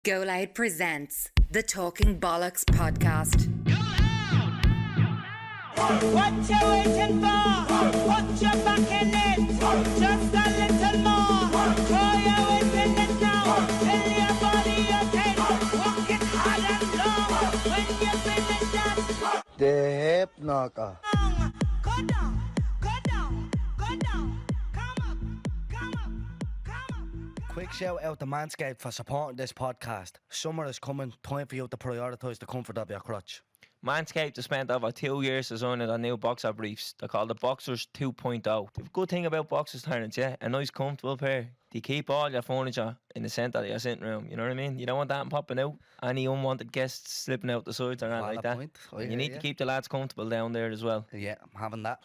Go Loud presents the Talking Bollox podcast. What you waiting for? Put your back in it. Just a little more. Throw your weight in it now. Tell your body okay. Walk it hard and long. When you finish that, The hip knocker. go down, go down, go down. Come up, come up, come up. Quick shout out to Manscaped for supporting this podcast. Summer is coming, time for you to prioritise the comfort of your crotch. Manscaped has spent over 2 years designing their new boxer briefs. They're called the Boxers 2.0. The good thing about boxers, Terence, yeah, a nice comfortable pair. They keep all your furniture in the centre of your sitting room, you know what I mean? You don't want that popping out. Any unwanted guests slipping out the sides or anything like that. Point. You need to keep the lads comfortable down there as well. Yeah, I'm having that.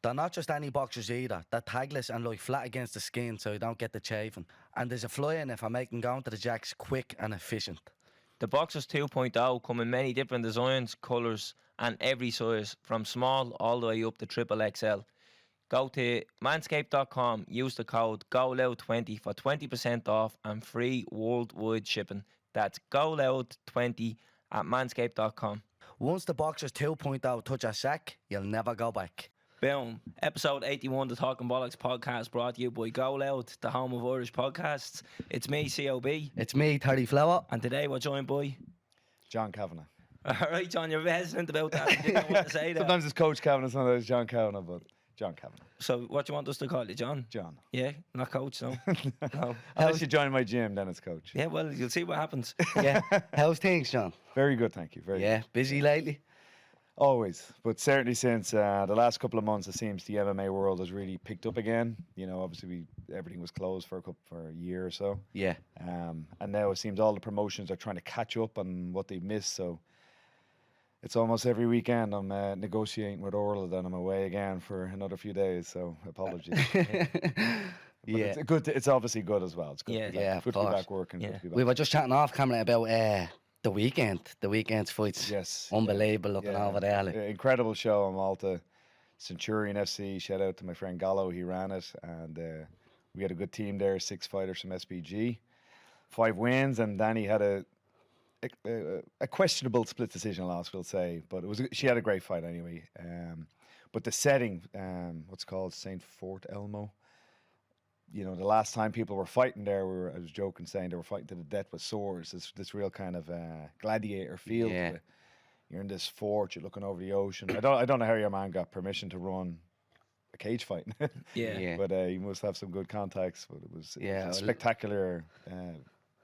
They're not just any boxers either. They're tagless and lie flat against the skin so you don't get the chafing. And there's a fly in it for making going to the jacks quick and efficient. The Boxers 2.0 come in many different designs, colours and every size, from small all the way up to triple XL. Go to manscaped.com, use the code GOLOUD20 for 20% off and free worldwide shipping. That's GOLOUD20 at manscaped.com. Once the Boxers 2.0 touch a sack, you'll never go back. Boom. Episode 81, the Talking Bollocks podcast, brought to you by Go Loud, the home of Irish podcasts. It's me, COB. It's me, Terry Flower. And today we're joined by... John Kavanagh. All right, John, you're hesitant about that. You didn't know what to say there. Sometimes it's Coach Kavanagh, sometimes it's John Kavanagh, but John Kavanagh. So what do you want us to call you, John? John. Yeah, not Coach, no. No. Unless you join my gym, then it's Coach. Yeah, well, you'll see what happens. Yeah. How's things, John? Very good, thank you. Very Yeah, good. busy lately? Always. But certainly since the last couple of months, it seems the MMA world has really picked up again. You know, obviously everything was closed for a year or so. Yeah. And now it seems all the promotions are trying to catch up on what they've missed. So it's almost every weekend I'm negotiating with Orla, then I'm away again for another few days. So apologies. But Yeah. it's good. It's obviously good as well. It's good. Yeah. To be back. Yeah, of Good to be course. back working. Yeah. Good to be back. We were just chatting off camera about the weekend's fights. Yes. Unbelievable looking over there. Like. Incredible show in Malta. Centurion FC. Shout out to my friend Gallo. He ran it. And we had a good team there. 6 fighters from SPG. 5 wins. And Danny had a questionable split decision loss, we'll say. But she had a great fight anyway. But the setting, what's called St. Fort Elmo. You know, the last time people were fighting there, I was joking saying they were fighting to the death with swords. This real kind of gladiator feel. Yeah. To it. You're in this fort. You're looking over the ocean. I don't know how your man got permission to run a cage fight. Yeah. Yeah. But he must have some good contacts. But it was Yeah, a spectacular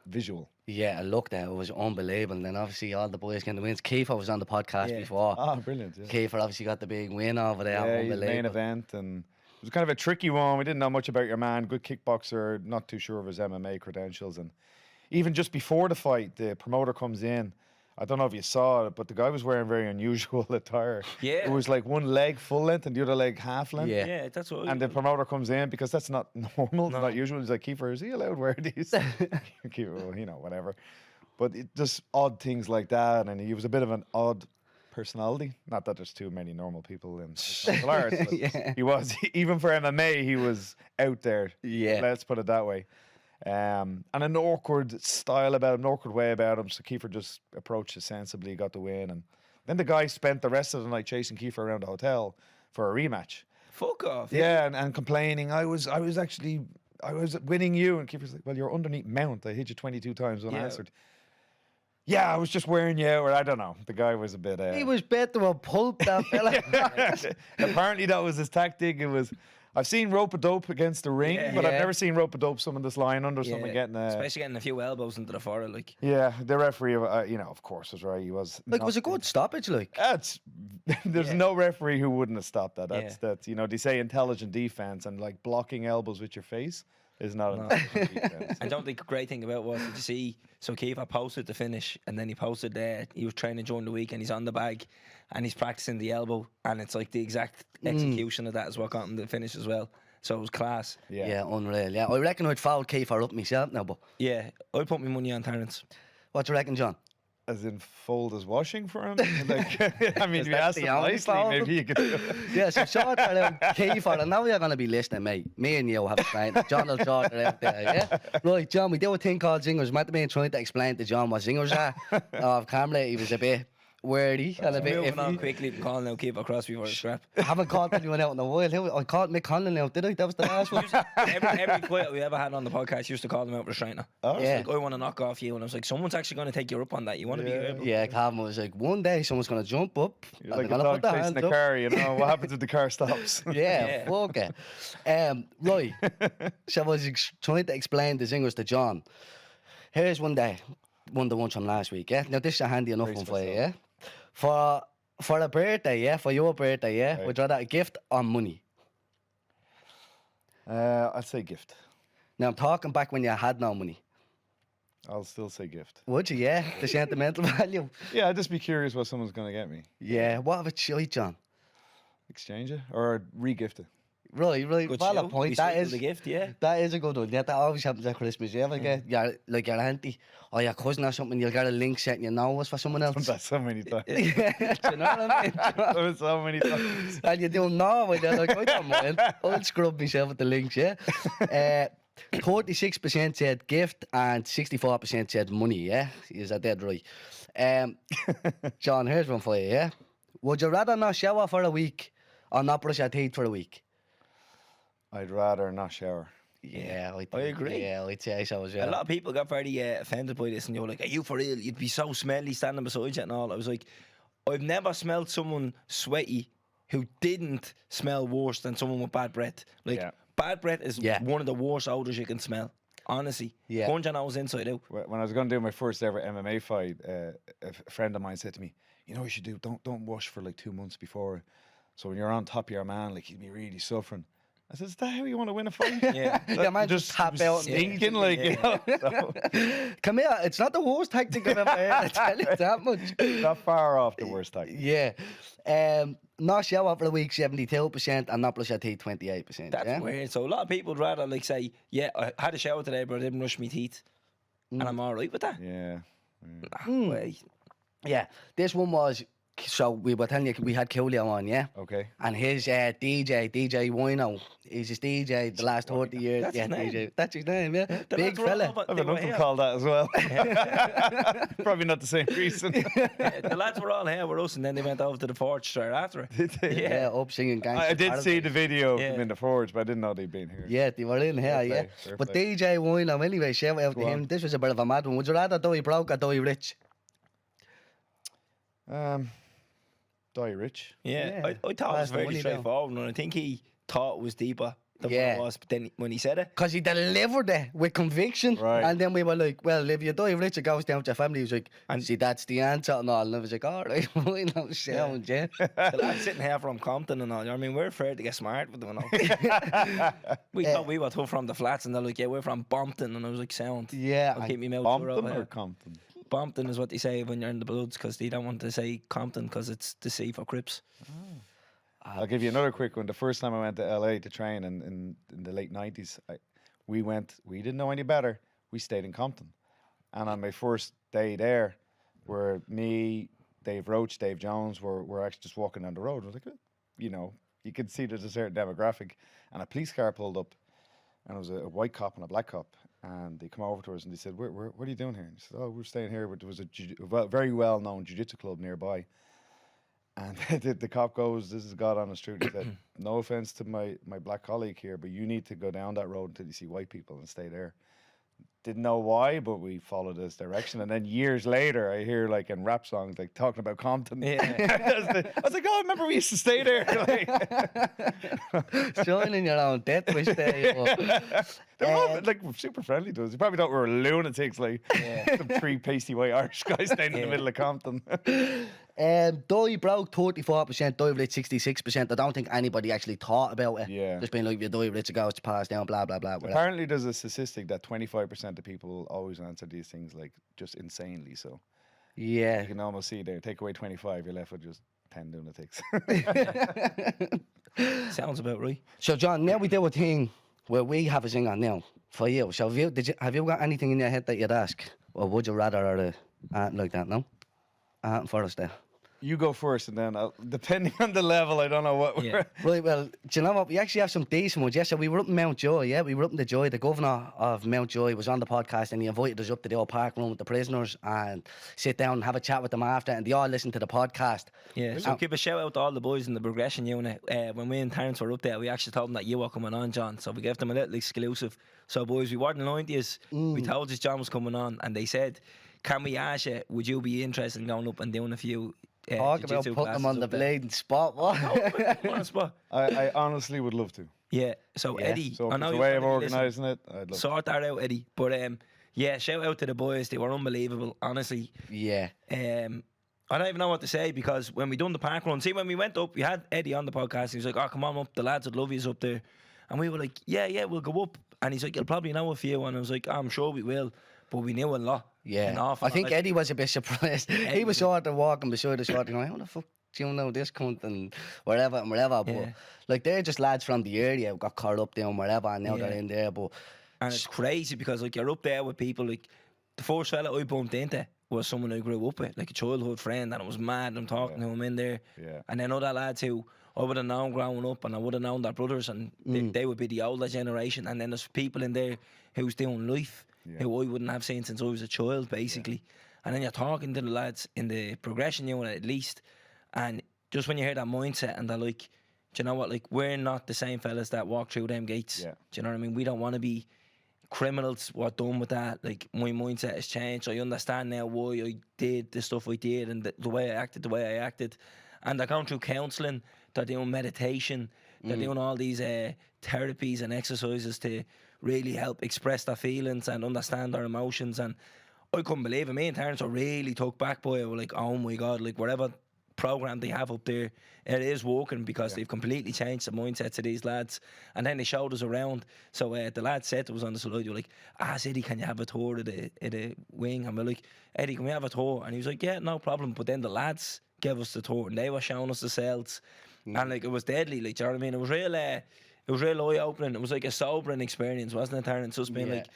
visual. Yeah, I looked at it. It was unbelievable. And then obviously all the boys getting the wins. Kiefer was on the podcast Yeah. before. Ah, brilliant. Yeah. Kiefer obviously got the big win over there. Yeah, he's the Unbelievable. main event, and it was kind of a tricky one. We didn't know much about your man. Good kickboxer, not too sure of his MMA credentials. And even just before the fight, the promoter comes in. I don't know if you saw it, but the guy was wearing very unusual attire. Yeah. It was like one leg full length and the other leg half length. Yeah. Yeah, that's what... And the promoter comes in because that's not normal, it's not usual. He's like, Kiefer, is he allowed to wear these? Kiefer, well, you know, whatever. But just odd things like that. And he was a bit of an odd personality. Not that there's too many normal people in martial arts, but Yeah. he was, even for MMA, he was out there. Yeah. Let's put it that way. And an awkward style about him, an awkward way about him. So Kiefer just approached it sensibly, got the win. And then the guy spent the rest of the night chasing Kiefer around the hotel for a rematch. Fuck off. Yeah, and complaining, I was winning you. And Kiefer's like, well, you're underneath mount. I hit you 22 times unanswered. Yeah, I was just wearing you out, or I don't know. The guy was a bit... He was bet to a pulp, that fella. Apparently that was his tactic. It was... I've seen rope-a-dope against the ring, but I've Yeah. never seen rope-a-dope someone that's lying under someone getting a... Especially getting a few elbows into the forehead, like... Yeah, the referee, you know, of course, was right. He was... Like, it was a good stoppage, like. There's no referee who wouldn't have stopped that. Yeah. That's you know, they say intelligent defense, and like blocking elbows with your face is not intelligent defense. I don't think the great thing about was, did you see, so Kiefer posted the finish, and then he posted he was training during the week, and he's on the bag, and he's practicing the elbow, and it's like the exact execution of that is what got him the finish as well. So it was class. Yeah, unreal. Yeah, I reckon I'd foul Kiefer up myself now, but Yeah, I'd put my money on Terence. what do you reckon, John? As in fold as washing for him? Like, I mean, if you that's asked the him only nicely, problem. maybe you could do it. Yeah, so shout out Kiefer, and now you're going to be listening, mate. Me and you have a friend, John will shout out there, yeah? Right, John, we do a thing called zingers. Matt the man trying to explain to John what zingers are. Off camera, he was a bit wordy and a bit Moving on iffy. quickly, calling out keep across before the scrap. I haven't called anyone out in a while. I called Mick Conlon out, did I? That was the last one. every fight we ever had on the podcast used to call them out with a straightener. Oh, Yeah. Like, I want to knock off you, and I was like, someone's actually going to take you up on that. You want to be able. Yeah, Calvin was like, one day someone's going to jump up. You're and like they're a gonna dog put their chasing hands a up. car, you know. What happens if the car stops? Yeah, Yeah. fuck it. Right. So I was trying to explain the zingers to John. Here's one day, one of the ones from last week, yeah? Now, this is a handy enough Brace one for you, myself. yeah? For a birthday, yeah? For your birthday, yeah? Right. Would you rather a gift or money? I'd say gift. Now, I'm talking back when you had no money. I'll still say gift. Would you, yeah? The sentimental value. Yeah, I'd just be curious what someone's going to get me. Yeah, what of a shite, John? Exchange it or re-gift it. Right. Good Valid shout. point. That Recycle is the gift, yeah. That is a good one. Yeah, that always happens at Christmas. You ever get your auntie or your cousin or something, you'll get a link set and you know it's for someone else. That's so many times. Do you know what I mean? That's so many times. And you don't know when they're like, I don't mind. I'll scrub myself with the links, yeah? 36% said gift and 64% said money, yeah? Is that dead right? John, here's one for you, yeah? Would you rather not shower for a week or not brush your teeth for a week? I'd rather not shower. Yeah, I agree. Yeah, I'd say so as well. A lot of people got very offended by this, and you're like, "Are you for real? You'd be so smelly standing beside you and all." I was like, "I've never smelled someone sweaty who didn't smell worse than someone with bad breath. Like Yeah. bad breath is Yeah. one of the worst odors you can smell. Honestly, Yeah. punch your nose inside out. When I was going to do my first ever MMA fight, a friend of mine said to me, "You know what you should do? Don't wash for like 2 months before. So when you're on top of your man, like you'd be really suffering." I said, "Is that how you want to win a fight?" Yeah. Yeah, man, just tap out and stinking like you know. So, Come here, it's not the worst tactic I've ever heard, I tell you that much. not far off the worst tactic. Yeah. Not shower for a week, 72%, and not brush your teeth, 28%. That's yeah? weird. So a lot of people would rather like say, "Yeah, I had a shower today, but I didn't brush my teeth, and I'm all right with that." Yeah. Well, Yeah. This one was, so we were telling you, we had Coolio on, yeah? Okay. And his DJ Wino, he's his DJ the last 30 years. That's yeah, his name. DJ. That's his name, yeah. the Big lads were fella. all about- I have they an were uncle here. called that as well. Probably not the same reason. The lads were all here with us, and then they went over to the forge straight after it. Did they? Yeah, up singing gangster. I did Paradise. see the video of Yeah. them in the forge, but I didn't know they'd been here. Yeah, they were in here, Fair yeah. play, fair But play. DJ Wino, anyway, shout out to Go him. on. This was a bit of a mad one. Would you rather die broke or die rich? Die rich. Yeah, Yeah. I thought it Pass was the very money down. straightforward, and I think he thought it was deeper than Yeah. what it was. But then when he said it, Because he delivered it with conviction. Right. And then we were like, well, if you die rich, it goes down to your family. He was like, And- see, that's the answer and all. And I was like, all right, we know sound, yeah. the lads sitting here from Compton and all, you know what I mean, we're afraid to get smart with them and all. We thought we were tough from the flats, and they're like, yeah, we're from Bompton, and I was like, sound. Yeah. I'll keep me mouth shut over Bompton or here. Compton? Bompton is what they say when you're in the Bloods, because they don't want to say Compton because it's the C for Crips. I'll give you another quick one. The first time I went to LA to train in the late 90s, we didn't know any better. We stayed in Compton. And on my first day there, where me, Dave Roach, Dave Jones were actually just walking down the road. I was like, you know, you could see there's a certain demographic. And a police car pulled up, and it was a white cop and a black cop. And they come over to us and they said, what are you doing here? And he said, oh, we're staying here. But there was a very well-known jiu-jitsu club nearby. And the cop goes, this is God honest truth. He said, no offense to my black colleague here, but you need to go down that road until you see white people and stay there. Didn't know why, but we followed his direction. And then years later, I hear like in rap songs, like talking about Compton. Yeah. I was like, oh, I remember we used to stay there. Like, Joining your own death wish there, you know. they're all, like super friendly to us. You probably thought we were lunatics, like some three pasty white Irish guys staying in the middle of Compton. Die broke 34%, die rich 66%. I don't think anybody actually thought about it. Yeah. Just being like, if you die rich, it goes to pass down, blah, blah, blah. whatever. Apparently, there's a statistic that 25% of people always answer these things like just insanely. So Yeah. you can almost see there. Take away 25, you're left with just 10 lunatics. Sounds about right. So, John, now we do a thing where we have a singer now for you. So, have you got anything in your head that you'd ask? Or would you rather, or like that, no? for us there. You go first, and then depending on the level, I don't know what. Yeah. Right, well, do you know what? We actually have some decent ones. Yes, so we were up in Mountjoy, yeah. We were up in the Joy. The governor of Mountjoy was on the podcast and he invited us up to the old park room with the prisoners and sit down and have a chat with them after, and they all listened to the podcast. Yeah, so give a shout out to all the boys in the progression unit. When we and Terence were up there, we actually told them that you were coming on, John. So we gave them a little exclusive. So, boys, we were in the 90s. We told us John was coming on, and they said, "Can we ask you, would you be interested in going up and doing a few Talk about jiu-jitsu putting them on classes the up there?" blading spot, what? On the spot. I honestly would love to. Yeah, so Yeah. Eddie, So I if know it's a you're way of gonna be listening. organising it, I'd love. Sort that out, Eddie. But yeah, shout out to the boys. They were unbelievable, honestly. Yeah. I don't even know what to say because when we done the park run, see when we went up, we had Eddie on the podcast. He was like, "Oh, come on up, the lads would love you up there," and we were like, "Yeah, we'll go up." And he's like, "You'll probably know a few," and I was like, "I'm sure we will," but we knew a lot. Yeah. An awful I think lot. Eddie was a bit surprised. He was sort of walking beside the short going, "How the fuck do you know this cunt?" and wherever and wherever. But Yeah. like they're just lads from the area who got caught up down wherever and now Yeah. they're in there. But And it's crazy because like you're up there with people like the first fella I bumped into was someone I grew up with, like a childhood friend, and I was mad. I'm talking to him in there, Yeah. and then other lads who I would have known growing up, and I would have known their brothers, and they would be the older generation. And then there's people in there who's doing life who I wouldn't have seen since I was a child, basically. And then you're talking to the lads in the progression unit at least, and just when you hear that mindset, and they're like, do you know what? Like we're not the same fellas that walk through them gates. Yeah. Do you know what I mean? We don't want to be criminals. What done with that? Like my mindset has changed. I understand now why I did the stuff I did and the way I acted, And they're going through counselling. They're doing meditation. They're doing all these therapies and exercises to really help express their feelings and understand their emotions. And I couldn't believe it. Me and Terence were really took back by it. We're like, oh my God, like whatever program they have up there, it is working because they've completely changed the mindsets of these lads. And then they showed us around. So the lad said to us on the slide, "You're like, Eddie, can you have a tour of the wing?" And we're like, "Eddie, can we have a tour?" And he was like, "Yeah, no problem." But then the lads gave us the tour and they were showing us the cells, and like it was deadly. Like, do you know what I mean? It was real eye opening. It was like a sobering experience, wasn't it, Terence? Just being like,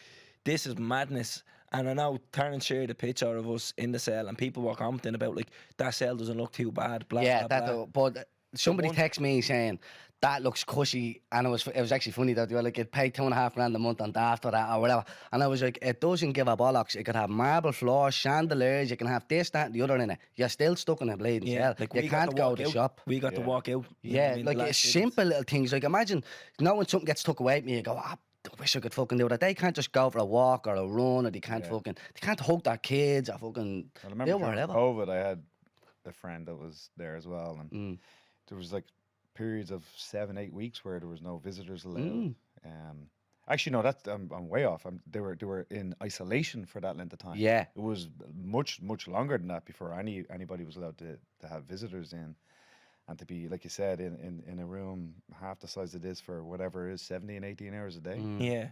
this is madness. And I know Terence shared a picture of us in the cell, and people were commenting about like that cell doesn't look too bad. Blah, yeah, blah, blah. but somebody texted me saying that looks cushy, and it was actually funny that they were like, "You'd pay $2,500 a month on that after that or whatever," and I was like, "It doesn't give a bollocks. It could have marble floors, chandeliers, you can have this, that, and the other in it. You're still stuck in a bleeding cell. Like you we got can't to go walk to the out. shop." We got to walk out. you know what Yeah, I mean? like The it's last 6 simple little things. Like imagine, when something gets took away from you, you go, "I wish I could fucking do that." They can't just go for a walk or a run, or they can't they can't hug their kids or fucking I do remember during whatever. COVID, I had a friend that was there as well, and there was like periods of 7-8 weeks where there was no visitors allowed. Actually, no, that's I'm way off. They were in isolation for that length of time. Yeah. It was much longer than that before anybody was allowed to have visitors in, and to be, like you said, in a room half the size of this for whatever it is, 17, 18 hours a day. Yeah.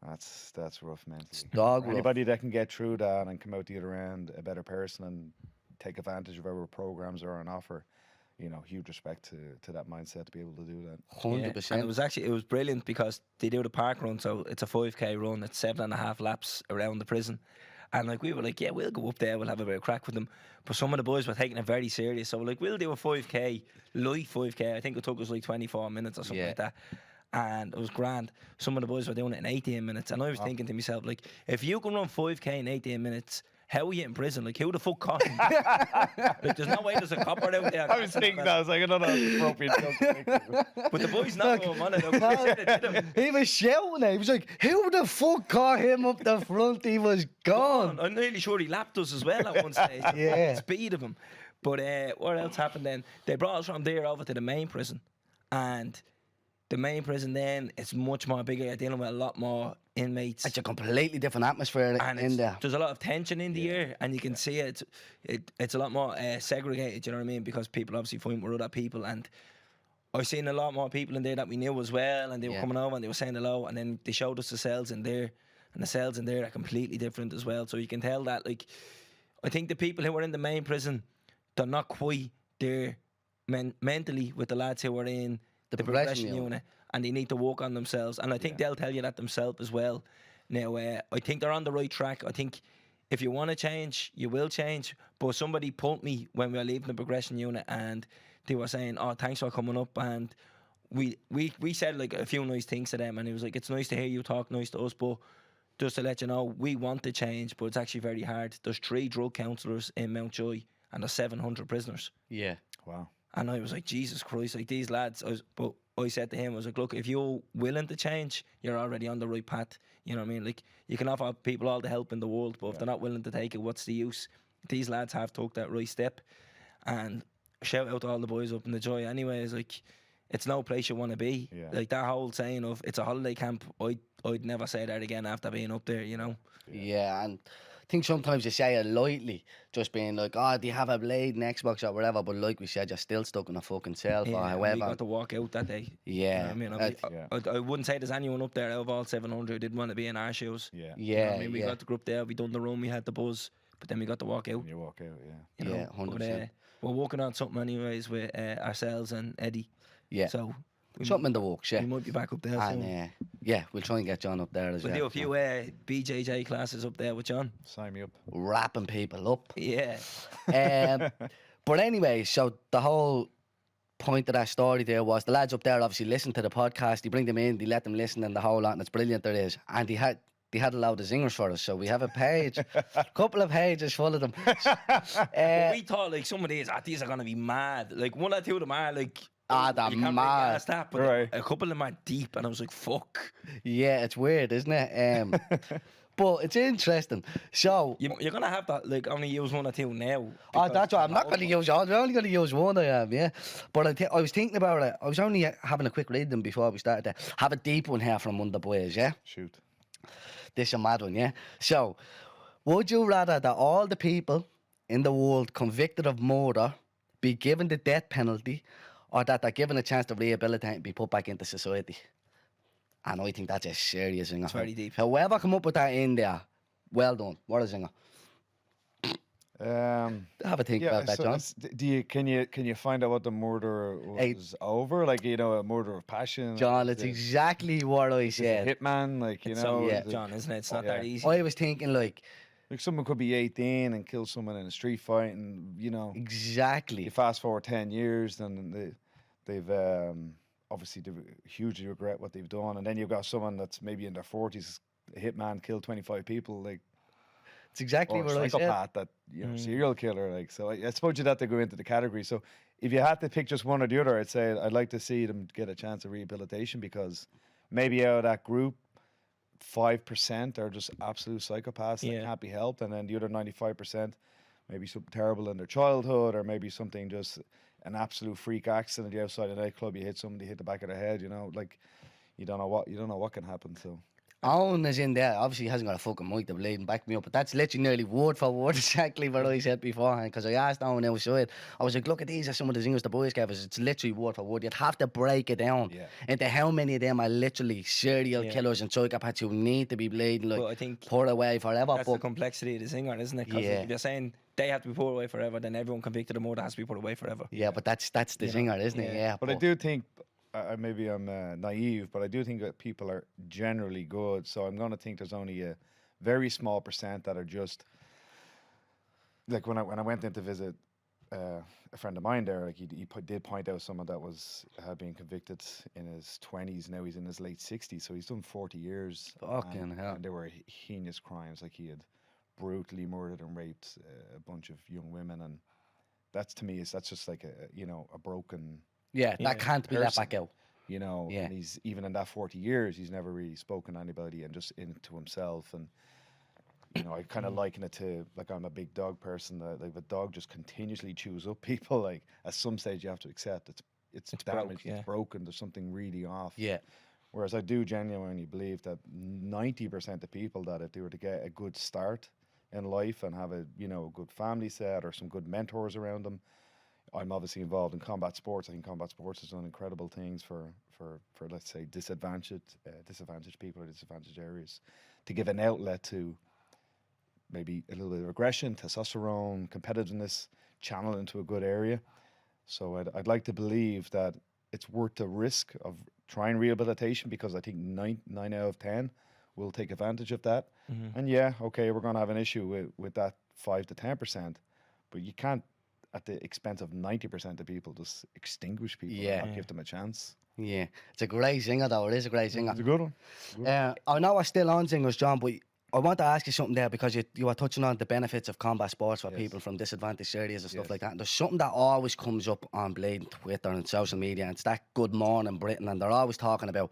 That's rough mentally. Dog rough. Anybody that can get through that and come out the other end a better person and take advantage of our programs are on offer, huge respect to that mindset to be able to do that. 100%. And it was brilliant because they do the park run, so it's a 5k run. It's 7.5 laps around the prison, and like we were like, yeah, we'll go up there, we'll have a bit of crack with them. But some of the boys were taking it very serious, so like we'll do a 5k, light 5k. I think it took us like 24 minutes or something like that. And it was grand. Some of the boys were doing it in 18 minutes, and I was thinking to myself, like, if you can run 5k in 18 minutes, how are you in prison? Like, who the fuck caught him? Like, there's no way there's a copper out there. I was thinking that. I was like, I don't know if it's appropriate joke to make. But the boys know him on it. He was shouting it. He was like, "Who the fuck caught him up the front?" He was gone. I'm nearly sure he lapped us as well at one stage. Yeah. The speed of him. But what else happened then? They brought us from there over to the main prison. And the main prison then, it's much more bigger. You're dealing with a lot more inmates. It's a completely different atmosphere And in there. there's a lot of tension in the air, and you can see it's a lot more segregated, you know what I mean? Because people obviously fight with other people, and I've seen a lot more people in there that we knew as well, and they were coming over and they were saying hello, and then they showed us the cells in there, and the cells in there are completely different as well. So you can tell that, like, I think the people who were in the main prison, they're not quite there mentally with the lads who were in the progression unit, and they need to work on themselves. And I think they'll tell you that themselves as well. Now, I think they're on the right track. I think if you want to change, you will change. But somebody pulled me when we were leaving the progression unit, and they were saying, "Oh, thanks for coming up." And we said like a few nice things to them, and it was like, "It's nice to hear you talk nice to us, but just to let you know, we want to change, but it's actually very hard. There's 3 drug counsellors in Mountjoy, and there's 700 prisoners." Yeah. Wow. And I was like, Jesus Christ, like these lads. But I said to him, I was like, look, if you're willing to change, you're already on the right path. You know what I mean? Like, you can offer people all the help in the world, but if they're not willing to take it, what's the use? These lads have took that right step. And shout out to all the boys up in the Joy. Anyways, like, it's no place you want to be. Yeah. Like that whole saying of it's a holiday camp, I'd never say that again after being up there, you know? Yeah, and I think sometimes you say it lightly, just being like, "Oh, do you have a blade in Xbox or whatever?" But like we said, you're still stuck in a fucking cell or and however. we got to walk out that day. Yeah. You know what I mean? Yeah. I wouldn't say there's anyone up there out of all 700 who didn't want to be in our shoes. Yeah. You know what Yeah, I mean, we yeah. got the group there, we done the room, we had the buzz, but then we got to walk out. When you walk out, yeah. You know? Yeah, 100%. But, we're working on something anyways with ourselves and Eddie. Yeah. So we, Something in the works, yeah. we might be back up there And soon. yeah, we'll try and get John up there as We'll well. do a few BJJ classes up there with John. Sign me up. Wrapping people up. Yeah. But anyway, so the whole point of that story there was the lads up there obviously listen to the podcast, they bring them in, they let them listen and the whole lot, and it's brilliant there is. And they had a load of zingers for us, so we have a page, a couple of pages full of them. But we thought like some of these are gonna be mad. Like 1 or 2 of them are like they're you can't really mad. ask that, but Right. a couple of them are deep, and I was like, fuck. Yeah, it's weird, isn't it? But it's interesting. So, You're gonna have to like only use 1 or 2 now. oh, that's right. I'm not because going to use all. I'm only going to use one. I am, yeah. But I was thinking about it. I was only having a quick read them before we started. To have a deep one here from one of the boys, yeah. Shoot. This is a mad one, yeah. So, would you rather that all the people in the world convicted of murder be given the death penalty, or that they're given a chance to rehabilitate and be put back into society? And I think that's a serious thing. It's very deep. Whoever come up with that in there, well done. What a singer. Have a think about that, so John. can you find out what the murder was Hey. over? Like, you know, a murder of passion. John, Is it's it- exactly what I is it said. hitman, like, you It's know, so yeah. is it- John, isn't it? It's not Yeah. that easy. I was thinking like, like someone could be 18 and kill someone in a street fight, and you know, exactly. you fast forward 10 years, then they've obviously hugely regret what they've done, and then you've got someone that's maybe in their 40s, a hitman, killed 25 people, like, It's exactly or what a I said. psychopath, that, you know, serial killer, like. So I suppose you'd have to go into the category. So if you had to pick just one or the other, I'd say I'd like to see them get a chance of rehabilitation, because maybe out of that group, 5% are just absolute psychopaths that Yeah. can't be helped, and then the other 95%, maybe something terrible in their childhood, or maybe something just an absolute freak accident outside a nightclub. You hit somebody, hit the back of their head. You know, like, you don't know what can happen. So Owen is in there. Obviously, he hasn't got a fucking mic to blade and back me up, but that's literally nearly word for word exactly what I said beforehand. Because I asked Owen outside, I was like, "Look at these are some of the things the boys gave us." It's literally word for word. You'd have to break it down Yeah. into how many of them are literally serial Yeah. killers and psychopaths who need to be bladed, But I like think put away forever. that's the But complexity of the singer, isn't it? Because Yeah. if you're saying they have to be put away forever, then everyone convicted of murder has to be put away forever. yeah, but that's the You know, zinger, isn't it? yeah. Yeah. But I do think, maybe I'm naive, but I do think that people are generally good. So I'm going to think there's only a very small percent that are just, like, when I went in to visit a friend of mine there, like, he did point out someone that had been convicted in his 20s. Now he's in his late 60s, so he's done 40 years. Fucking and, hell. And there were heinous crimes, like he had brutally murdered and raped a bunch of young women, and that's, to me, that's just like a broken. Yeah, Yeah. that can't be let Person. back out. You know, Yeah. and he's, even in that 40 years, he's never really spoken to anybody and just into himself. And, you know, I kind of liken it to, like, I'm a big dog person. Like, the dog just continuously chews up people. Like, at some stage, you have to accept it's broke, damaged, yeah. it's broken, there's something really off. Yeah. Whereas I do genuinely believe that 90% of people, that if they were to get a good start in life and have a good family set or some good mentors around them. I'm obviously involved in combat sports. I think combat sports has done incredible things for let's say disadvantaged people or disadvantaged areas, to give an outlet to maybe a little bit of aggression, testosterone, competitiveness, channel into a good area. So I'd like to believe that it's worth the risk of trying rehabilitation, because I think nine out of 10 will take advantage of that. And yeah, okay, we're going to have an issue with that 5 to 10%, but you can't, at the expense of 90% of people, just extinguish people and not give them a chance. Yeah, it's a great singer though. It is a great singer. It's a good one. I know we're still on singers, John, but I want to ask you something there because you were touching on the benefits of combat sports for people from disadvantaged areas and stuff like that. And there's something that always comes up on Blade, Twitter and social media, and it's that Good Morning Britain, and they're always talking about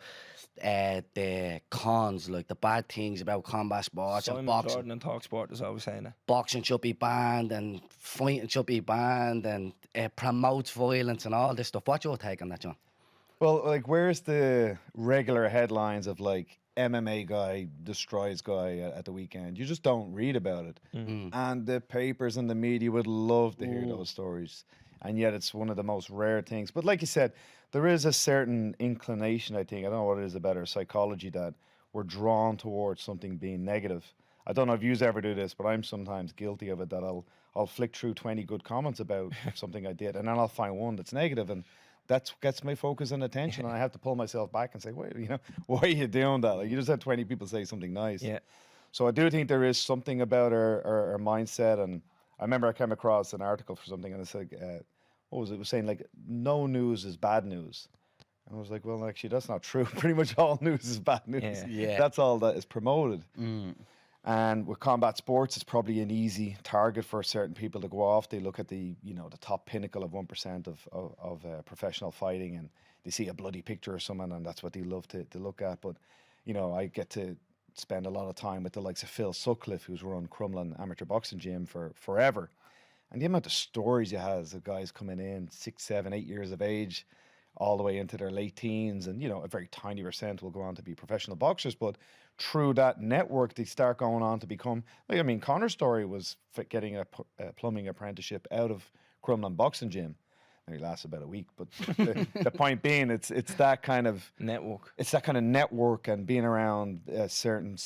the cons, like the bad things about combat sports and Simon boxing. Jordan and Talksport is always saying it. Boxing should be banned and fighting should be banned and promotes violence and all this stuff. What's your take on that, John? Well, like, where's the regular headlines of like MMA guy destroys guy at the weekend? You just don't read about it. And the papers and the media would love to hear those stories. And yet it's one of the most rare things. But like you said, there is a certain inclination, I think, I don't know what it is about our psychology, that we're drawn towards something being negative. I don't know if you ever do this, but I'm sometimes guilty of it, that I'll flick through 20 good comments about something I did, and then I'll find one that's negative, and that gets my focus and attention, and I have to pull myself back and say, wait, why are you doing that? Like, you just had 20 people say something nice. Yeah. So I do think there is something about our mindset. And I remember I came across an article for something, and it said, what was it? It was saying, like, no news is bad news. And I was like, well, actually, that's not true. Pretty much all news is bad news. Yeah. That's all that is promoted. And with combat sports, it's probably an easy target for certain people to go off. They look at the top pinnacle of 1% of professional fighting, and they see a bloody picture of someone, and that's what they love to look at. But, I get to spend a lot of time with the likes of Phil Sutcliffe, who's run Crumlin Amateur Boxing Gym for forever. And the amount of stories he has of guys coming in 6, 7, 8 years of age, all the way into their late teens, and a very tiny percent will go on to be professional boxers. But through that network, they start going on to become, Connor's story was getting a plumbing apprenticeship out of Crumlin Boxing Gym. It lasted about a week, but the point being, it's that kind of Network. It's that kind of network, and being around a certain,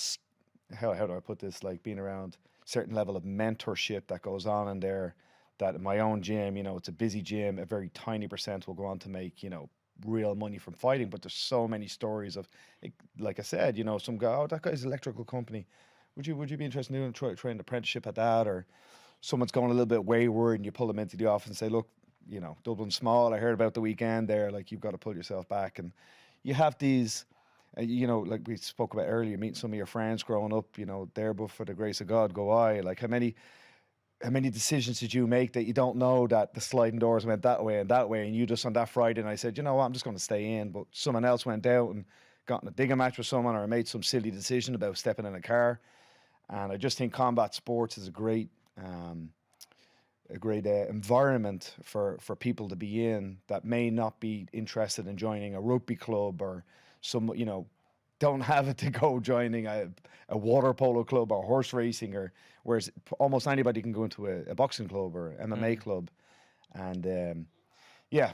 how do I put this? Like, being around certain level of mentorship that goes on in there. That in my own gym, it's a busy gym. A very tiny percent will go on to make, real money from fighting. But there's so many stories of, like I said, some guy, oh, that guy's electrical company. Would you be interested in trying an apprenticeship at that? Or someone's going a little bit wayward, and you pull them into the office and say, look, Dublin's small. I heard about the weekend there. Like, you've got to pull yourself back. And you have these, like we spoke about earlier, meeting some of your friends growing up, there, but for the grace of God, go I. Like, how many decisions did you make that you don't know that the sliding doors went that way, and you just on that Friday night said, you know what, I'm just going to stay in, but someone else went out and got in a digging match with someone, or made some silly decision about stepping in a car. And I just think combat sports is a great environment for people to be in that may not be interested in joining a rugby club, or some, don't have it to go joining a water polo club or horse racing, or whereas almost anybody can go into a boxing club or MMA club. And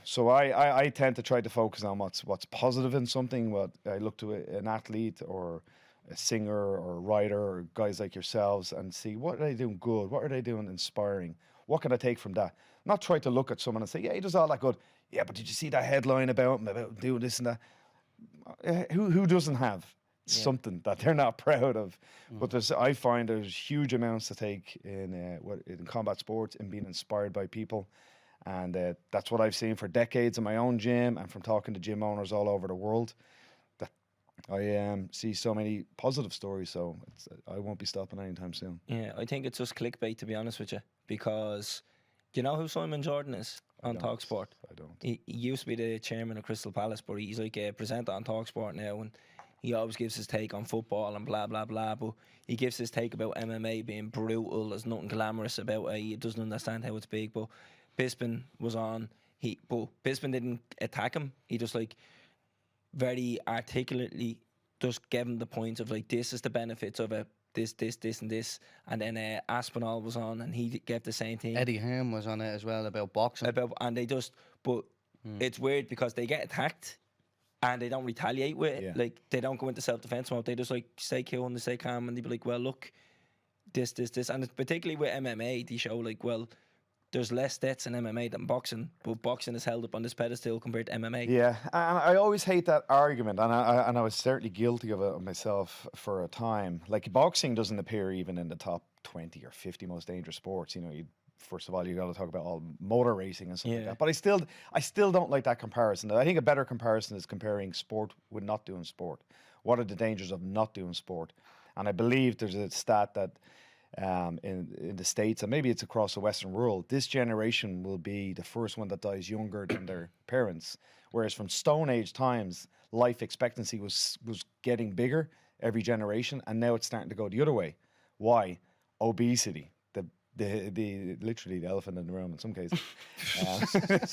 so I tend to try to focus on what's positive in something. What I look to an athlete or a singer or a writer or guys like yourselves and see, what are they doing good? What are they doing inspiring? What can I take from that? Not try to look at someone and say, yeah, he does all that good. Yeah, but did you see that headline about him, about doing this and that? Who doesn't have something that they're not proud of? But I find there's huge amounts to take in combat sports and being inspired by people. And that's what I've seen for decades in my own gym, and from talking to gym owners all over the world, that I see so many positive stories. So I won't be stopping anytime soon. Yeah, I think it's just clickbait, to be honest with you, because do you know who Simon Jordan is on Talksport? I don't. He used to be the chairman of Crystal Palace, but he's like a presenter on Talksport now, and he always gives his take on football and blah blah blah. But he gives his take about MMA being brutal. There's nothing glamorous about it. He doesn't understand how it's big. But Bisping was on. But Bisping didn't attack him. He just very articulately just gave him the points of this is the benefits of it. This, and this. And then Aspinall was on, and he gave the same thing. Eddie Hearn was on it as well about boxing. And they just, but it's weird because they get attacked and they don't retaliate with it. Yeah. They don't go into self-defense mode. They just stay cool and they stay calm, and they be like, well, look, this. And it's particularly with MMA, they show well, there's less deaths in MMA than boxing, but boxing is held up on this pedestal compared to MMA. Yeah, and I always hate that argument, and I was certainly guilty of it myself for a time. Like boxing doesn't appear even in the top 20 or 50 most dangerous sports. You know, first of all, you got to talk about all motor racing and stuff like Yeah. that. But I still don't like that comparison. I think a better comparison is comparing sport with not doing sport. What are the dangers of not doing sport? And I believe there's a stat that in the States, and maybe it's across the Western world, this generation will be the first one that dies younger than their parents. Whereas from Stone Age times, life expectancy was getting bigger every generation, and now it's starting to go the other way. Why? Obesity. The literally the elephant in the room in some cases.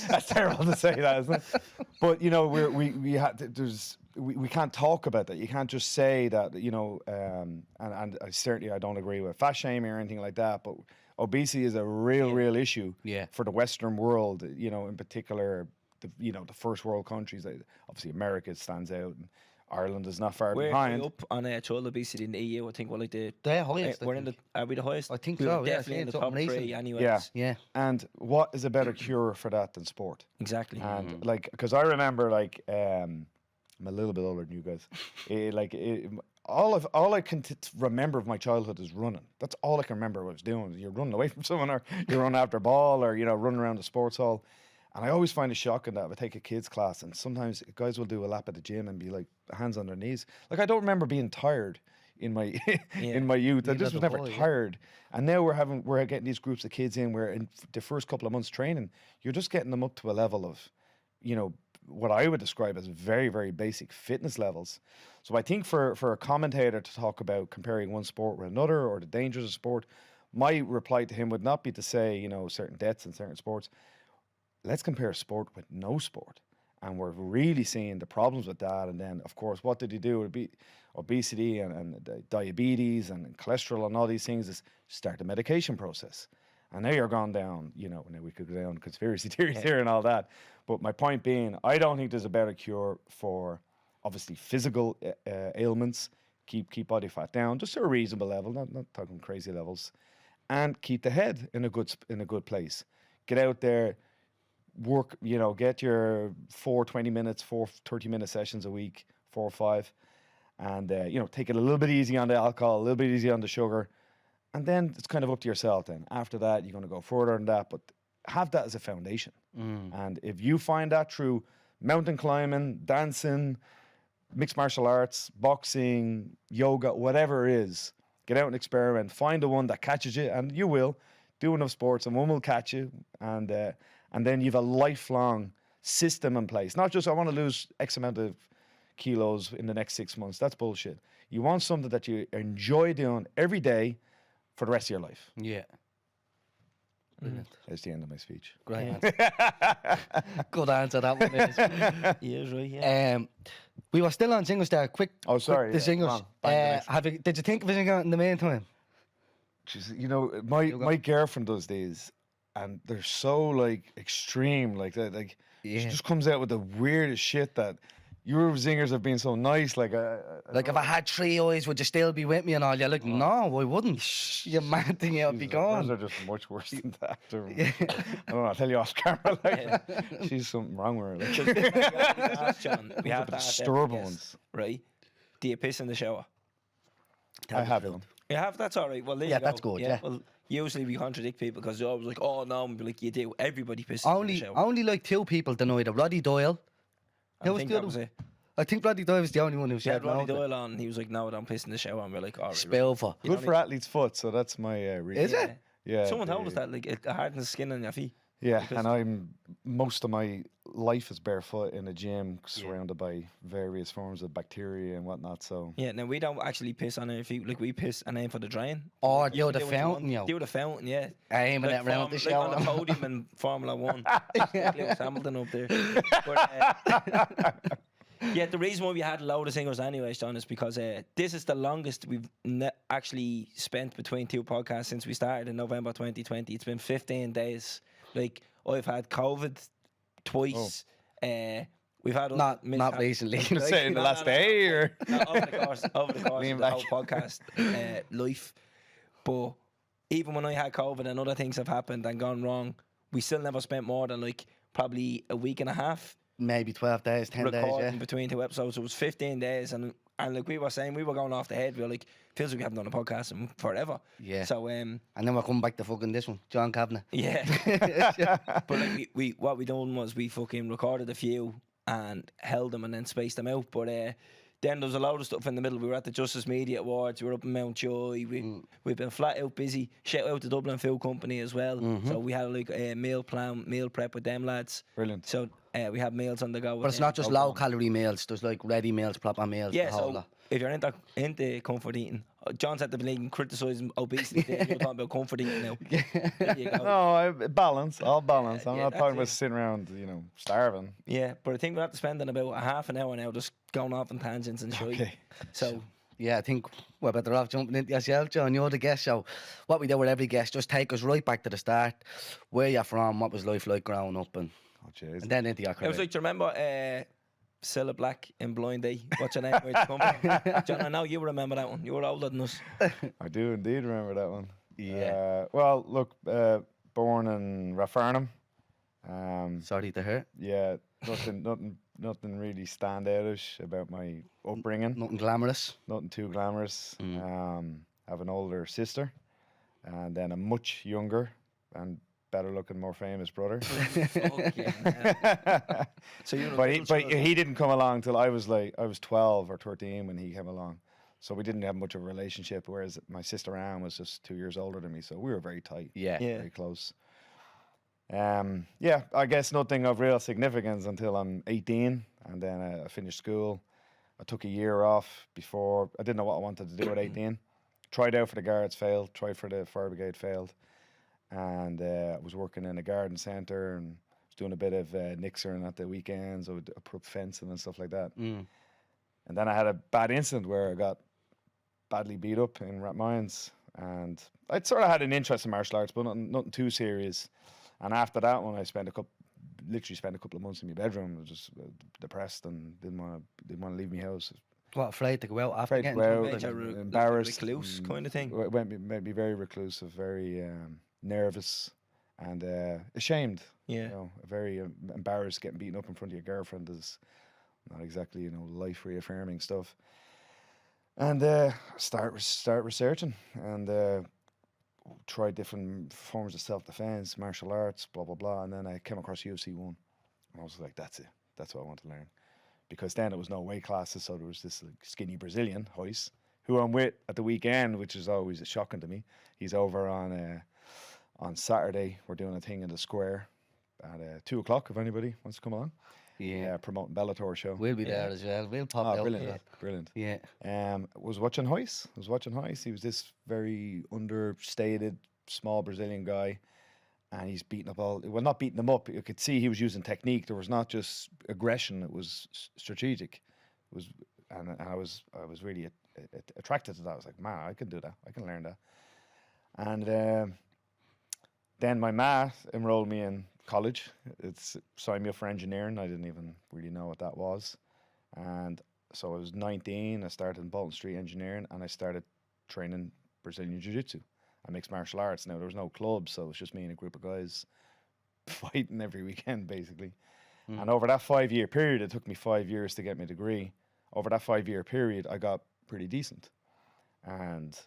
That's terrible to say that, isn't it? But you know, we can't talk about that. You can't just say that, you know, and I certainly I don't agree with fat shaming or anything like that. But obesity is a real issue for the Western world. You know, in particular, the first world countries. Obviously, America stands out. And Ireland is not far We're behind. up on child obesity in the EU. I think we're like the highest. we're in the are we the highest? I think We're so, yeah, definitely I've in the seen top something recent. 3 anyway. Yeah. Yeah. And what is a better cure for that than sport? Exactly. And like, because I remember, like, I'm a little bit older than you guys. All I can remember of my childhood is running. That's all I can remember I was doing. You're running away from someone, or you're running after a ball, or running around the sports hall. And I always find it shocking that I would take a kids class, and sometimes guys will do a lap at the gym and be like hands on their knees. Like, I don't remember being tired in my in my youth. I just was never tired. And now we're getting these groups of kids in where in the first couple of months training, you're just getting them up to a level of, what I would describe as very, very basic fitness levels. So I think for a commentator to talk about comparing one sport with another or the dangers of sport, my reply to him would not be to say, certain deaths in certain sports. Let's compare sport with no sport. And we're really seeing the problems with that. And then, of course, what did he do? It'd be obesity and diabetes and cholesterol and all these things is start the medication process. And now you're gone down, now we could go down conspiracy theories here and all that. But my point being, I don't think there's a better cure for, obviously, physical ailments. Keep body fat down, just to a reasonable level, not talking crazy levels. And keep the head in a good place. Get out there. Work, get your 4 30-minute sessions a week, 4 or 5, and take it a little bit easy on the alcohol, a little bit easy on the sugar, and then it's kind of up to yourself. Then after that, you're going to go further than that, but have that as a foundation. And if you find that through mountain climbing, dancing, mixed martial arts, boxing, yoga, whatever it is, get out and experiment. Find the one that catches you, and you will. Do enough sports, and one will catch you, and then you've a lifelong system in place. Not just, I want to lose X amount of kilos in the next 6 months. That's bullshit. You want something that you enjoy doing every day for the rest of your life. Yeah. Brilliant. That's the end of my speech. Great answer. Good answer, that one is. Yeah, right, yeah. We were still on singles there. Quick. Oh, sorry. The singles. Go on. Bang the next. Did you think of anything in the meantime? My girlfriend does these, and they're so extreme, like that. Like she just comes out with the weirdest shit that your zingers have been so nice. Like if I had 3 eyes, would you still be with me and all? You're like, no, I wouldn't. You mad thing, you'd be gone. Hers are just much worse than that. I don't know. I'll tell you off camera. She's something wrong with her. We have to ask disturbing everyone, ones. right? Do you piss in the shower? I have them. You have? That's all right. Well, there you go. That's good, yeah. Well, usually we contradict people because they're always like, oh, no, and be like, you do. Everybody pisses in the shower. Only 2 people denied it. Roddy Doyle. I think that was it. I think Roddy Doyle was the only one who Yeah, said Roddy no. Doyle on. He was like, no, I don't piss in the shower. And we're like, all right. Spellfor. Good for athlete's foot, so that's my reason. Is it? Yeah. Someone told us that, like, it hardens the skin on your feet. Yeah, and most of my life is barefoot in a gym, surrounded by various forms of bacteria and whatnot. So Yeah, now we don't actually piss on our feet. Like, we piss and aim for the drain. Or You do can the what you fountain, want. Do the fountain, yeah. Aiming it around the Like on the shower. podium in Formula 1. Like Lewis Hamilton up there. But, yeah, the reason why we had a load of singers anyway, Sean, is because this is the longest we've actually spent between 2 podcasts since we started in November 2020. It's been 15 days. Like, I've had COVID twice. We've had Not mishaps. recently. say in the last day, or No, over the course of the whole podcast life. But even when I had COVID and other things have happened and gone wrong, we still never spent more than like probably a week and a half Maybe 12 days, 10 days, recording yeah. between 2 episodes. It was 15 days, and like we were saying, we were going off the head. We were like, feels like we haven't done a podcast in forever. Yeah. So And then we're coming back to fucking this one, John Kavanagh. yeah. But like we what we done was we fucking recorded a few and held them and then spaced them out. But then there was a load of stuff in the middle. We were at the Justice Media Awards. We were up in Mountjoy. We've been flat out busy. Shout out to Dublin Food Company as well. So we had like a meal prep with them lads. Brilliant. So we have meals on the go. But it's not just low calorie meals. There's like ready meals, proper meals. Yeah, the whole so lot. if you're into comfort eating, John's at the beginning criticising obesity. You're talking about comfort eating now. There you go. No, balance, all balance. I'm yeah, not that's talking about it. sitting around, starving. Yeah, but I think we have to spend a half an hour now just going off on tangents and shit. Okay. So Yeah, I think we're better off jumping into yourself, John. You're the guest, so what we do with every guest, just take us right back to the start. Where you're from, what was life like growing up, and Oh, jeez. then into your I was career. like, do you remember Cilla Black in Blind Day? What's your name? Where'd you come from? John, I know you remember that one. You were older than us. I do indeed remember that one. Yeah. Well, look, born in Rathfarnham. Sorry to hear. Yeah, nothing really standoutish about my upbringing. Nothing glamorous. Nothing too glamorous. I have an older sister, and then a much younger and better looking, more famous brother. Fucking hell. So you're But he didn't come along till I was 12 or 13 when he came along. So we didn't have much of a relationship, whereas my sister Anne was just 2 years older than me, so we were very tight. Yeah. Yeah. Very close. Yeah, I guess nothing of real significance until I'm 18, and then I finished school. I took a year off before. I didn't know what I wanted to do at 18. Tried out for the Guards, failed. Tried for the Fire Brigade, failed. And I was working in a garden centre and was doing a bit of nixering at the weekends. I would put up fencing and stuff like that. And then I had a bad incident where I got badly beat up in Rathmines. And I'd sort of had an interest in martial arts, but nothing too serious. And after that one, I literally spent a couple of months in my bedroom. I was just depressed and didn't want to leave my house. What, afraid to go out after Afraid to getting go out, trouble? embarrassed, recluse kind of thing. Made me very reclusive, very nervous, and ashamed. Yeah. Very embarrassed. Getting beaten up in front of your girlfriend is not exactly life reaffirming stuff. And start researching and try different forms of self defense, martial arts, blah blah blah. And then I came across UFC 1. And I was like, that's it. That's what I want to learn. Because then there was no weight classes, so there was this skinny Brazilian, Hoyce, who I'm with at the weekend, which is always shocking to me. He's over on Saturday. We're doing a thing in the square at 2 o'clock. If anybody wants to come along, promoting Bellator show. We'll be there as well. We'll pop out. Brilliant, brilliant. Yeah. Was watching Hoyce. He was this very understated, small Brazilian guy. And he's beating up not beating them up. You could see he was using technique. There was not just aggression. It was strategic. It was, and I was really attracted to that. I was like, man, I can do that. I can learn that. And then my ma enrolled me in college. It's signed me up for engineering. I didn't even really know what that was. And so I was 19. I started in Bolton Street Engineering, and I started training Brazilian Jiu-Jitsu. I mixed martial arts. Now, there was no club, so it was just me and a group of guys fighting every weekend, basically. And over that 5-year period, it took me 5 years to get my degree. Over that 5-year period, I got pretty decent and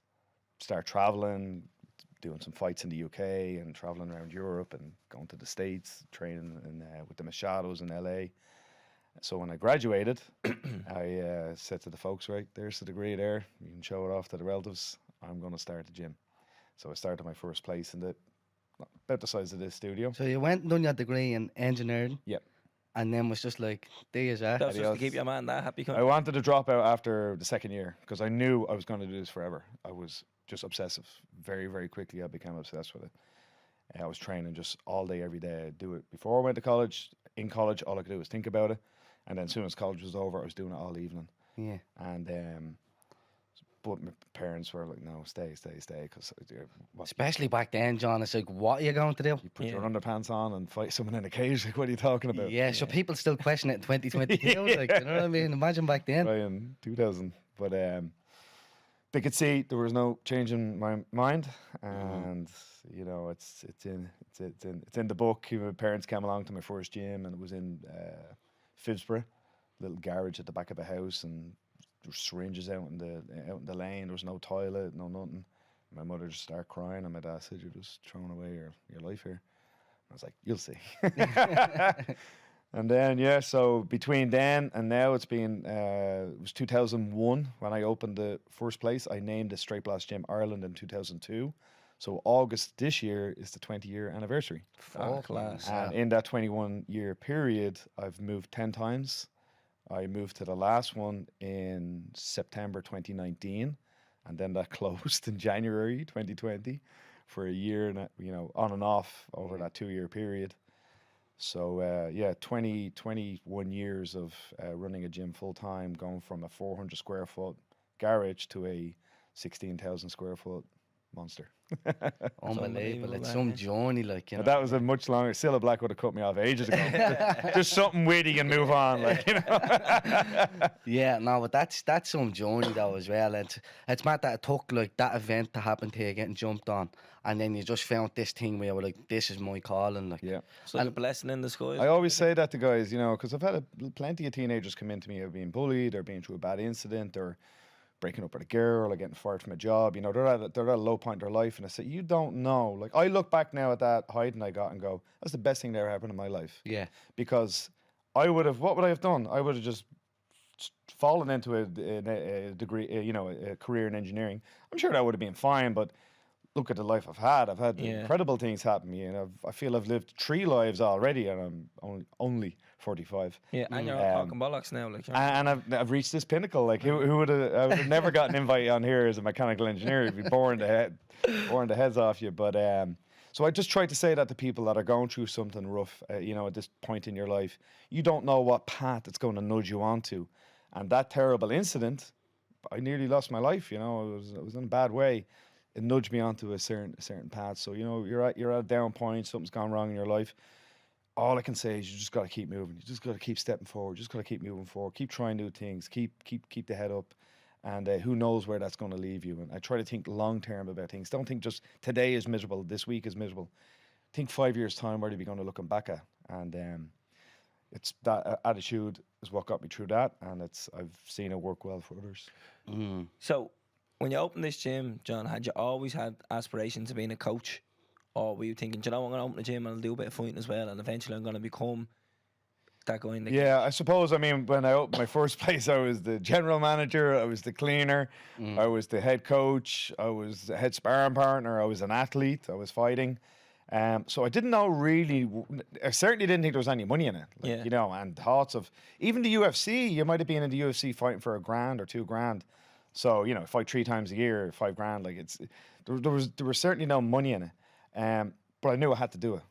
started traveling, doing some fights in the UK and traveling around Europe and going to the States, training with the Machados in LA. So when I graduated, I said to the folks, right, there's the degree there. You can show it off to the relatives. I'm going to start a gym. So I started my first place in about the size of this studio. So you went and done your degree in engineering. Yep. And then was just like, there you are. That was just to Adios. keep your man that happy. I wanted to drop out after the second year because I knew I was going to do this forever. I was just obsessive. Very, very quickly I became obsessed with it. I was training just all day, every day. I'd do it before I went to college. In college, all I could do was think about it. And then as soon as college was over, I was doing it all evening. Yeah. And but my parents were like, no, stay, because Especially back then, John, it's like, what are you going to do? you put your underpants on and fight someone in a cage. Like, what are you talking about? Yeah, so people still question it in 2022. Like, you know what I mean? Imagine back then. Right in 2000. But they could see there was no change in my mind, and you know, it's in the book. My parents came along to my first gym, and it was in Phibsborough, little garage at the back of a house, and there were syringes out in the lane. There was no toilet, no nothing. My mother just started crying, and my dad said, "You're just throwing away your life here." I was like, "You'll see." And then so between then and now, it's been it was 2001 when I opened the first place. I named the Straight Blast Gym Ireland in 2002. So August this year is the 20-year anniversary. Class. And in that 21-year period, I've moved 10 times. I moved to the last one in September 2019, and then that closed in January 2020 for a year, and on and off over that 2-year period. So 21 years of running a gym full time, going from a 400 square foot garage to a 16,000 square foot monster. Unbelievable. It's some journey, like, you know. But that was a much longer. Cilla Black would have cut me off ages ago. Just something witty and move on, like, you know. Yeah, no, but that's some journey though as well. It's mad that it took like that event to happen to you, getting jumped on, and then you just found this thing where you were like, this is my calling, like. Yeah. It's like a blessing in disguise. I always say that to guys, you know, because I've had plenty of teenagers come into me who have been bullied or been through a bad incident or breaking up with a girl or getting fired from a job. You know, they're at a low point in their life, and I say, you don't know. Like, I look back now at that hiding I got and go, that's the best thing that ever happened in my life. Yeah. Because what would I have done? I would have just fallen into a degree, a career in engineering. I'm sure that would have been fine, but look at the life I've had. I've had incredible things happen to me, and I feel I've lived 3 lives already, and I'm only 45. Yeah, and you're all talking bollocks now, like. And I've reached this pinnacle. Like, who would have? I would have never got an invite on here as a mechanical engineer. You'd be boring the heads off you. But so I just try to say that to people that are going through something rough, at this point in your life. You don't know what path it's going to nudge you onto, and that terrible incident, I nearly lost my life. You know, I was in a bad way. It nudged me onto a certain path. So, you know, you're at a down point. Something's gone wrong in your life. All I can say is you just got to keep moving. You just got to keep stepping forward. Just got to keep moving forward. Keep trying new things. Keep the head up. And who knows where that's going to leave you. And I try to think long term about things. Don't think just today is miserable, this week is miserable. Think 5 years time, where are you going to looking back at? And it's that attitude is what got me through that. And I've seen it work well for others. So, when you opened this gym, John, had you always had aspirations of being a coach? Or were you thinking, I'm going to open a gym and I'll do a bit of fighting as well, and eventually I'm going to become that guy in the Yeah, I suppose, I mean, when I opened my first place, I was the general manager, I was the cleaner, I was the head coach, I was the head sparring partner, I was an athlete, I was fighting. So I didn't know really, I certainly didn't think there was any money in it. Like, you know, and thoughts of, even the UFC, you might have been in the UFC fighting for $1,000 or $2,000. So, you know, fight 3 times a year, $5,000, like there was certainly no money in it. But I knew I had to do it.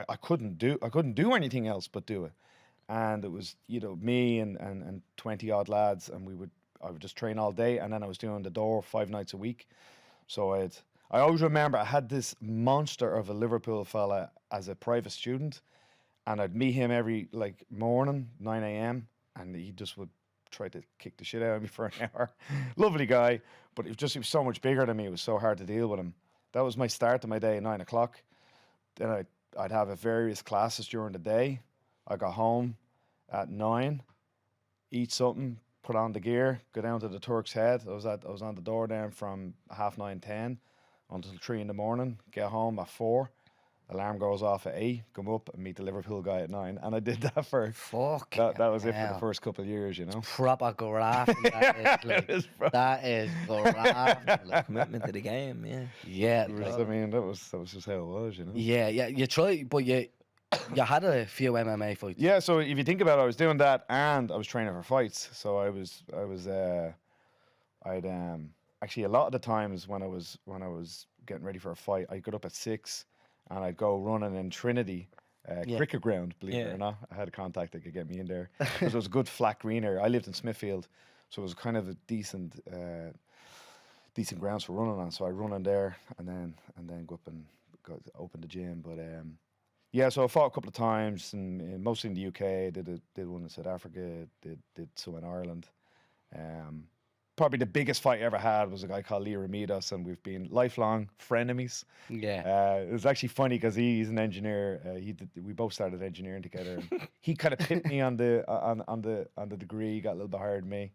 I couldn't do anything else but do it. And it was, you know, me and 20 odd lads, and I would just train all day, and then I was doing the door 5 nights a week. So I always remember I had this monster of a Liverpool fella as a private student, and I'd meet him every morning, 9 a.m, and he just would try to kick the shit out of me for an hour. Lovely guy, but he was so much bigger than me. It was so hard to deal with him. That was my start of my day at 9 o'clock. Then I'd have various classes during the day. I got home at 9, eat something, put on the gear, go down to the Turk's Head. I was on the door then from 9:30, 10 until 3 in the morning. Get home at 4. Alarm goes off at 8. Come up and meet the Liverpool guy at 9. And I did that for that was it for the first couple of years, you know. Proper graft. That is graft. Like, commitment to the game, yeah. Yeah. I mean, that was just how it was, you know. Yeah. You tried, but you had a few MMA fights. Yeah, so if you think about it, I was doing that and I was training for fights. So I'd actually, a lot of the times when I was getting ready for a fight, I'd get up at 6 and I'd go running in Trinity cricket ground, believe it or not. I had a contact that could get me in there because it was a good flat green area. I lived in Smithfield, so it was kind of a decent grounds for running on. So I run in there and then go up and open the gym. But yeah, so I fought a couple of times, and mostly in the UK. Did one in South Africa. Did some in Ireland. probably the biggest fight I ever had was a guy called Lee Ramidos, and we've been lifelong frenemies. Yeah. It was actually funny because he's an engineer. We both started engineering together. And he kind of pipped me on the degree, got a little bit higher than me,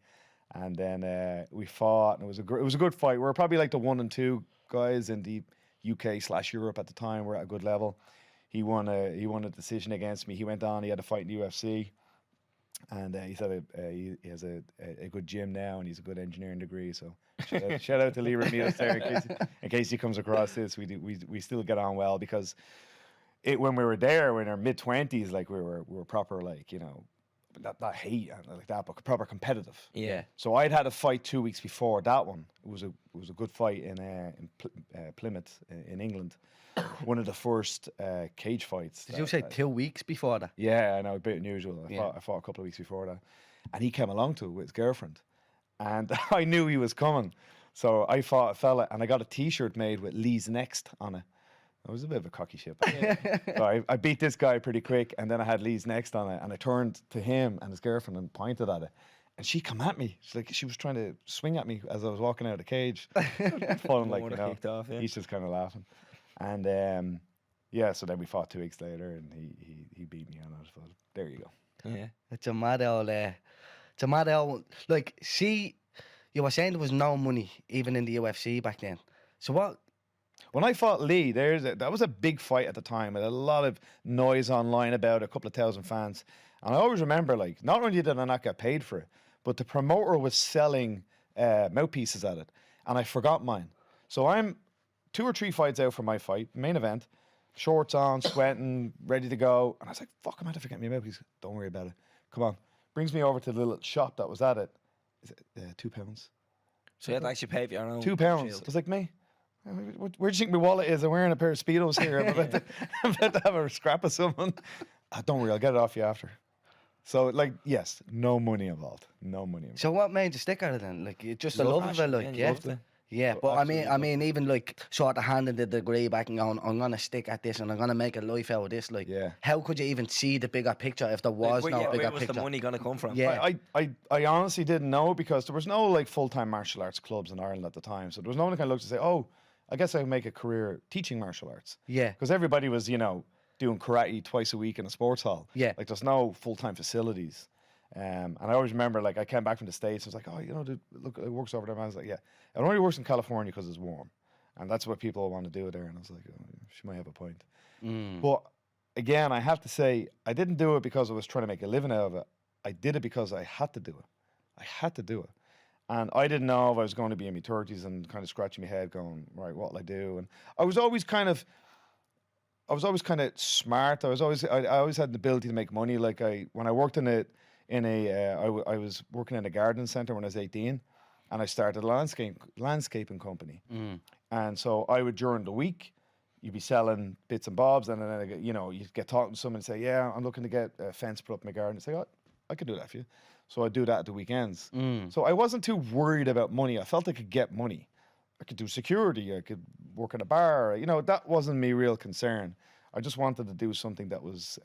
and then we fought, and it was a good fight. We were probably like the 1 and 2 guys in the UK/Europe at the time. We're at a good level. He won a decision against me. He went on. He had a fight in the UFC. And he said he has a good gym now, and he's a good engineering degree. So shout out to Lee Ramirez there in case he comes across this. We still get on well because when we were there, we're in our mid-20s, like we were proper, like, you know, not hate and like that, but proper competitive. Yeah. So I'd had a fight 2 weeks before that one. It was a good fight in Plymouth in England. One of the first cage fights. Did you say 2 weeks before that? Yeah, I know, a bit unusual. Yeah. I fought a couple of weeks before that, and he came along to it with his girlfriend, and I knew he was coming, so I fought a fella, and I got a T-shirt made with Lee's Next on it. It was a bit of a cocky shit. So I beat this guy pretty quick, and then I had Lee's Next on it, and I turned to him and his girlfriend and pointed at it, and she come at me. She was trying to swing at me as I was walking out of the cage. Fun, like, you know. Kicked off, yeah. He's just kind of laughing, and yeah. So then we fought 2 weeks later, and he beat me on it. So there you go. Yeah. It's a mad old, like, see, you were saying there was no money even in the UFC back then. So what? When I fought Lee, that was a big fight at the time. It had a lot of noise online about it, a couple of thousand fans. And I always remember, like, not only did I not get paid for it, but the promoter was selling mouthpieces at it. And I forgot mine. So I'm 2 or 3 fights out from my fight, main event, shorts on, sweating, ready to go. And I was like, fuck, I'm going to forget my mouthpiece. Don't worry about it. Come on. Brings me over to the little shop that was at it. Is it £2? So you had to actually pay for your own £2. I shield. was like, me? Where do you think my wallet is? I'm wearing a pair of Speedos here. I'm about to have a scrap of someone. Don't worry, I'll get it off you after. So, like, yes, no money involved. No money involved. So what made you stick at it then? Like, just the love of it, like, yeah. Loved it. Yeah, Oh, but absolutely I mean, even like sort of handing the degree back and going, I'm gonna stick at this and I'm gonna make a life out of this. Like, Yeah. how could you even see the bigger picture if there was Where- no yeah, bigger where was picture? the money going to come from? Yeah. I honestly didn't know because there was no, like, full-time martial arts clubs in Ireland at the time. So there was no one that kind of looked to say, oh, I guess I can make a career teaching martial arts. Yeah. Because everybody was, you know, doing karate twice a week in a sports hall. Yeah. Like, there's no full-time facilities. And I always remember, like, I came back from the States. I was like, oh, you know, dude, look, it works over there. Man. I was like, yeah. It only works in California because it's warm. And that's what people want to do there. And I was like, oh, she might have a point. But again, I have to say, I didn't do it because I was trying to make a living out of it. I did it because I had to do it. I had to do it. And I didn't know if I was going to be in my 30s and kind of scratching my head going, right, what'll I do? And I was always kind of smart. I always had the ability to make money. Like, when I worked I was working in a garden centre when I was 18, and I started a landscaping company. And so I would, during the week, you'd be selling bits and bobs, and then, you know, you'd get talking to someone and say, yeah, I'm looking to get a fence put up in my garden. I'd say, oh, I could do that for you. So I'd do that at the weekends. So I wasn't too worried about money. I felt I could get money. I could do security. I could work at a bar. You know, that wasn't my real concern. I just wanted to do something that was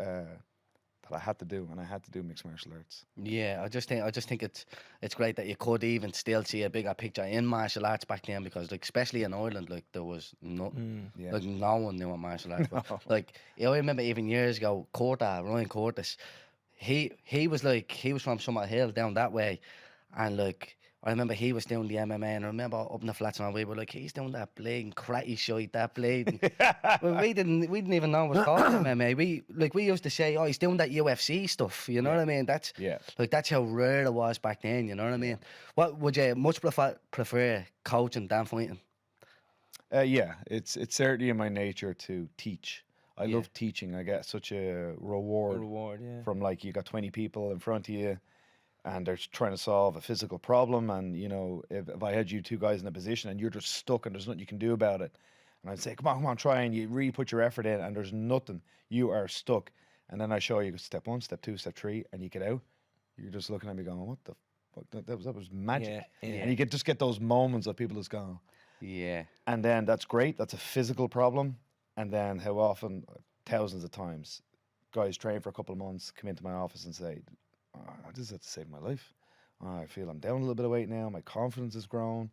that I had to do, and I had to do mixed martial arts. Yeah, I just think it's great that you could even still see a bigger picture in martial arts back then, because, like, especially in Ireland, like, there was nothing. Yeah. Like, no one knew what martial arts was. Like, I remember even years ago, Ryan Curtis, he was from Summerhill down that way, and, like, I remember he was doing the MMA, and I remember up in the flats and we were like, he's doing that blatant karate shite, that blatant. Well, we didn't even know it was called MMA. We used to say, oh, he's doing that UFC stuff. You know what I mean? That's how rare it was back then. You know what I mean? What would you much prefer coaching than fighting? Yeah, it's certainly in my nature to teach. I love teaching. I get such a reward from, like, you got 20 people in front of you, and they're trying to solve a physical problem. And, you know, if I had you 2 guys in a position and you're just stuck and there's nothing you can do about it, and I'd say, come on, try, and you really put your effort in, and there's nothing, you are stuck. And then I show you step 1, step 2, step 3, and you get out. You're just looking at me going, what the fuck? That was magic. Yeah. And you just get those moments of people just going. Yeah. And then that's great. That's a physical problem. And then how often, thousands of times, guys train for a couple of months, come into my office and say, oh, this has to save my life. Oh, I feel I'm down a little bit of weight now. My confidence has grown.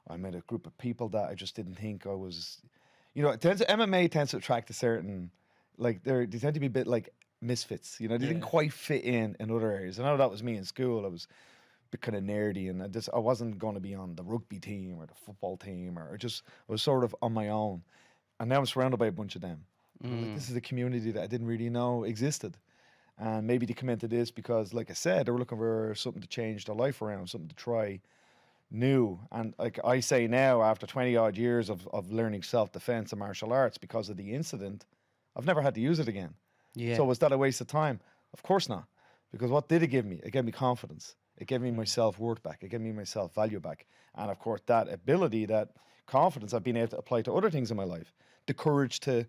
I'm in a group of people that I just didn't think I was. MMA tends to attract a certain, like they tend to be a bit like misfits. They didn't quite fit in other areas. I know that was me in school. I was a bit kind of nerdy, and I wasn't going to be on the rugby team or the football team, or I was sort of on my own. And now I'm surrounded by a bunch of them. Like, this is a community that I didn't really know existed. And maybe they come into this because, like I said, they were looking for something to change their life around, something to try new. And like I say now, after 20 odd years of learning self-defense and martial arts because of the incident, I've never had to use it again. Yeah. So was that a waste of time? Of course not. Because what did it give me? It gave me confidence. It gave me my self-worth back. It gave me my self-value back. And of course, that ability, that confidence I've been able to apply to other things in my life. The courage to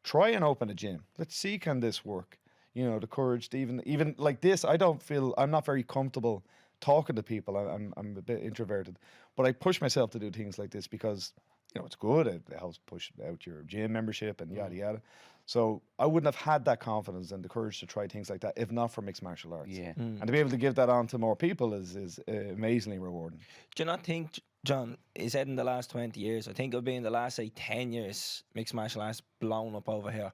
try and open a gym. Let's see, can this work? The courage to even like this. I'm not very comfortable talking to people. I'm a bit introverted, but I push myself to do things like this because it's good. It helps push out your gym membership and yada yada. So I wouldn't have had that confidence and the courage to try things like that if not for mixed martial arts. Yeah. And to be able to give that on to more people is amazingly rewarding. Do you not think, John, he said in the last 20 years, I think it'll be in the last, say, 10 years, mixed martial arts blown up over here.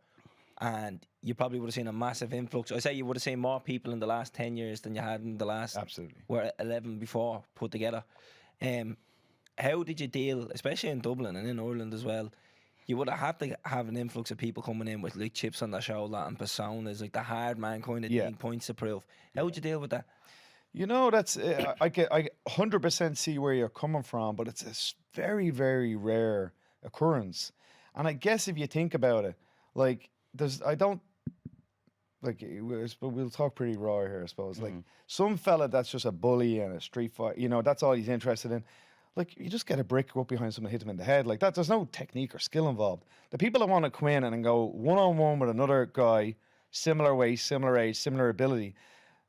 And you probably would have seen a massive influx. I say you would have seen more people in the last 10 years than you had in the last Absolutely. 11 before put together. How did you deal, especially in Dublin and in Ireland as well? You would have had to have an influx of people coming in with like chips on their shoulder and personas, like the hard man kind of thing, points to prove. How would you deal with that? That's I 100% see where you're coming from, but it's a very, very rare occurrence. And I guess if you think about it, like we'll talk pretty raw here, I suppose. Like some fella that's just a bully and a street fight, that's all he's interested in. Like, you just get a brick, go up behind someone, hit him in the head. Like that, there's no technique or skill involved. The people that want to come in and go one-on-one with another guy, similar weight, similar age, similar ability,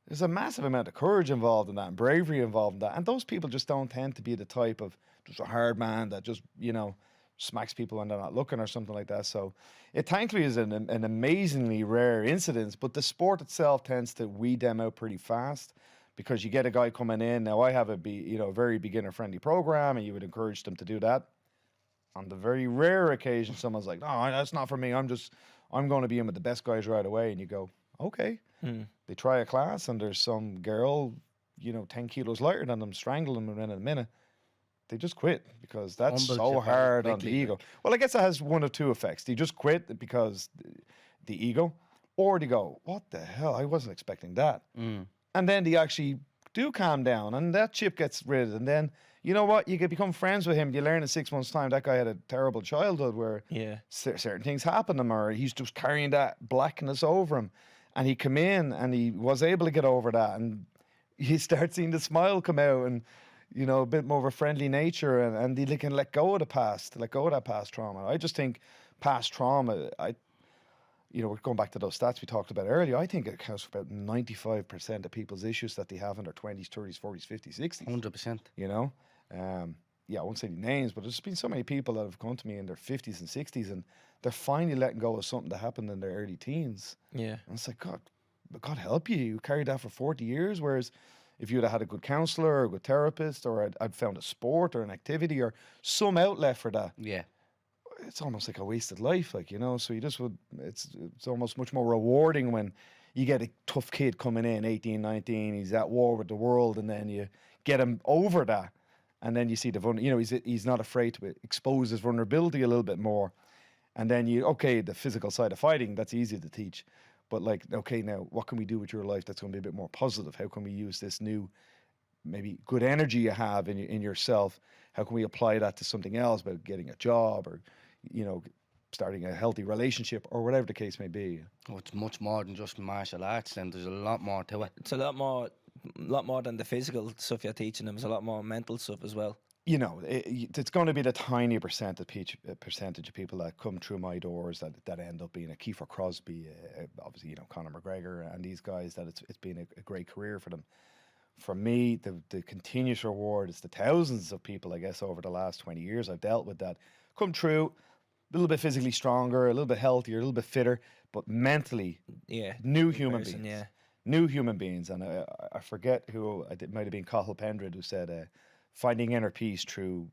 there's a massive amount of courage involved in that and bravery involved in that. And those people just don't tend to be the type of just a hard man that just, smacks people when they're not looking or something like that. So it thankfully is an amazingly rare incident, but the sport itself tends to weed them out pretty fast because you get a guy coming in. Now I have a very beginner friendly program and you would encourage them to do that. On the very rare occasion, someone's like, no, that's not for me. I'm going to be in with the best guys right away. And you go, okay. They try a class and there's some girl, 10 kilos lighter than them, strangle them within a minute. They just quit because that's so hard on the ego. Well, I guess that has one of two effects. They just quit because the ego, or they go, what the hell? I wasn't expecting that. And then they actually do calm down and that chip gets rid. And then, you know what? You can become friends with him. You learn in 6 months' time that guy had a terrible childhood where certain things happened to him or he's just carrying that blackness over him. And he come in and he was able to get over that. And you start seeing the smile come out and, a bit more of a friendly nature and they can let go of the past, let go of that past trauma. I just think past trauma, we're going back to those stats we talked about earlier. I think it accounts for about 95% of people's issues that they have in their 20s, 30s, 40s, 50s, 60s. 100%. I won't say any names, but there's been so many people that have come to me in their 50s and 60s and they're finally letting go of something that happened in their early teens. Yeah. And it's like, God help you. You carried that for 40 years, whereas if you'd have had a good counsellor or a good therapist or I'd found a sport or an activity or some outlet for that. Yeah. It's almost like a wasted life, so you just it's almost much more rewarding when you get a tough kid coming in, 18, 19, he's at war with the world and then you get him over that and then you see he's not afraid to expose his vulnerability a little bit more and then the physical side of fighting, that's easy to teach. But now what can we do with your life that's going to be a bit more positive? How can we use this new, maybe good energy you have in yourself? How can we apply that to something else, about getting a job or, starting a healthy relationship or whatever the case may be? Oh, it's much more than just martial arts then. There's a lot more to it. It's a lot more than the physical stuff you're teaching them. There's a lot more mental stuff as well. It's going to be the tiny percentage of people that come through my doors that end up being a Kiefer Crosby, obviously, Conor McGregor and these guys, that it's been a great career for them. For me, the continuous reward is the thousands of people, I guess, over the last 20 years I've dealt with that come through, a little bit physically stronger, a little bit healthier, a little bit fitter, but mentally, new human beings. new human beings. And I forget who, it might have been Cathal Pendred who said, finding inner peace through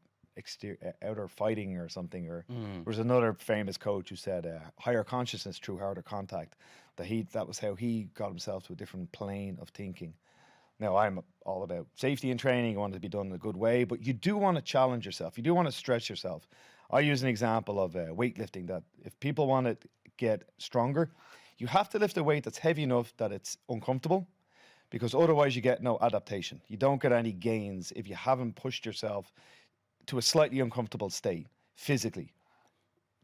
outer fighting or something. Or there was another famous coach who said, higher consciousness through harder contact. That was how he got himself to a different plane of thinking. Now, I'm all about safety and training. You want it to be done in a good way, but you do want to challenge yourself. You do want to stretch yourself. I use an example of weightlifting, that if people want to get stronger, you have to lift a weight that's heavy enough that it's uncomfortable, because otherwise you get no adaptation. You don't get any gains if you haven't pushed yourself to a slightly uncomfortable state physically.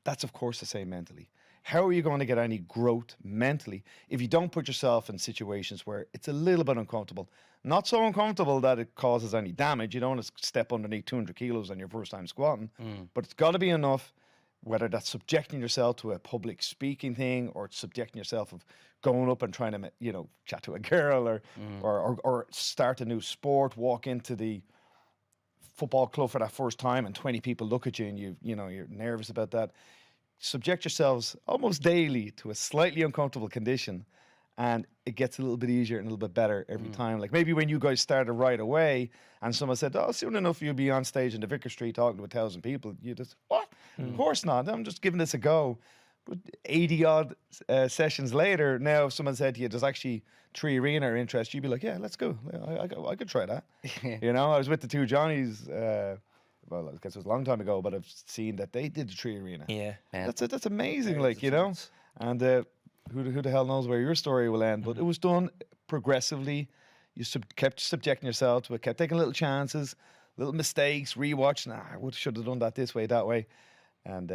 That's, of course, the same mentally. How are you going to get any growth mentally if you don't put yourself in situations where it's a little bit uncomfortable? Not so uncomfortable that it causes any damage. You don't want to step underneath 200 kilos on your first time squatting, but it's got to be enough, whether that's subjecting yourself to a public speaking thing, or subjecting yourself of going up and trying to, chat to a girl, or start a new sport, walk into the football club for that first time and 20 people look at you and you're nervous about that. Subject yourselves almost daily to a slightly uncomfortable condition, and it gets a little bit easier and a little bit better every time. Like maybe when you guys started right away and someone said, oh, soon enough you'll be on stage in the Vicar Street talking to 1,000 people, you just, what? Of course not. I'm just giving this a go. But 80 odd sessions later, now if someone said to you, there's actually 3 arena interest, you'd be like, yeah, let's go. I could try that. I was with the 2 Johnnies, well, I guess it was a long time ago, but I've seen that they did the 3 arena. Yeah. That's amazing, And who the hell knows where your story will end, but it was done progressively. You kept subjecting yourself to it, kept taking little chances, little mistakes, rewatch. I should have done that this way, that way. And,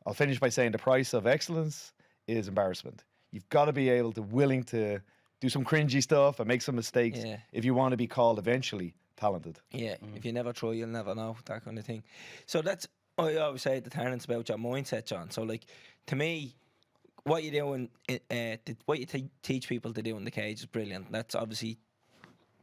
I'll finish by saying the price of excellence is embarrassment. You've got to be willing to do some cringy stuff and make some mistakes if you want to be called eventually talented. Yeah, if you never try, you'll never know, that kind of thing. So that's, I always say to Terence about your mindset, John. So, like, to me, what you're doing, what you teach people to do in the cage is brilliant. That's obviously,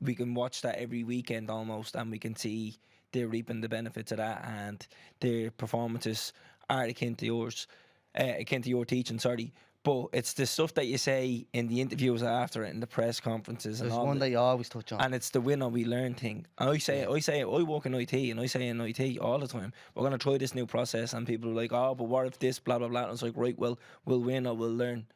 we can watch that every weekend almost, and we can see they're reaping the benefits of that, and their performances are akin to yours, akin to your teaching, sorry. But it's the stuff that you say in the interviews after it, in the press conferences. There's and all one that you always touch on. And it's the win or we learn thing. And I work in IT, and I say in IT all the time, we're going to try this new process, and people are like, oh, but what if this, blah, blah, blah. And it's like, right, well, we'll win or we'll learn.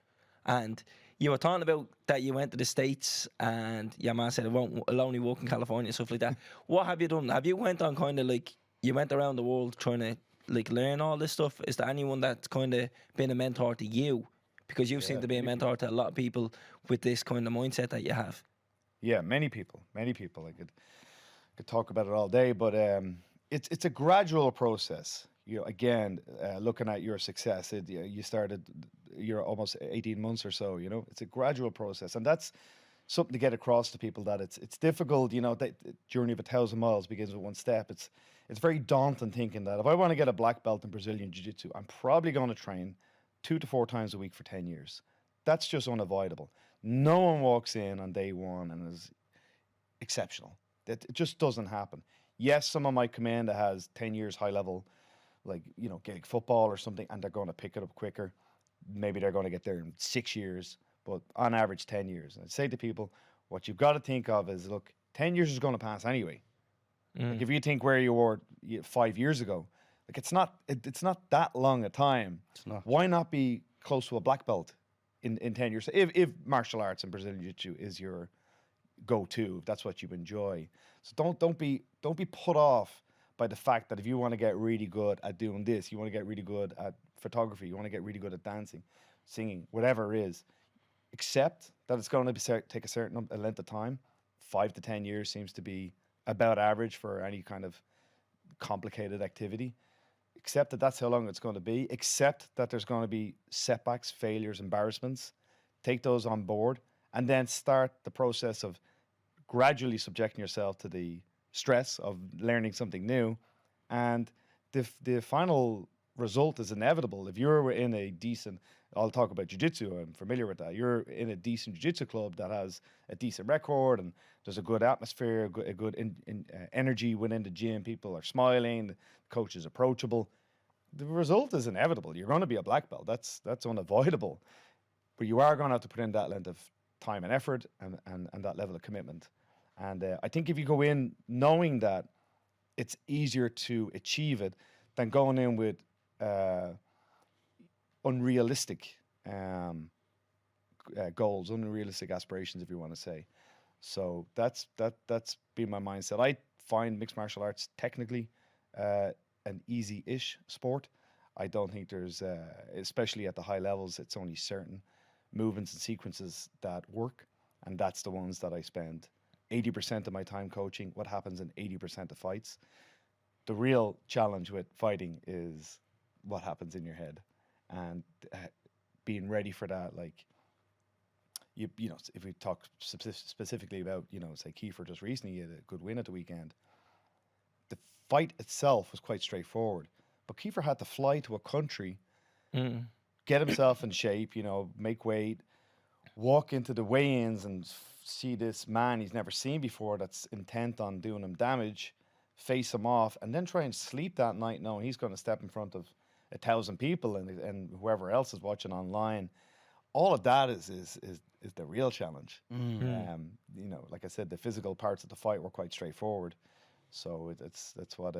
And you were talking about that you went to the States, and your man said, I'll only work in California, stuff like that. What have you done? Have you went on kind of like, you went around the world trying to like learn all this stuff? Is there anyone that's kind of been a mentor to you? Because you seem to be a mentor to a lot of people with this kind of mindset that you have. Yeah, many people. I could talk about it all day, but it's a gradual process. Again, looking at your success, you started, you're almost 18 months or so. It's a gradual process, and that's something to get across to people, that it's difficult. The journey of 1,000 miles begins with one step. It's very daunting thinking that if I want to get a black belt in Brazilian Jiu-Jitsu, I'm probably going to train 2 to 4 times a week for 10 years. That's just unavoidable. No one walks in on day one and is exceptional. It just doesn't happen. Yes, someone might come in that has 10 years high level, like, Gaelic football or something, and they're going to pick it up quicker. Maybe they're going to get there in 6 years, but on average 10 years. And I'd say to people, what you've got to think of is, look, 10 years is going to pass anyway. Like if you think where you were 5 years ago, like it's not that long a time. It's not. Why not be close to a black belt in 10 years? If martial arts and Brazilian Jiu-Jitsu is your go-to, if that's what you enjoy. So don't be put off by the fact that if you want to get really good at doing this, you want to get really good at photography, you want to get really good at dancing, singing, whatever it is, accept that it's going to take a certain length of time. 5 to 10 years seems to be about average for any kind of complicated activity. Accept that that's how long it's going to be. Accept that there's going to be setbacks, failures, embarrassments. Take those on board, and then start the process of gradually subjecting yourself to the stress of learning something new. And the final result is inevitable. If you're in a decent, I'll talk about jiu-jitsu, I'm familiar with that. You're in a decent jiu-jitsu club that has a decent record, and there's a good atmosphere, a good energy within the gym. People are smiling, the coach is approachable. The result is inevitable. You're going to be a black belt. That's unavoidable. But you are going to have to put in that length of time and effort and that level of commitment. And I think if you go in knowing that, it's easier to achieve it than going in with unrealistic goals, unrealistic aspirations, if you want to say. So that's been my mindset. I find mixed martial arts technically an easy-ish sport. I don't think there's, especially at the high levels, it's only certain movements and sequences that work, and that's the ones that I spend 80% of my time coaching. What happens in 80% of fights? The real challenge with fighting is what happens in your head, and being ready for that. Like, you know, if we talk specifically about, you know, say Kiefer just recently, he had a good win at the weekend. The fight itself was quite straightforward, but Kiefer had to fly to a country, get himself in shape, you know, make weight, walk into the weigh-ins and see this man he's never seen before that's intent on doing him damage, face him off, and then try and sleep that night knowing he's going to step in front of 1,000 people and whoever else is watching online. All of that is the real challenge. You know, like I said, the physical parts of the fight were quite straightforward. So that's what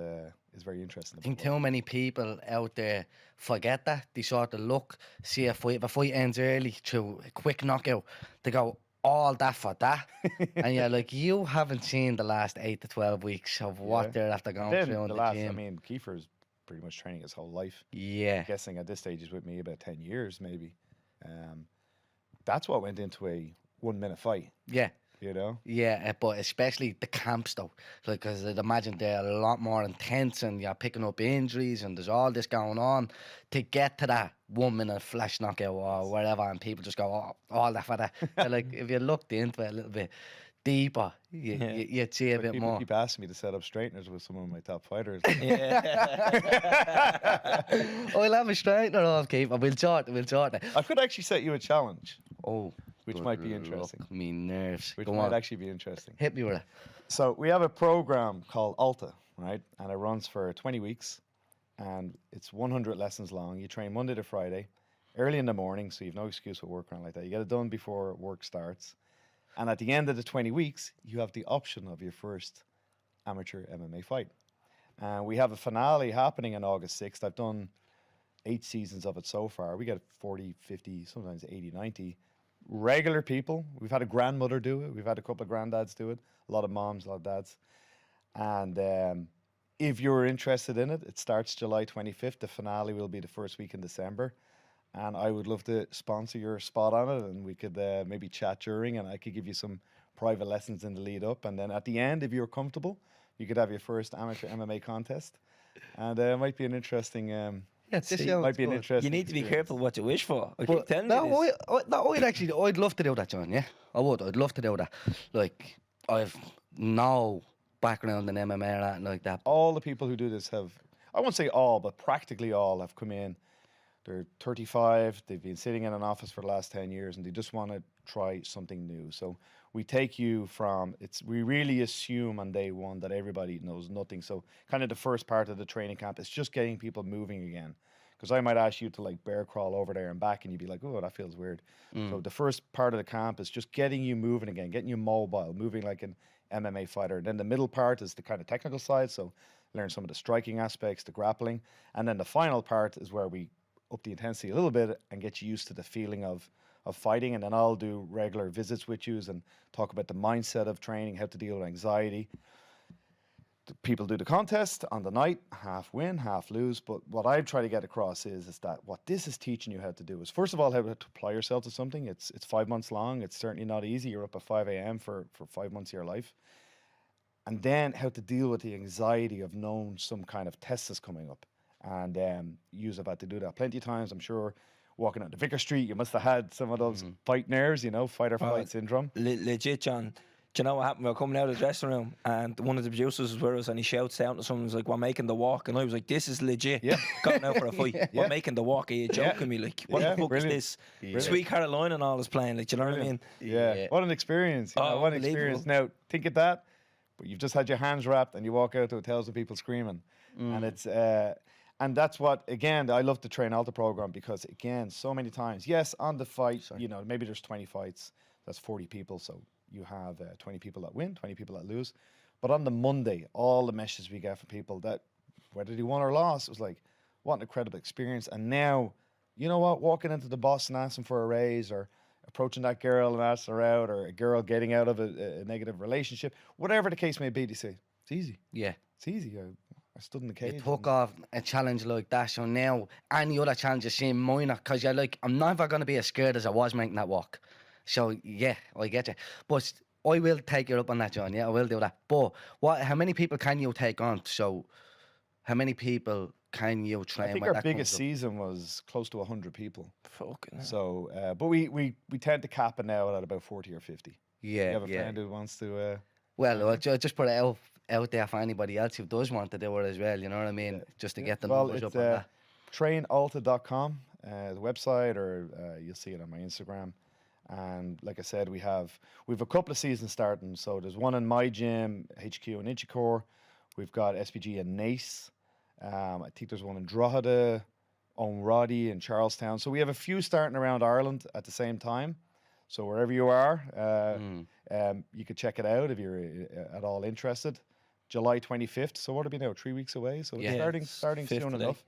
is very interesting. I think too many people out there forget that. They sort of look, see if a fight ends early through a quick knockout, they go, all that for that. And you're like, you haven't seen the last 8 to 12 weeks of what they're after going through in the gym. I mean, Kiefer's pretty much training his whole life. Yeah. I'm guessing at this stage he's with me about 10 years maybe. That's what went into a 1 minute fight. Yeah. You know? Yeah, but especially the camps though, like, because I'd imagine they're a lot more intense and you're picking up injuries and there's all this going on to get to that 1 minute flash knockout or whatever, and people just go, oh, all that for that. Like, if you looked into it a little bit deeper, you'd see a bit people more. Keep asking me to set up straighteners with some of my top fighters. I'll have a straightener off, Keith. We'll sort it. I could actually set you a challenge. Oh, which good might be luck, interesting. me nerves. Which Go might on. actually be interesting. Hit me with it. So we have a program called Alta, right? And it runs for 20 weeks, and it's 100 lessons long. You train Monday to Friday, early in the morning, so you've no excuse for work around like that. You get it done before work starts. And at the end of the 20 weeks, you have the option of your first amateur MMA fight. And we have a finale happening on August 6th. I've done 8 seasons of it so far. We get 40, 50, sometimes 80, 90 regular people. We've had a grandmother do it. We've had a couple of granddads do it. A lot of moms, a lot of dads. And if you're interested in it, it starts July 25th. The finale will be the first week in December. And I would love to sponsor your spot on it, and we could maybe chat during, and I could give you some private lessons in the lead up. And then at the end, if you're comfortable, you could have your first amateur MMA contest. And it might be an interesting... might be an interesting. You need to be experience. careful what you wish for. I keep But telling you this. I'd love to do that, John. Yeah, I would. I'd love to do that. Like, I've no background in MMA or anything like that. All the people who do this have, I won't say all, but practically all have come in. They're 35, they've been sitting in an office for the last 10 years, and they just want to try something new. So we take you from, we really assume on day one that everybody knows nothing. So kind of the first part of the training camp is just getting people moving again. Because I might ask you to like bear crawl over there and back, and you'd be like, oh, that feels weird. So the first part of the camp is just getting you moving again, getting you mobile, moving like an MMA fighter. Then the middle part is the kind of technical side. So learn some of the striking aspects, the grappling. And then the final part is where we up the intensity a little bit and get you used to the feeling of fighting. And then I'll do regular visits with you and talk about the mindset of training, how to deal with anxiety. The people do the contest on the night, half win, half lose. But what I try to get across is that what this is teaching you how to do is, first of all, how to apply yourself to something. It's 5 months long. It's certainly not easy. You're up at 5 a.m. for 5 months of your life. And then how to deal with the anxiety of knowing some kind of test is coming up. And yous have had to do that plenty of times. I'm sure walking out the Vicar Street, you must have had some of those fight nerves, fight or flight syndrome. Legit, John. Do you know what happened? We were coming out of the dressing room, and one of the producers was with us, and he shouts out to someone, was like, we're making the walk. And I was like, this is legit. Yeah. Going out for a fight. We're making the walk. Are you joking me? Like, what the fuck brilliant. is this? Sweet Caroline and all is playing. Like, do you know what I mean? Yeah. What an experience. What an experience. Now, think of that, but you've just had your hands wrapped and you walk out to 1,000 people screaming. And it's... and that's what, again, I love the Train Alta program because, again, so many times, yes, on the fight, maybe there's 20 fights, That's 40 people. So you have 20 people that win, 20 people that lose. But on the Monday, all the messages we get from people that whether they won or lost, it was like, what an incredible experience. And now, you know what, walking into the boss and asking for a raise, or approaching that girl and asking her out, or a girl getting out of a negative relationship, whatever the case may be, they say, it's easy. Yeah. It's easy. I stood in the cage. You took off a challenge like that, so now any other challenges seem minor, because you're like, I'm never going to be as scared as I was making that walk. So, yeah, I get you. But I will take you up on that, John. Yeah, I will do that. But how many people can you take on? So, how many people can you train? I think when our that biggest comes up? season was close to 100 people. Fucking hell. So, but we tend to cap it now at about 40 or 50. Yeah, You have a yeah. friend who wants to... Well, I'll just put it out there for anybody else who does want to do it as well, you know what I mean? Just to get the well, numbers it's up on that. trainalta.com, the website, or you'll see it on my Instagram. And like I said, we've a couple of seasons starting. So there's one in my gym, HQ in Inchicore. We've got SPG in Nace. I think there's one in Drogheda, Roddy in Charlestown. So we have a few starting around Ireland at the same time. So wherever you are, you could check it out if you're at all interested. July 25th. So what are we now? 3 weeks away. So Yeah. it's starting Fifth soon today. enough.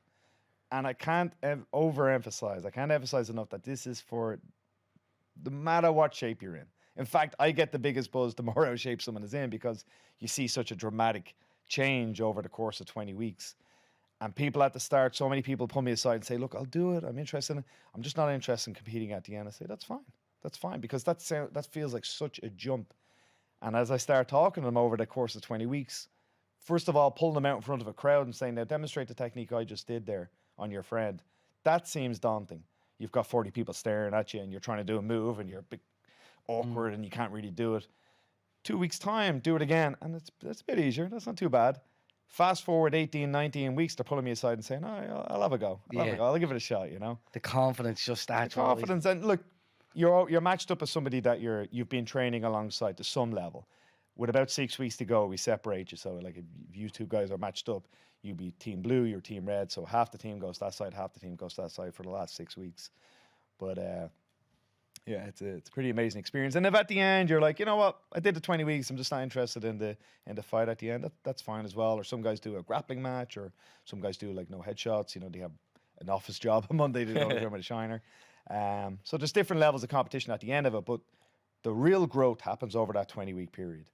And I can't overemphasize. I can't emphasize enough that this is for no matter what shape you're in. In fact, I get the biggest buzz the more out of shape someone is in, because you see such a dramatic change over the course of 20 weeks. And people at the start, so many people pull me aside and say, look, I'll do it. I'm interested in it. I'm just not interested in competing at the end. I say, that's fine. That's fine, because that feels like such a jump. And as I start talking to them over the course of 20 weeks, first of all, pulling them out in front of a crowd and saying, now demonstrate the technique I just did there on your friend. That seems daunting. You've got 40 people staring at you and you're trying to do a move and you're a bit awkward and you can't really do it. 2 weeks' time, do it again. And it's a bit easier. That's not too bad. Fast forward 18, 19 weeks, they're pulling me aside and saying, I'll have a go. I'll give it a shot, you know. The confidence just starts. Confidence. And look, you're matched up with somebody that you've been training alongside to some level. With about 6 weeks to go, we separate you. So like if you two guys are matched up, you be team blue, you're team red. So half the team goes that side, half the team goes that side for the last 6 weeks. But yeah, it's a pretty amazing experience. And if at the end you're like, you know what, I did the 20 weeks, I'm just not interested in the fight at the end, that's fine as well. Or some guys do a grappling match, or some guys do like no headshots. You know, they have an office job on Monday, they don't do with a shiner. So there's different levels of competition at the end of it, but the real growth happens over that 20-week period.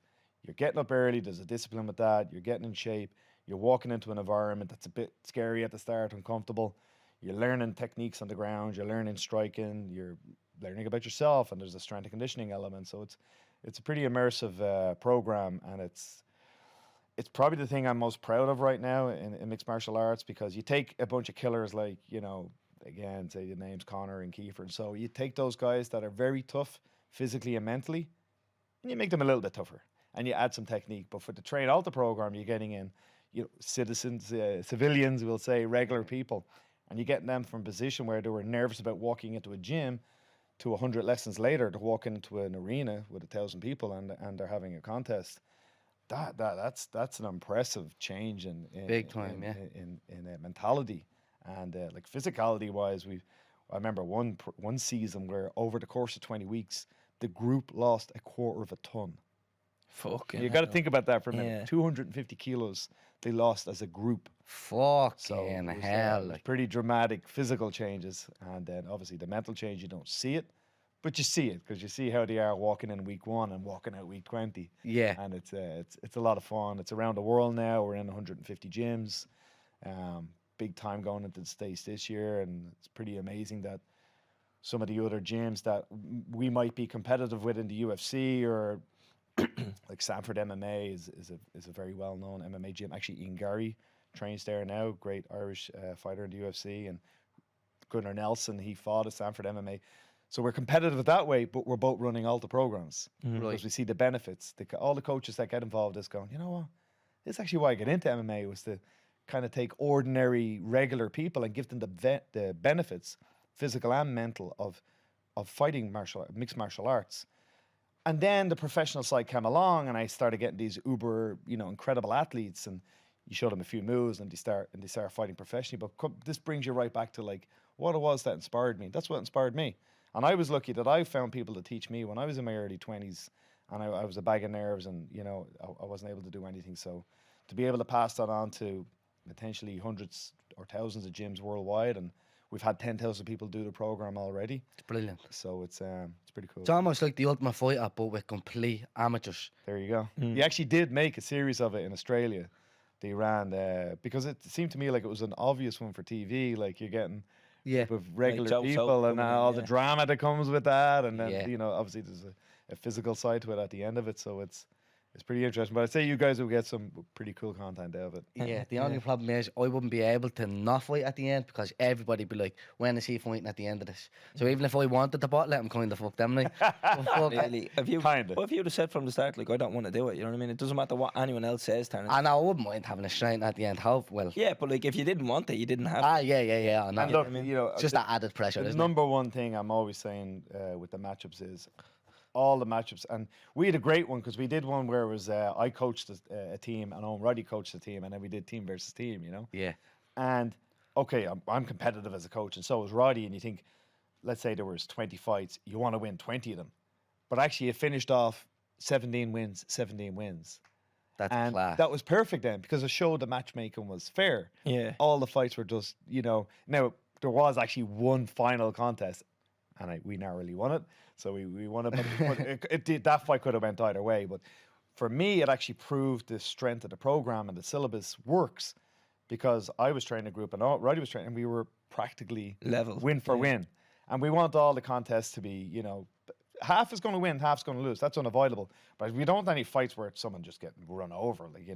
You're getting up early, there's a discipline with that, you're getting in shape, you're walking into an environment that's a bit scary at the start, uncomfortable. You're learning techniques on the ground, you're learning striking, you're learning about yourself, and there's a strength and conditioning element. So it's a pretty immersive program, and it's probably the thing I'm most proud of right now in mixed martial arts, because you take a bunch of killers like, you know, again, say the names Connor and Kiefer, and so you take those guys that are very tough physically and mentally, and you make them a little bit tougher, and you add some technique. But for the Train Alta program, you're getting in, you know, citizens, civilians, we'll say, regular people, and you're getting them from a position where they were nervous about walking into a gym to 100 lessons later to walk into an arena with 1,000 people and they're having a contest. That's an impressive change in Big time, in mentality and like physicality wise. I remember one season where over the course of 20 weeks the group lost 1/4 of a ton. Fucking You got to hell. think about that for a minute. Yeah. 250 kilos they lost as a group. Fucking So it was, hell. it was Like, pretty dramatic physical changes, and then obviously the mental change, you don't see it, but you see it because you see how they are walking in week 1 and walking out week 20. yeah. And it's a lot of fun. It's around the world now. We're in 150 gyms. Big time going into the States this year, and it's pretty amazing that some of the other gyms that we might be competitive with in the UFC, or like Sanford MMA is a very well known MMA gym. Actually, Ian Gary trains there now, great Irish fighter in the UFC, and Gunnar Nelson, he fought at Sanford MMA. So we're competitive that way, but we're both running Alta programs because we see the benefits. All the coaches that get involved is going, you know what, this is actually why I get into MMA, was to kind of take ordinary, regular people and give them the benefits, physical and mental, of fighting mixed martial arts. And then the professional side came along, and I started getting these uber, incredible athletes, and you show them a few moves, and they start fighting professionally. But this brings you right back to like what it was that inspired me. That's what inspired me. And I was lucky that I found people to teach me when I was in my early 20s, and I was a bag of nerves, and I wasn't able to do anything. So to be able to pass that on to potentially hundreds or thousands of gyms worldwide, and we've had 10,000 people do the program already. It's brilliant. So it's pretty cool. It's almost like the Ultimate Fighter, but with complete amateurs. There you go. He actually did make a series of it in Australia. They ran because it seemed to me like it was an obvious one for TV. Like you're getting Yeah. with regular Joe people Soap and coming in, all the yeah. drama that comes with that, and then Yeah. obviously there's a physical side to it at the end of it. So it's pretty interesting. But I'd say you guys will get some pretty cool content out of it. Yeah, the only problem is I wouldn't be able to not fight at the end because everybody be like, when is he fighting at the end of this? So even if I wanted to bottle it, I'm kind of fucked them like. But fuck it. Really, if you Kinda. well, if you'd have said from the start, like, I don't want to do it, you know what I mean? It doesn't matter what anyone else says, Terence. I know I wouldn't mind having a strain at the end. Well, Yeah, but like, if you didn't want it, you didn't have. yeah. I know. And look, It's just that added pressure, the isn't number one thing I'm always saying with the matchups is all the matchups, and we had a great one because we did one where it was I coached a team and Owen Roddy coached a team, and then we did team versus team, it? Yeah. And okay, I'm competitive as a coach, and so is Roddy. And you think, let's say there was 20 fights, you want to win 20 of them, but actually it finished off 17 wins. That's And class. that was perfect then because it showed the matchmaking was fair. Yeah. All the fights were just, now there was actually one final contest, and we narrowly won it. So we won it, but it did, that fight could have went either way. But for me, it actually proved the strength of the program and the syllabus works because I was training a group and Roddy was training, and we were practically Level, win for win. And we want all the contests to be, half is going to win, half's going to lose. That's unavoidable. But we don't want any fights where someone just getting run over. Like,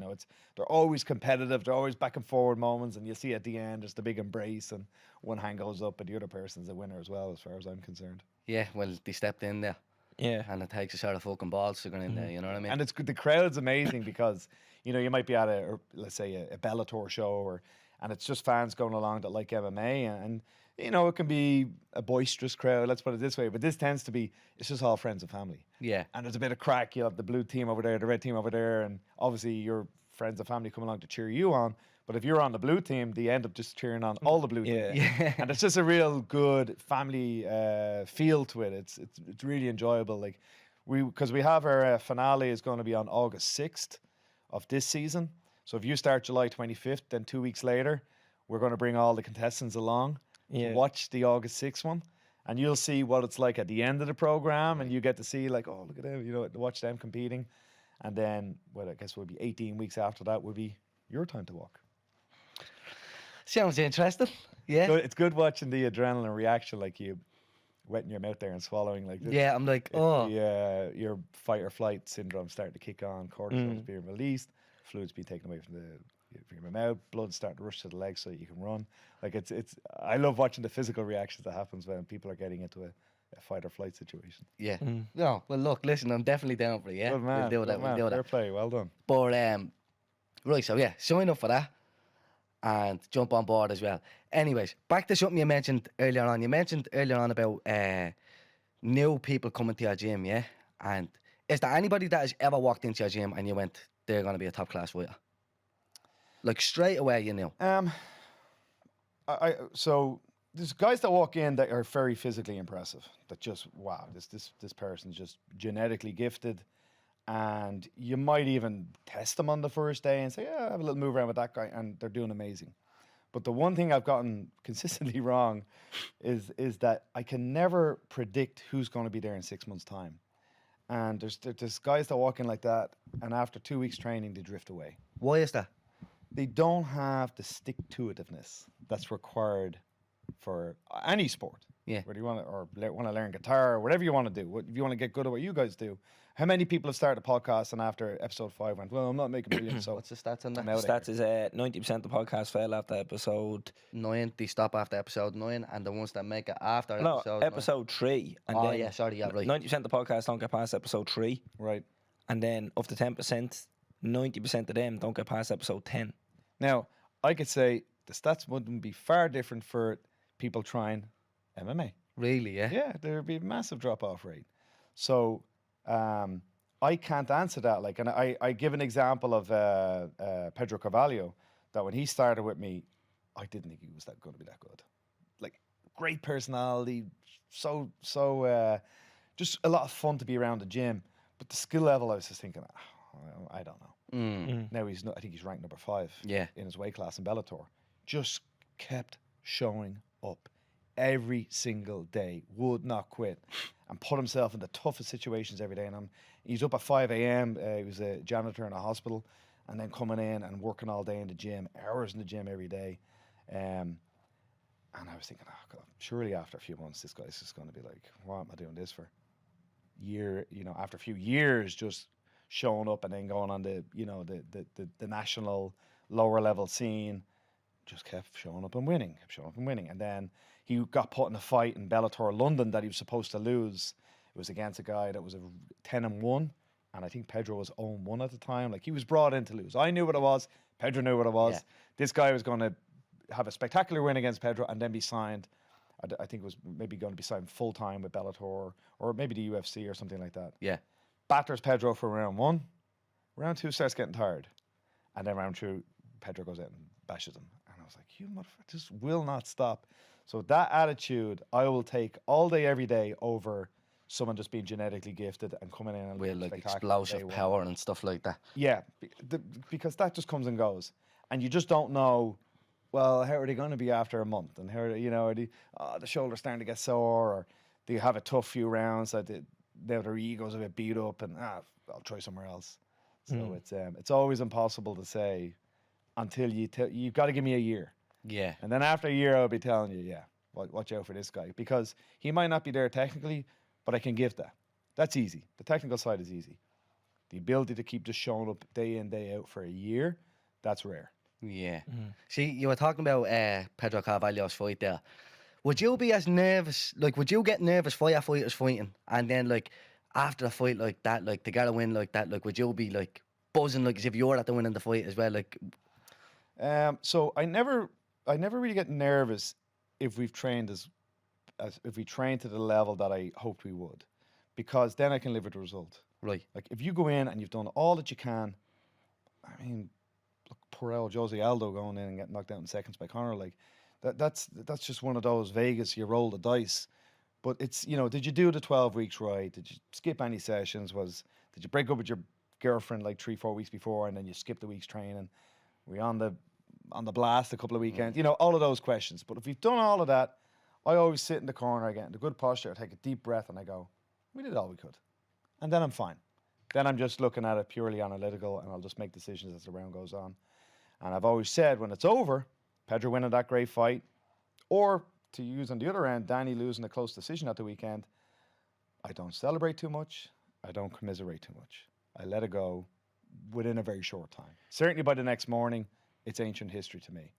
they're always competitive. They're always back and forward moments. And you see at the end, there's the big embrace and one hand goes up and the other person's the winner as well, as far as I'm concerned. Yeah, well, they stepped in there. Yeah. And it takes a sort of fucking balls to go in there, you know what I mean? And it's good. The crowd's amazing because, you might be at let's say a Bellator show and it's just fans going along that like MMA and it can be a boisterous crowd, let's put it this way, but this tends to be, it's just all friends and family. Yeah. And there's a bit of crack. You have the blue team over there, the red team over there, and obviously your friends and family come along to cheer you on. But if you're on the blue team, they end up just cheering on all the blue team. Yeah. And it's just a real good family feel to it. It's really enjoyable. Like because we have our finale is going to be on August 6th of this season. So if you start July 25th, then 2 weeks later, we're going to bring all the contestants along to watch the August 6th one. And you'll see what it's like at the end of the program, and you get to see like, oh, look at them, watch them competing. And then, I guess it would be 18 weeks after that would be your time to walk. Sounds interesting. Yeah. It's good watching the adrenaline reaction, like you wetting your mouth there and swallowing like this. Yeah, I'm like, oh. Your fight or flight syndrome starting to kick on, cortisol's being released, fluids being taken away from your mouth, blood starting to rush to the legs so that you can run. Like it's I love watching the physical reactions that happens when people are getting into a fight or flight situation. Yeah. No, well, look, listen, I'm definitely down for it, yeah? Good man. We'll do that, Good man. we'll do Fair that. play, well done. But, right, so yeah, sign up for that and jump on board as well. Anyways, back to something you mentioned earlier on. You mentioned earlier on about new people coming to your gym, yeah? And is there anybody that has ever walked into your gym and you went, they're going to be a top class fighter? Like straight away, you knew. So there's guys that walk in that are very physically impressive. That just wow, this person's just genetically gifted, and you might even test them on the first day and say, yeah, I have a little move around with that guy, and they're doing amazing. But the one thing I've gotten consistently wrong is that I can never predict who's going to be there in 6 months' time. And there's guys that walk in like that, and after 2 weeks training, they drift away. Why is that? They don't have the stick-to-itiveness that's required for any sport. Yeah. Whether you want to learn guitar or whatever you want to do. If you want to get good at what you guys do. How many people have started a podcast and after episode 5 went, well, I'm not making millions, so What's the stats on that? I'm out of Stats is 90% of the podcast fail after episode. 9, they stop after episode 9, and the ones that make it after No, episode 9. episode 3. And Oh, then yeah, sorry, yeah, right. 90% of the podcast don't get past episode 3. Right. And then of the 10%, 90% of them don't get past episode 10. Now, I could say the stats wouldn't be far different for people trying MMA. Really, yeah? Yeah, there would be a massive drop-off rate. So I can't answer that. Like, and I give an example of Pedro Carvalho, that when he started with me, I didn't think he was going to be that good. Like, great personality, just a lot of fun to be around the gym. But the skill level, I was just thinking, I don't know. Now I think he's ranked number 5 Yeah. in his weight class in Bellator. Just kept showing up every single day, would not quit, and put himself in the toughest situations every day. And he's up at 5 a.m. He was a janitor in a hospital, and then coming in and working all day in the gym, hours in the gym every day. And I was thinking, oh God, surely after a few months, this guy's just going to be like, what am I doing this for? After a few years, just showing up and then going on the national lower level scene, just kept showing up and winning. And then he got put in a fight in Bellator London that he was supposed to lose. It was against a guy that was a 10-1, and I think Pedro was 0-1 at the time. Like, he was brought in to lose. I knew what it was. Pedro knew what it was. Yeah. This guy was going to have a spectacular win against Pedro and then be signed. I think it was maybe going to be signed full time with Bellator or maybe the UFC or something like that. Yeah. Batters Pedro for round 1. Round 2 starts getting tired, and then round 2, Pedro goes out and bashes him. And I was like, you motherfucker, just will not stop. So that attitude, I will take all day, every day over someone just being genetically gifted and coming in and With looking like spectacular explosive day one. power and stuff like that. Yeah, because that just comes and goes, and you just don't know. Well, how are they going to be after a month? And how are they, are the shoulder's starting to get sore, or do you have a tough few rounds that their egos a bit beat up, and I'll try somewhere else. So it's always impossible to say until you've got to give me a year. Yeah. And then after a year, I'll be telling you, watch out for this guy, because he might not be there technically, but I can give that. That's easy. The technical side is easy. The ability to keep just showing up day in, day out for a year, that's rare. Yeah. See, you were talking about Pedro Carvalho's fight there. Would you be as nervous, like, would you get nervous for your fighters fighting, and then, like, after a fight like that, like, to get a win like that, like, would you be, like, buzzing, like, as if you were at the win in the fight as well, like? So I never really get nervous if we've trained as if we train to the level that I hoped we would, because then I can live with the result. Right. Like, if you go in and you've done all that you can, I mean, look, poor old Jose Aldo going in and getting knocked out in seconds by Conor, like, that's just one of those Vegas, you roll the dice. But it's, did you do the 12 weeks right? Did you skip any sessions? Did you break up with your girlfriend like 3-4 weeks before, and then you skip the week's training? Were you on the blast a couple of weekends? All of those questions. But if you've done all of that, I always sit in the corner, I get into good posture, I take a deep breath, and I go, we did all we could. And then I'm fine. Then I'm just looking at it purely analytical, and I'll just make decisions as the round goes on. And I've always said, when it's over, Pedro winning that great fight, or to use on the other end, Danny losing a close decision at the weekend, I don't celebrate too much. I don't commiserate too much. I let it go within a very short time. Certainly by the next morning, it's ancient history to me.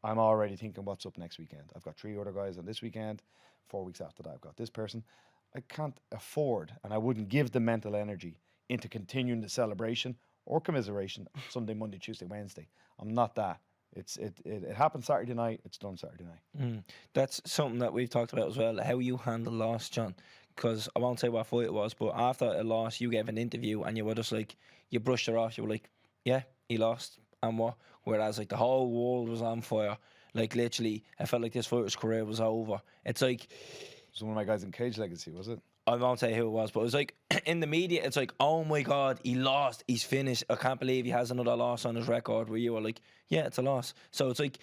I'm already thinking, what's up next weekend? I've got 3 other guys on this weekend. 4 weeks after that, I've got this person. I can't afford, and I wouldn't give the mental energy into continuing the celebration or commiseration Sunday, Monday, Tuesday, Wednesday. I'm not that. It happened Saturday night. It's done Saturday night. That's something that we've talked about as well, how you handle loss, John. Because I won't say what fight it was, but after a loss, you gave an interview and you were just like, you brushed it off. You were like, yeah, he lost. And what? Whereas, like, the whole world was on fire. Like, literally, I felt like this fighter's career was over. It's like, It was one of my guys in Cage Legacy, was it? I won't say who it was, but it was like, in the media, it's like, oh my God, he lost, he's finished. I can't believe he has another loss on his record. Where you were like, yeah, it's a loss. So it's like,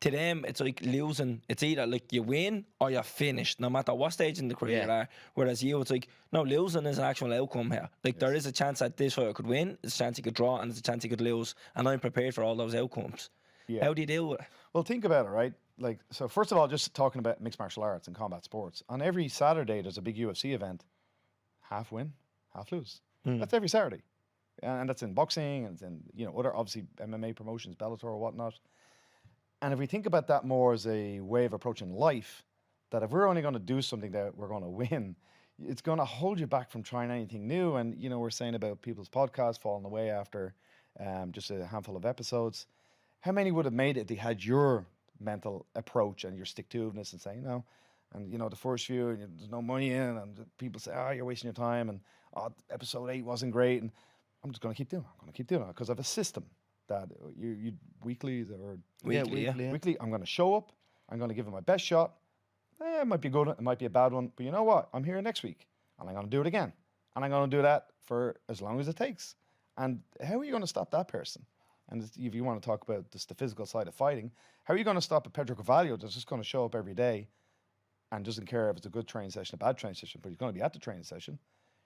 to them, it's like losing. It's either like you win or you're finished, no matter what stage in the career you are. Whereas you, it's like, no, losing is an actual outcome here. Like, there is a chance that this fighter could win, there's a chance he could draw, and there's a chance he could lose. And I'm prepared for all those outcomes. Yeah. How do you deal with it? Well, think about it, right? Like, so first of all, just talking about mixed martial arts and combat sports. On every Saturday, there's a big UFC event. Half win, half lose. That's every Saturday. And that's in boxing and it's in, other, obviously, MMA promotions, Bellator or whatnot. And if we think about that more as a way of approaching life, that if we're only going to do something that we're going to win, it's going to hold you back from trying anything new. And, we're saying about people's podcasts falling away after just a handful of episodes. How many would have made it if they had your mental approach and your stick-to-itiveness and saying, no, and, the first few, and there's no money in, and people say, you're wasting your time, and episode 8 wasn't great, and I'm just going to keep doing it. I'm going to keep doing it because I have a system that you weekly or Weekly, weekly, I'm going to show up, I'm going to give it my best shot, It might be good, it might be a bad one, but you know what? I'm here next week, and I'm going to do it again, and I'm going to do that for as long as it takes. And how are you going to stop that person? And if you want to talk about just the physical side of fighting, how are you going to stop a Pedro Carvalho that's just going to show up every day and doesn't care if it's a good training session, a bad training session, but he's going to be at the training session?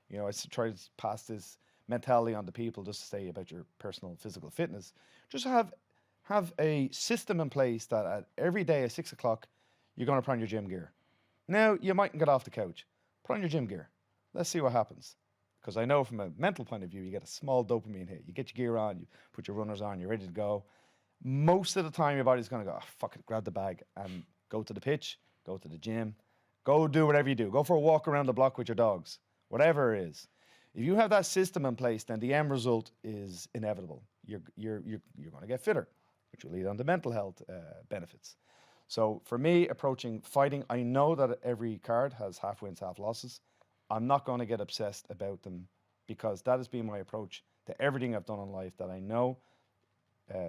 You know, I try to pass this mentality on to people just to say about your personal physical fitness. Just have a system in place that at every day at 6 o'clock, you're going to put on your gym gear. Now, you mightn't get off the couch. Put on your gym gear. Let's see what happens. Because I know from a mental point of view, you get a small dopamine hit. You get your gear on, you put your runners on, you're ready to go. Most of the time, your body's going to go, oh, fuck it, grab the bag and go to the pitch, go to the gym, go do whatever you do. Go for a walk around the block with your dogs, whatever it is. If you have that system in place, then the end result is inevitable. You're going to get fitter, which will lead on to mental health benefits. So for me, approaching fighting, I know that every card has half wins, half losses. I'm not going to get obsessed about them because that has been my approach to everything I've done in life, that I know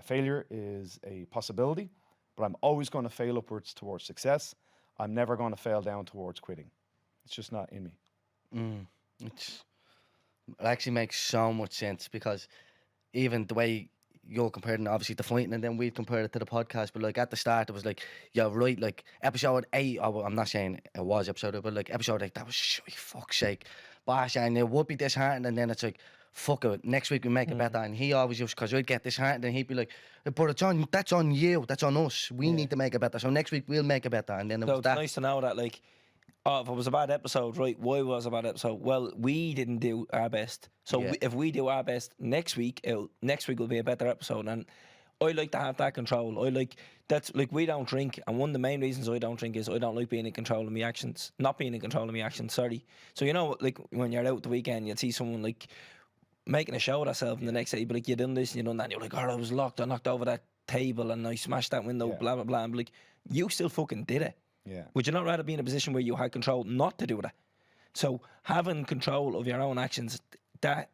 failure is a possibility, but I'm always going to fail upwards towards success. I'm never going to fail down towards quitting. It's just not in me. It actually makes so much sense because even the way you're comparing obviously the fighting and then we've compared it to the podcast, but like at the start it was like, yeah, right, like episode 8, I'm not saying it was episode 8, but like episode 8, that was shit, fuck's sake. But and it would be disheartening, and then it's like, fuck it, next week we make it better. And he always used, because I'd get disheartened and he'd be like, but that's on you, that's on us, we need to make it better, so next week we'll make it better. And then it was It's that. nice to know that, like, oh, if it was a bad episode, right, why was it a bad episode? Well, we didn't do our best. So if we do our best next week will be a better episode. And I like to have that control. That's like, we don't drink, and one of the main reasons I don't drink is I don't like being in control of my actions. Not being in control of my actions, sorry. So you know, like when you're out the weekend, you'd see someone like making a show of themselves, and the next day you'd be like, you done this and you done that, and you're like, oh, I was locked, I knocked over that table and I smashed that window, blah blah blah. And be like, you still fucking did it. Yeah. Would you not rather be in a position where you had control not to do that? So having control of your own actions, that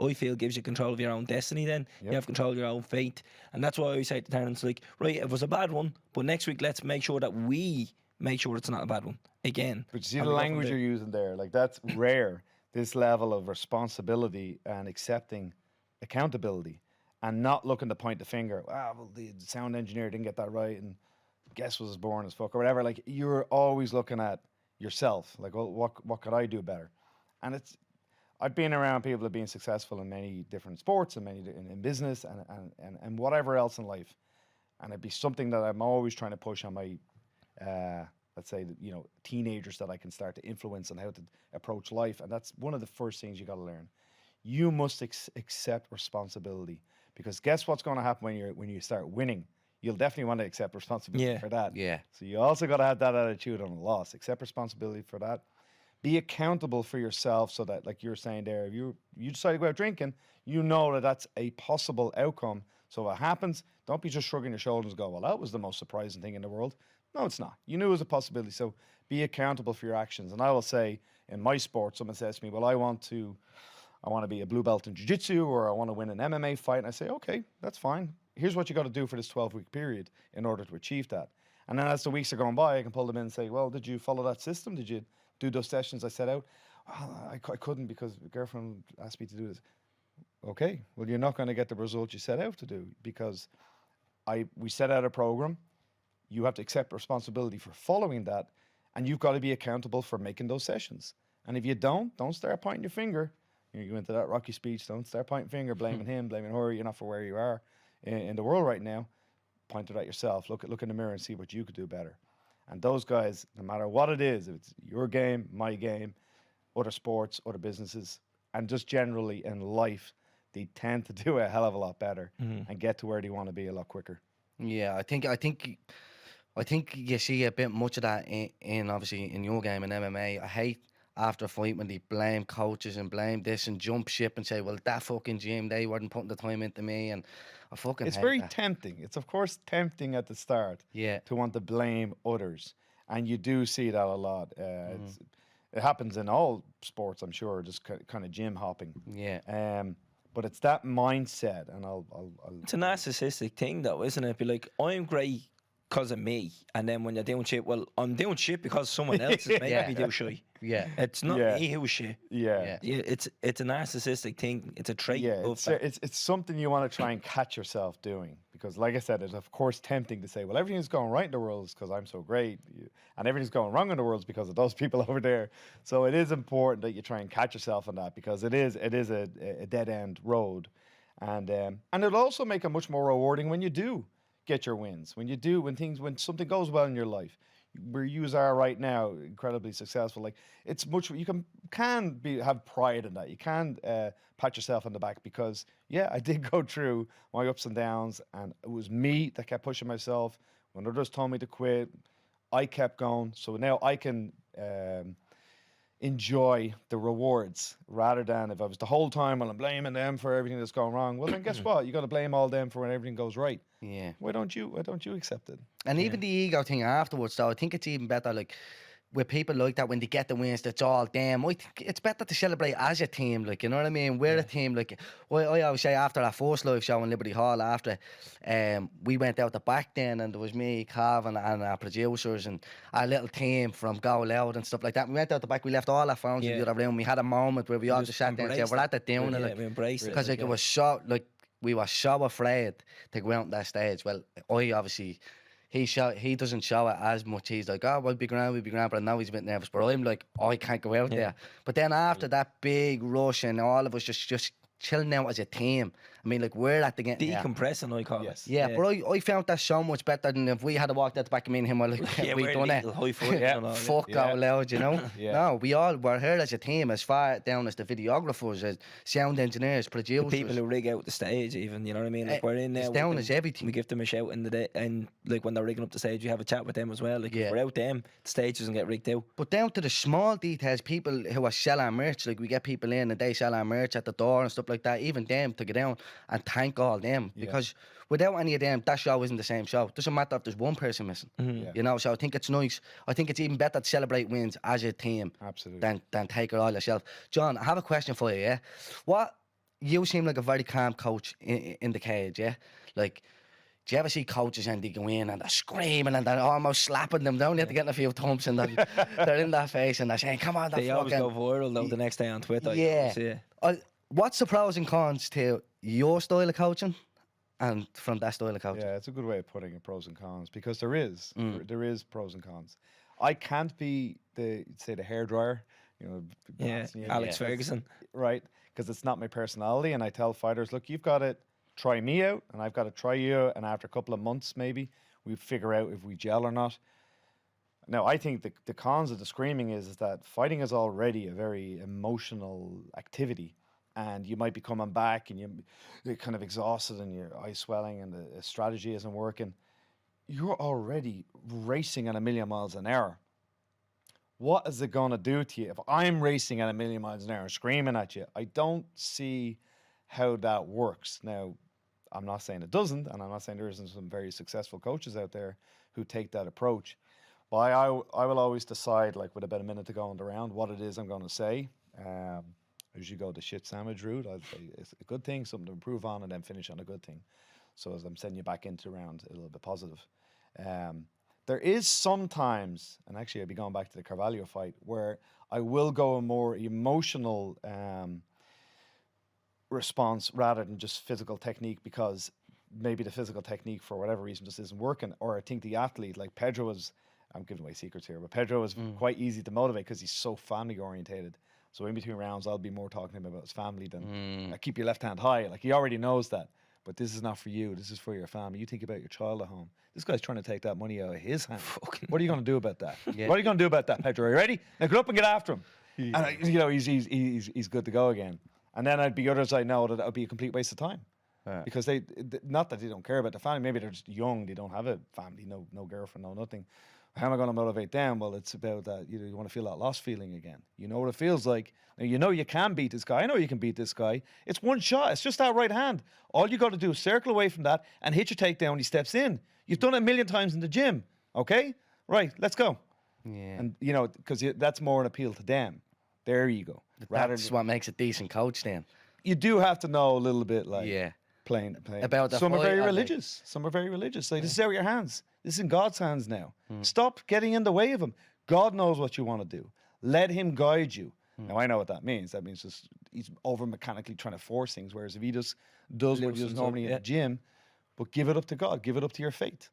I feel gives you control of your own destiny then. You have control of your own fate. And that's why I always say to tenants, like, right, it was a bad one, but next week let's make sure that we make sure it's not a bad one again. But you see the language you're using there, like that's rare, this level of responsibility and accepting accountability and not looking to point the finger, well, the sound engineer didn't get that right and guess was born as fuck or whatever. Like, you're always looking at yourself, like, well, what could I do better? And I've been around people that have been successful in many different sports and in business and whatever else in life, and it'd be something that I'm always trying to push on my let's say, you know, teenagers, that I can start to influence on how to approach life. And that's one of the first things you got to learn. You must accept responsibility, because guess what's going to happen when you start winning? You'll definitely want to accept responsibility for that. Yeah. So you also got to have that attitude on a loss. Accept responsibility for that. Be accountable for yourself, so that, like you were saying there, if you decide to go out drinking, you know that that's a possible outcome. So if it happens, don't be just shrugging your shoulders and go, well, that was the most surprising thing in the world. No, it's not. You knew it was a possibility. So be accountable for your actions. And I will say, in my sport, someone says to me, well, I want to be a blue belt in jiu-jitsu, or I want to win an MMA fight. And I say, okay, that's fine. Here's what you got to do for this 12-week period in order to achieve that. And then as the weeks are going by, I can pull them in and say, well, did you follow that system? Did you do those sessions I set out? Well, I couldn't because my girlfriend asked me to do this. Okay, well, you're not going to get the result you set out to do, because we set out a program. You have to accept responsibility for following that, and you've got to be accountable for making those sessions. And if you don't start pointing your finger. You go into that Rocky speech, don't start pointing finger, blaming him, blaming her. You're not for where you are in the world right now. Point it at yourself. Look in the mirror and see what you could do better. And those guys, no matter what it is, if it's your game, my game, other sports, other businesses, and just generally in life, they tend to do a hell of a lot better and get to where they want to be a lot quicker. Yeah, I think you see a bit much of that in obviously in your game in MMA. I hate after a fight when they blame coaches and blame this and jump ship and say, well, that fucking gym, they weren't putting the time into me, and I fucking It's hate very that. tempting. It's of course tempting at the start to want to blame others. And you do see that a lot. It happens in all sports, I'm sure, just kind of gym hopping. Yeah. But it's that mindset, and It's a narcissistic thing, though, isn't it? Be like, I'm great because of me. And then when you're doing shit, well, I'm doing shit because someone else is making me do shit. Yeah. It's not Yeah. me who's shit. Yeah. Yeah, it's a narcissistic thing. It's a trait Yeah, of it's, that. it's something you want to try and catch yourself doing, because, like I said, it's of course tempting to say, well, everything's going right in the world because I'm so great, and everything's going wrong in the world because of those people over there. So it is important that you try and catch yourself on that, because it is a dead end road, and it'll also make it much more rewarding when you do get your wins, when something goes well in your life. Where you are right now, incredibly successful. Like, it's much, you can have pride in that. You can pat yourself on the back, because I did go through my ups and downs, and it was me that kept pushing myself. When others told me to quit, I kept going. So now I can enjoy the rewards, rather than if I was the whole time, well, I'm blaming them for everything that's going wrong. Well, then guess what? You got to blame all them for when everything goes right. Yeah. Why don't you accept it? And even the ego thing afterwards, though, I think it's even better, like, with people like that, when they get the wins, that's all them. I think it's better to celebrate as a team, like, you know what I mean? We're a team, like, I always say, after that first live show in Liberty Hall, after, we went out the back then, and there was me, Kavanagh, and our producers, and our little team from Go Loud and stuff like that. We went out the back, we left all our phones in the other room. We had a moment where we all just sat there and said, we're at the doing it, like, we embraced it. because, like, it was so, like, we were so afraid to go out on that stage. Well, I obviously, he doesn't show it as much. He's like, oh, we'll be grand, but now he's a bit nervous. But I'm like, I can't go out there. But then after that big rush, and all of us just chilling out as a team. I mean, like, we're at the game. Decompressing, I call it. Yeah, but I found that so much better than if we had walked out the back of me and him. We're like, Yeah, we we're done it. high foot. Fuck out loud, you know? Yeah. No, we're here as a team, as far down as the videographers, as sound engineers, producers. People who rig out the stage, even, you know what I mean? Like, we're in there. It's with down them. as everything. We give them a shout in the day, and like when they're rigging up the stage, you have a chat with them as well. Like, if we're out them, the stage doesn't get rigged out. But down to the small details, people who are selling merch, like, we get people in and they sell our merch at the door and stuff like that, even them to get down and thank all them, because without any of them, that show isn't the same show. It doesn't matter if there's one person missing, you know. So I think it's nice. I think it's even better to celebrate wins as a team, Absolutely, than take it all yourself. John, I have a question for you. Yeah, you seem like a very calm coach in the cage. Yeah, like, do you ever see coaches and they go in and they're screaming and they're almost slapping them down? You have to get a few thumps and they're in their face and they're saying, "Come on, they always go viral though the next day on Twitter. Yeah. What's the pros and cons to your style of coaching and from that style of coaching? Yeah, it's a good way of putting it, pros and cons, because there is pros and cons. I can't be the hairdryer, you know. Alex Ferguson, right? Because it's not my personality, and I tell fighters, look, you've got to try me out, and I've got to try you out, and after a couple of months, maybe we figure out if we gel or not. Now, I think the cons of the screaming is that fighting is already a very emotional activity. And you might be coming back and you're kind of exhausted and your eyes swelling and the strategy isn't working. You're already racing at 1,000,000 miles an hour. What is it going to do to you if I'm racing at 1,000,000 miles an hour screaming at you? I don't see how that works. Now, I'm not saying it doesn't, and I'm not saying there isn't some very successful coaches out there who take that approach. But I will always decide, like, with about a minute to go on the round, what it is I'm going to say. I usually go the shit sandwich route. I'd say it's a good thing, something to improve on, and then finish on a good thing. So as I'm sending you back into the round, a little bit positive. There is sometimes, and actually I'd be going back to the Carvalho fight, where I will go a more emotional response rather than just physical technique, because maybe the physical technique for whatever reason just isn't working. Or I think the athlete, like Pedro was, I'm giving away secrets here, but Pedro was quite easy to motivate because he's so family orientated. So in between rounds, I'll be more talking to him about his family than keep your left hand high. Like, he already knows that. But this is not for you. This is for your family. You think about your child at home. This guy's trying to take that money out of his hand. What are you going to do about that? What are you going to do about that, Pedro? Are you ready? Now get up and get after him. And you know, he's good to go again. And then I'd be others I know that would be a complete waste of time. Because they, not that they don't care about the family. Maybe they're just young. They don't have a family. No girlfriend. No nothing. How am I going to motivate them? Well, it's about that, you want to feel that lost feeling again. You know what it feels like. Now, you know you can beat this guy. I know you can beat this guy. It's one shot. It's just that right hand. All you got to do is circle away from that and hit your takedown when he steps in. You've done it 1,000,000 times in the gym. Okay? Right, let's go. Yeah. And, because that's more an appeal to them, their ego. That's what makes a decent coach then. You do have to know a little bit, like... Yeah. Playing. About the Some are fight very and, like- religious. Some are very religious. Like, this is out of your hands. This is in God's hands now. Stop getting in the way of him. God knows what you want to do. Let him guide you. Now, I know what that means. That means just he's over mechanically trying to force things. Whereas if he just does what he does Loosens up, normally in yeah. the gym, but give it up to God, give it up to your faith.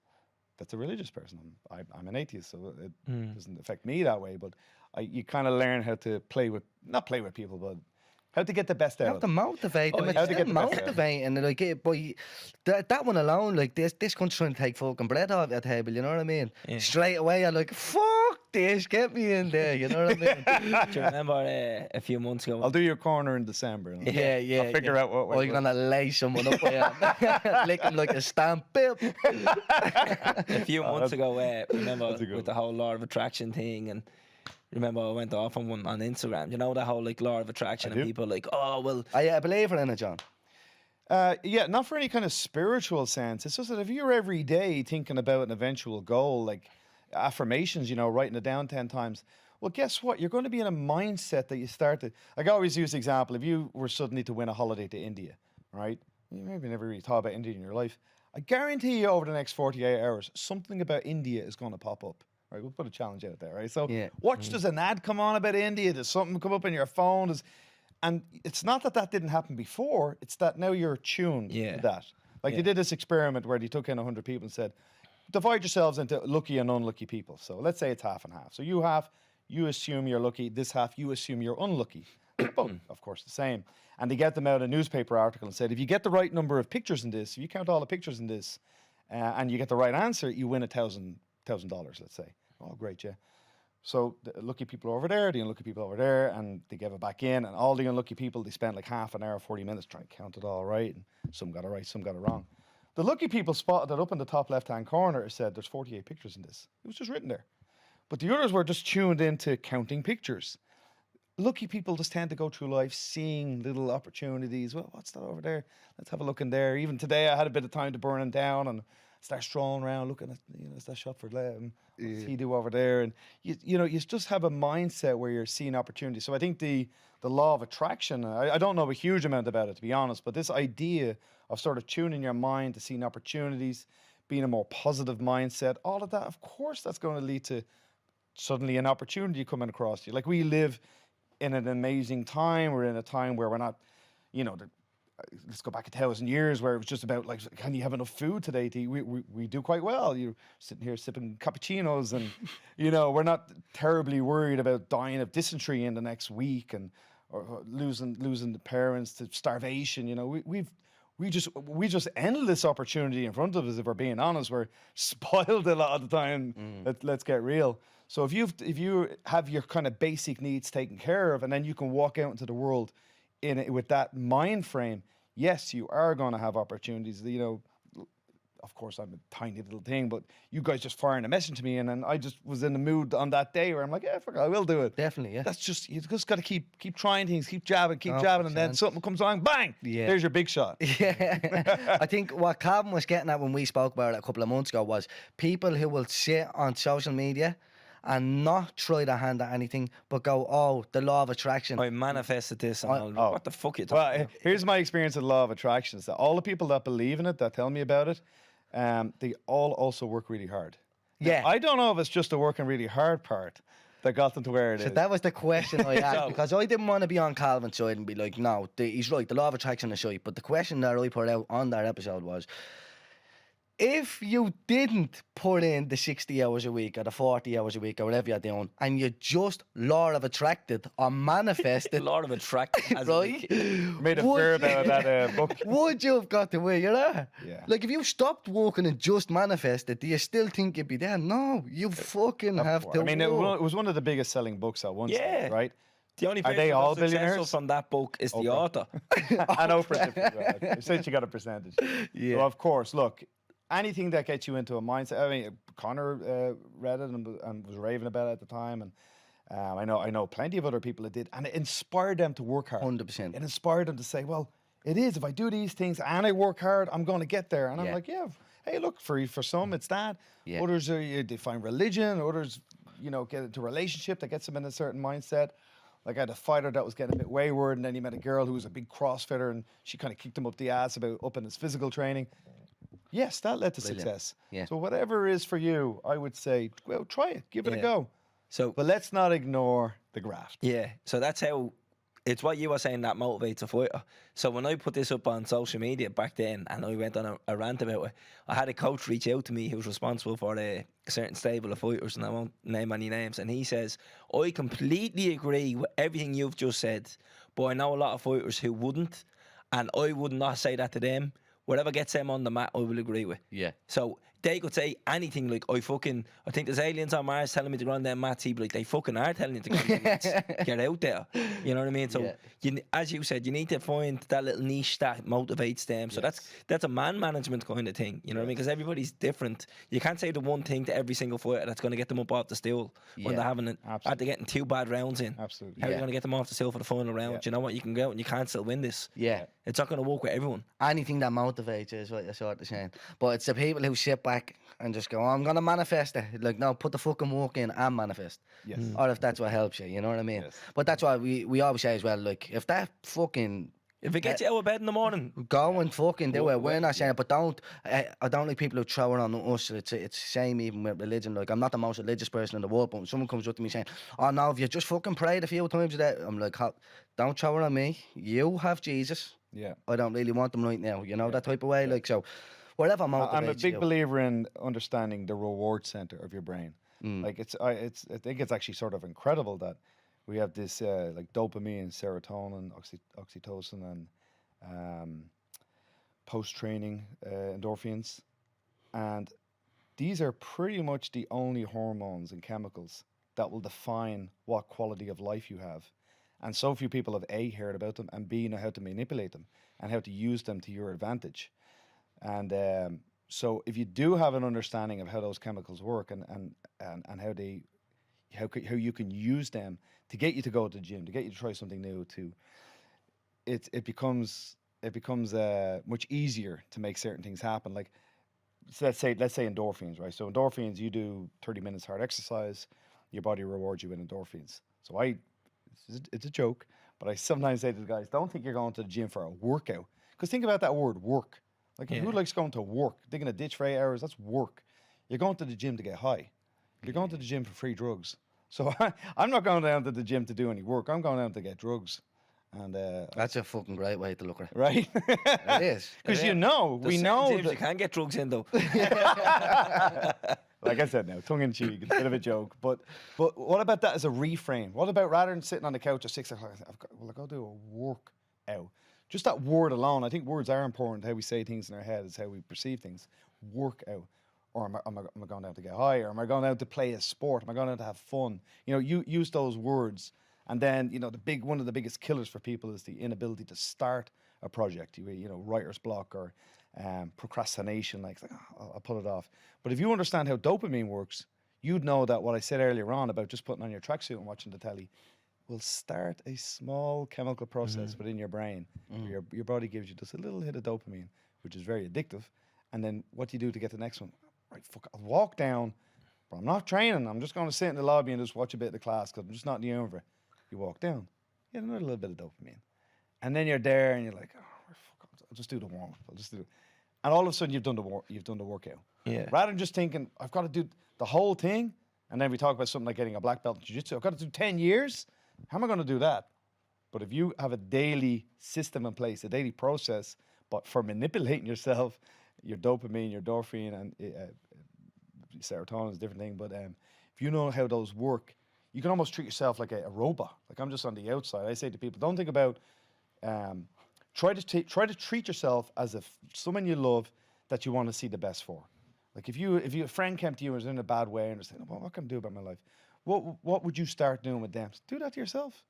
That's a religious person. I'm an atheist, so it doesn't affect me that way. But you kind of learn how to not play with people, but how to get the best You out have of to them. motivate them. yeah. It's How to still get the best out of them. motivating, like, but that one alone, like this country's trying to take fucking bread off your table. You know what I mean? Yeah. Straight away, you're like, fuck this, get me in there. You know what I mean? Do you remember a few months ago? I'll do your corner in December. and Yeah. I'll figure out what. Or you're gonna lay someone up there, lick him like a stamp. Bip. A few months ago, remember that's a good with the whole law of attraction thing, and remember I went off on one on Instagram. You know that whole like law of attraction, and do. people like, oh well, Are you a believer in it, John? Yeah, not for any kind of spiritual sense. It's just that if you're every day thinking about an eventual goal, like affirmations, writing it down 10 times, well, guess what? You're going to be in a mindset that you started. Like I always use the example, if you were suddenly to win a holiday to India, right? You maybe never really thought about India in your life. I guarantee you over the next 48 hours, something about India is going to pop up. Right, we'll put a challenge out there, right? So Yeah. watch, does an ad come on about India? Does something come up in your phone? And it's not that didn't happen before. It's that now you're tuned Yeah. to that. Like Yeah. they did this experiment where they took in 100 people and said, divide yourselves into lucky and unlucky people. So let's say it's half and half. So you assume you're lucky. This half, you assume you're unlucky. Both, of course, the same. And they get them out a newspaper article and said, if you get the right number of pictures in this, if you count all the pictures in this, and you get the right answer, you win $1,000, let's say. Oh, great, yeah. So the lucky people over there, the unlucky people over there, and they gave it back in. And all the unlucky people, they spent like half an hour, 40 minutes trying to count it all right. And some got it right, some got it wrong. The lucky people spotted that up in the top left-hand corner. It said there's 48 pictures in this. It was just written there. But the others were just tuned into counting pictures. Lucky people just tend to go through life seeing little opportunities. Well, what's that over there? Let's have a look in there. Even today, I had a bit of time to burn them down and start strolling around, looking at, is that shot for them? What's he do over there? And you just have a mindset where you're seeing opportunities. So I think the law of attraction, I don't know a huge amount about it, to be honest, but this idea of sort of tuning your mind to seeing opportunities, being a more positive mindset, all of that, of course, that's going to lead to suddenly an opportunity coming across you. Like we live in an amazing time. We're in a time where we're not, let's go back 1,000 years where it was just about like, can you have enough food today to eat? We do quite well. You're sitting here sipping cappuccinos and, we're not terribly worried about dying of dysentery in the next week or losing the parents to starvation. We just endless opportunity in front of us. If we're being honest, we're spoiled a lot of the time. Let's get real. So if you have your kind of basic needs taken care of, and then you can walk out into the world with that mind frame, yes, you are going to have opportunities. Of course, I'm a tiny little thing, but you guys just firing a message to me, and then I just was in the mood on that day where I'm like, yeah, fuck it, I will do it. Definitely, yeah. That's just, you just got to keep trying things, keep jabbing, and then 100%. something comes along, bang, Yeah. there's your big shot. Yeah, I think what Calvin was getting at when we spoke about it a couple of months ago was people who will sit on social media and not try to hand at anything, but go, oh, the law of attraction. I manifested this. And what the fuck you Well, talking about? here's my experience of the law of attraction. Is that all the people that believe in it, that tell me about it, they all also work really hard. Yeah. Now, I don't know if it's just the working really hard part that got them to where it So is. that was the question I asked, So- because I didn't want to be on Calvin's side and be like, no, he's right, the law of attraction is right. But the question that I put out on that episode was, if you didn't put in the 60 hours a week or the 40 hours a week or whatever you're doing, and you just law of attracted or manifested, Law of attraction, right? Made a Would- fear about that book. Would you have got to where you're at? Yeah. Like, if you stopped walking and just manifested, do you still think you'd be there? No, you fucking have to. I mean, it work. was one of the biggest selling books at once, Yeah. right? The only Are they person all that's successful billionaires? from that book is the Oprah. author. And Oprah, since you got a percentage. Yeah. So of course, look, anything that gets you into a mindset. I mean, Connor read it and was raving about it at the time, and I know plenty of other people that did, and it inspired them to work hard. 100%. It inspired them to say, well, it is. If I do these things and I work hard, I'm going to get there. And I'm Yeah. like, yeah. Hey, look, for some it's that. Yeah. Others they find religion. Others, get into a relationship that gets them in a certain mindset. Like I had a fighter that was getting a bit wayward, and then he met a girl who was a big CrossFitter, and she kind of kicked him up the ass about upping his physical training. Yes, that led to success. Yeah. So whatever is for you, I would say, well, try it, give it a go. So, But let's not ignore the graft. yeah, so that's how. It's what you were saying that motivates a fighter. So when I put this up on social media back then, and I went on a rant about it, I had a coach reach out to me who was responsible for a certain stable of fighters, and I won't name any names. And he says, I completely agree with everything you've just said, but I know a lot of fighters who wouldn't, and I would not say that to them. Whatever gets them on the mat, I will agree with. Yeah. So they could say anything like, I think there's aliens on Mars telling me to go on them mats. He'd be like, they fucking are telling you to go on them mats. Get out there. You know what I mean? So, as you said, you need to find that little niche that motivates them. So that's a man management kind of thing. You know what I mean? Because everybody's different. You can't say the one thing to every single fighter that's going to get them up off the stool when they're having after getting 2 bad rounds in. Absolutely. How are you going to get them off the stool for the final round? You know what? You can go out and you can't still win this. Yeah. It's not going to work with everyone. Anything that motivates you is what you're sort of saying. But it's the people who sit back and just go, I'm going to manifest it. Like, no, put the fucking work in and manifest. Yes. Or if that's what helps you, you know what I mean? Yes. But that's why we always say as well, like, if that fucking... If it gets you out of bed in the morning, Go and fucking do it. We're not saying it, but I don't like people who throw it on us. It's the same even with religion. Like, I'm not the most religious person in the world, but when someone comes up to me saying, oh no, if you just fucking prayed a few times a day, I'm like, don't throw it on me. You have Jesus. Yeah. I don't really want them right now. You know, that type of way. Like, so whatever motivates I'm a big you. believer in understanding the reward center of your brain. Like I think it's actually sort of incredible that we have this like dopamine, serotonin, oxytocin, and post-training endorphins, and these are pretty much the only hormones and chemicals that will define what quality of life you have. And so few people have A, heard about them, and B, know how to manipulate them and how to use them to your advantage. And so if you do have an understanding of how those chemicals work and how you can use them to get you to go to the gym, to get you to try something new, it becomes much easier to make certain things happen. Like, so let's say endorphins, right? So endorphins, you do 30 minutes hard exercise, your body rewards you with endorphins. So it's a joke, but I sometimes say to the guys, don't think you're going to the gym for a workout. Because think about that word, work. Like, who likes going to work? Digging a ditch for 8 hours, that's work. You're going to the gym to get high. You're going to the gym for free drugs. So I'm not going down to the gym to do any work. I'm going down to get drugs. And That's a fucking great way to look at it. right? It is. Because Yeah. we know you that, can get drugs in though. like I said now, tongue in cheek, it's a bit of a joke. But what about that as a reframe? What about rather than sitting on the couch at 6 o'clock, I'll go do a workout. Just that word alone, I think words are important. How we say things in our head is how we perceive things. Workout. Or am I going out to get high? Or am I going out to play a sport? Am I going out to have fun? You know, you use those words. And then, you know, one of the biggest killers for people is the inability to start a project. You know, writer's block or procrastination. Like, oh, I'll put it off. But if you understand how dopamine works, you'd know that what I said earlier on about just putting on your tracksuit and watching the telly will start a small chemical process within your brain. Where your body gives you just a little hit of dopamine, which is very addictive. And then what do you do to get the next one? Right, fuck, I'll walk down, but I'm not training. I'm just going to sit in the lobby and just watch a bit of the class because I'm just not in the humor for it. You walk down, you get another little bit of dopamine. And then you're there and you're like, oh, fuck, I'll just do the warm-up. I'll just do it. And all of a sudden you've done the workout. Yeah. Rather than just thinking, I've got to do the whole thing, and then we talk about something like getting a black belt in jiu-jitsu. I've got to do 10 years. How am I going to do that? But if you have a daily system in place, a daily process, but for manipulating yourself, your dopamine, your endorphin, and serotonin is a different thing. But if you know how those work, you can almost treat yourself like a robot. Like, I'm just on the outside. I say to people, don't think about, try to treat yourself as if someone you love that you want to see the best for. Like, if a friend came to you and was in a bad way and was saying, well, what can I do about my life? What would you start doing with them? Do that to yourself.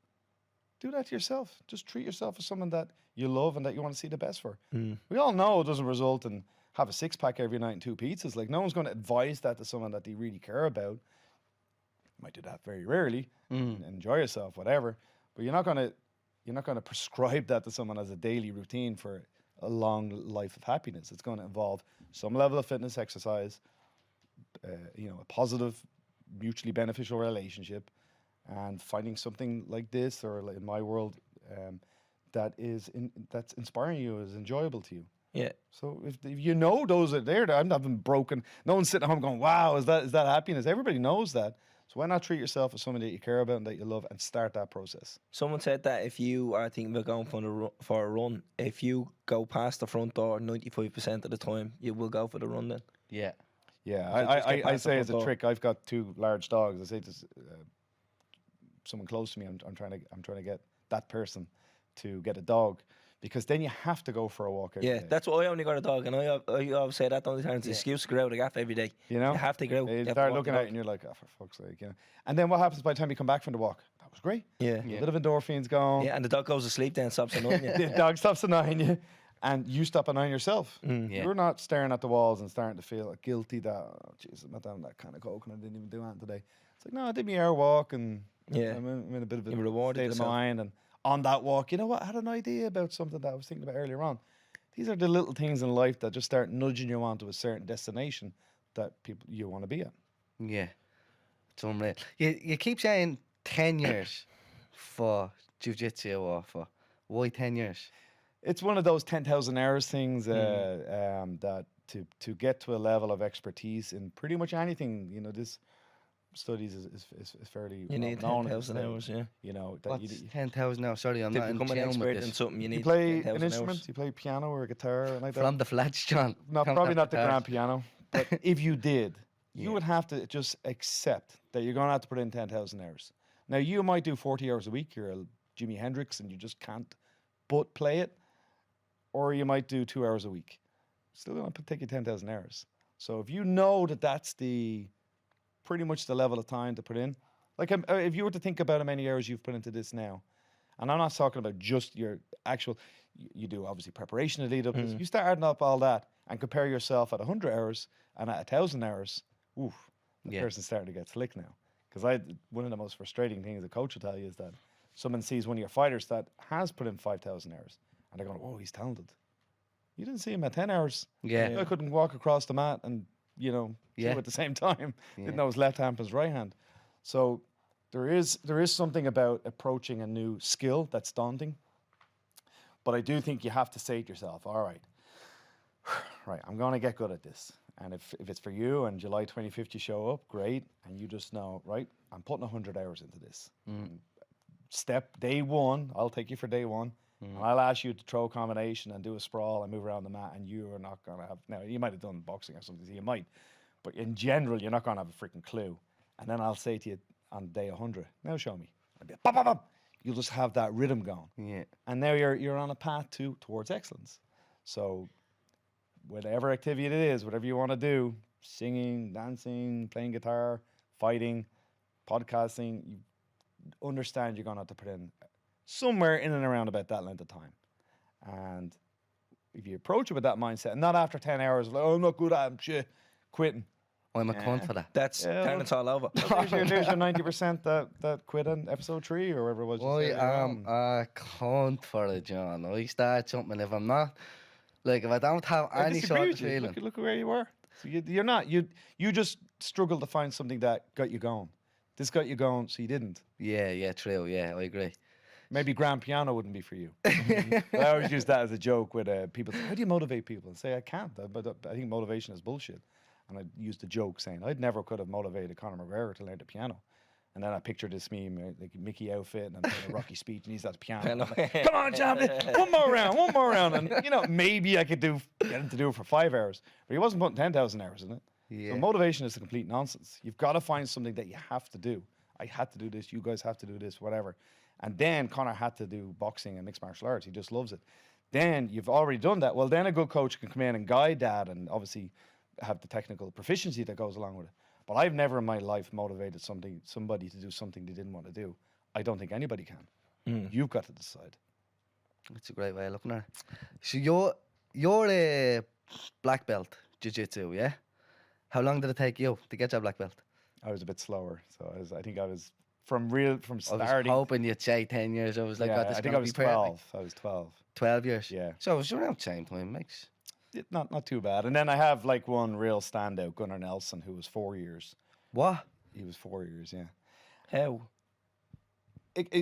Do that to yourself. Just treat yourself as someone that you love and that you want to see the best for. We all know it doesn't result in have a 6-pack every night and 2 pizzas. Like, no one's going to advise that to someone that they really care about. You might do that very rarely. Enjoy yourself, whatever. But you're not going to prescribe that to someone as a daily routine for a long life of happiness. It's going to involve some level of fitness, exercise, a positive, mutually beneficial relationship, and finding something like this, or like in my world, that's inspiring you, is enjoyable to you. Yeah. So if you know those are there, I'm not even broken. No one's sitting at home going, "Wow, is that happiness?" Everybody knows that. So why not treat yourself as somebody that you care about and that you love, and start that process? Someone said that if you are thinking about going for a run, if you go past the front door 95% of the time, you will go for the run then. Yeah. Yeah, So just get I past the say front as a door. trick. I've got 2 large dogs. I say to someone close to me, I'm trying to get that person to get a dog, because then you have to go for a walk every Yeah, day. that's why I only got a dog, and I always say that the only time it's an excuse to go out the gaff every day. You know, You have to go out. They you have to start walk looking the at dog. it and you're like, "Oh, for fuck's sake," you know. And then what happens by the time you come back from the walk? That was great. Yeah. A bit of endorphins going. Yeah, and the dog goes to sleep then, stops annoying you. The dog stops annoying you, and you stop annoying yourself. Yeah. You're not staring at the walls and starting to feel guilty that, oh, jeez, I'm not having that kind of coke and I didn't even do that today. It's like, no, I did my hour walk, and Yeah. I'm in a bit of a You rewarded state yourself. of mind. And on that walk, you know what? I had an idea about something that I was thinking about earlier on. These are the little things in life that just start nudging you onto a certain destination that you want to be at. Yeah. It's unreal. You keep saying 10 years for jiu-jitsu, or for why 10 years? It's one of those 10,000 hours things that to get to a level of expertise in pretty much anything, you know, this studies is fairly You need well known. 10,000 hours, yeah. You know, that What's 10,000 now? Sorry, I'm To not in become an tune expert with in this. something, you need you play 10,000 an instrument, hours. you play piano or a guitar or like that. From the flats, John. No, Don't probably have not the guitars. grand piano. But if you did, you Yeah. would have to just accept that you're going to have to put in 10,000 hours. Now, you might do 40 hours a week. You're a Jimi Hendrix and you just can't but play it. Or you might do 2 hours a week. Still going to take you 10,000 hours. So if you know that that's pretty much the level of time to put in, like if you were to think about how many hours you've put into this now, and I'm not talking about just your actual, you do obviously preparation to lead up to this. You start adding up all that and compare yourself at 100 hours and at 1,000 hours, oof, the Yeah. person's starting to get slick now. Because one of the most frustrating things a coach will tell you is that someone sees one of your fighters that has put in 5,000 hours and they're going, "Oh, he's talented." You didn't see him at 10 hours. Yeah. I couldn't walk across the mat and, you know, Yeah. do at the same time. Yeah. Didn't know his left hand from his right hand. So there is something about approaching a new skill that's daunting. But I do think you have to say to yourself, all right, I'm going to get good at this. And if it's for you and July 25th you show up, great. And you just know, right, I'm putting 100 hours into this. Step day one, I'll take you for day one. And I'll ask you to throw a combination and do a sprawl and move around the mat, and you are not going to have, now you might have done boxing or something, so you might, but in general, you're not going to have a freaking clue. And then I'll say to you on day 100, now show me. I'll be, bop, bop, bop. You'll just have that rhythm going. Yeah. And now you're on a path towards excellence. So whatever activity it is, whatever you want to do, singing, dancing, playing guitar, fighting, podcasting, you understand you're going to have to put in somewhere in and around about that length of time. And if you approach it with that mindset, and not after 10 hours, like, "Oh, I'm not good at it, shit, quitting." I'm a cunt for that. That's Yeah, then well- it's all over. There's your 90% that quit on episode 3 or whatever it was. you I said earlier am on. a cunt for it, John. I start something if I'm not, like, if I don't have I any disagree sort of with you. feeling. Look where you were. So you're not. You just struggled to find something that got you going. This got you going, so you didn't. Yeah, true. Yeah, I agree. Maybe grand piano wouldn't be for you. I always use that as a joke with people. Say, how do you motivate people? And say, I can't. But I think motivation is bullshit. And I used the joke saying, I'd never could have motivated Conor McGregor to learn the piano. And then I pictured this meme, like Mickey outfit, and I'm playing a Rocky speech, and he's at the piano. I'm like, come on, champion, one more round. And, you know, maybe I could get him to do it for 5 hours. But he wasn't putting 10,000 hours in it. Yeah. So motivation is complete nonsense. You've got to find something that you have to do. I had to do this. You guys have to do this, whatever. And then Conor had to do boxing and mixed martial arts. He just loves it. Then you've already done that. Well, then a good coach can come in and guide that and obviously have the technical proficiency that goes along with it. But I've never in my life motivated somebody to do something they didn't want to do. I don't think anybody can. You've got to decide. That's a great way of looking at it. So you're a black belt jiu-jitsu, yeah? How long did it take you to get your black belt? I was a bit slower. So I think I was from I starting. was hoping you'd say 10 years. I was like, yeah, oh, this I is think gonna I was be perfect. 12. I was 12. 12 years? Yeah. So it was around the same time, makes. Not too bad. And then I have like one real standout, Gunnar Nelson, who was 4 years. What? He was 4 years, yeah. How?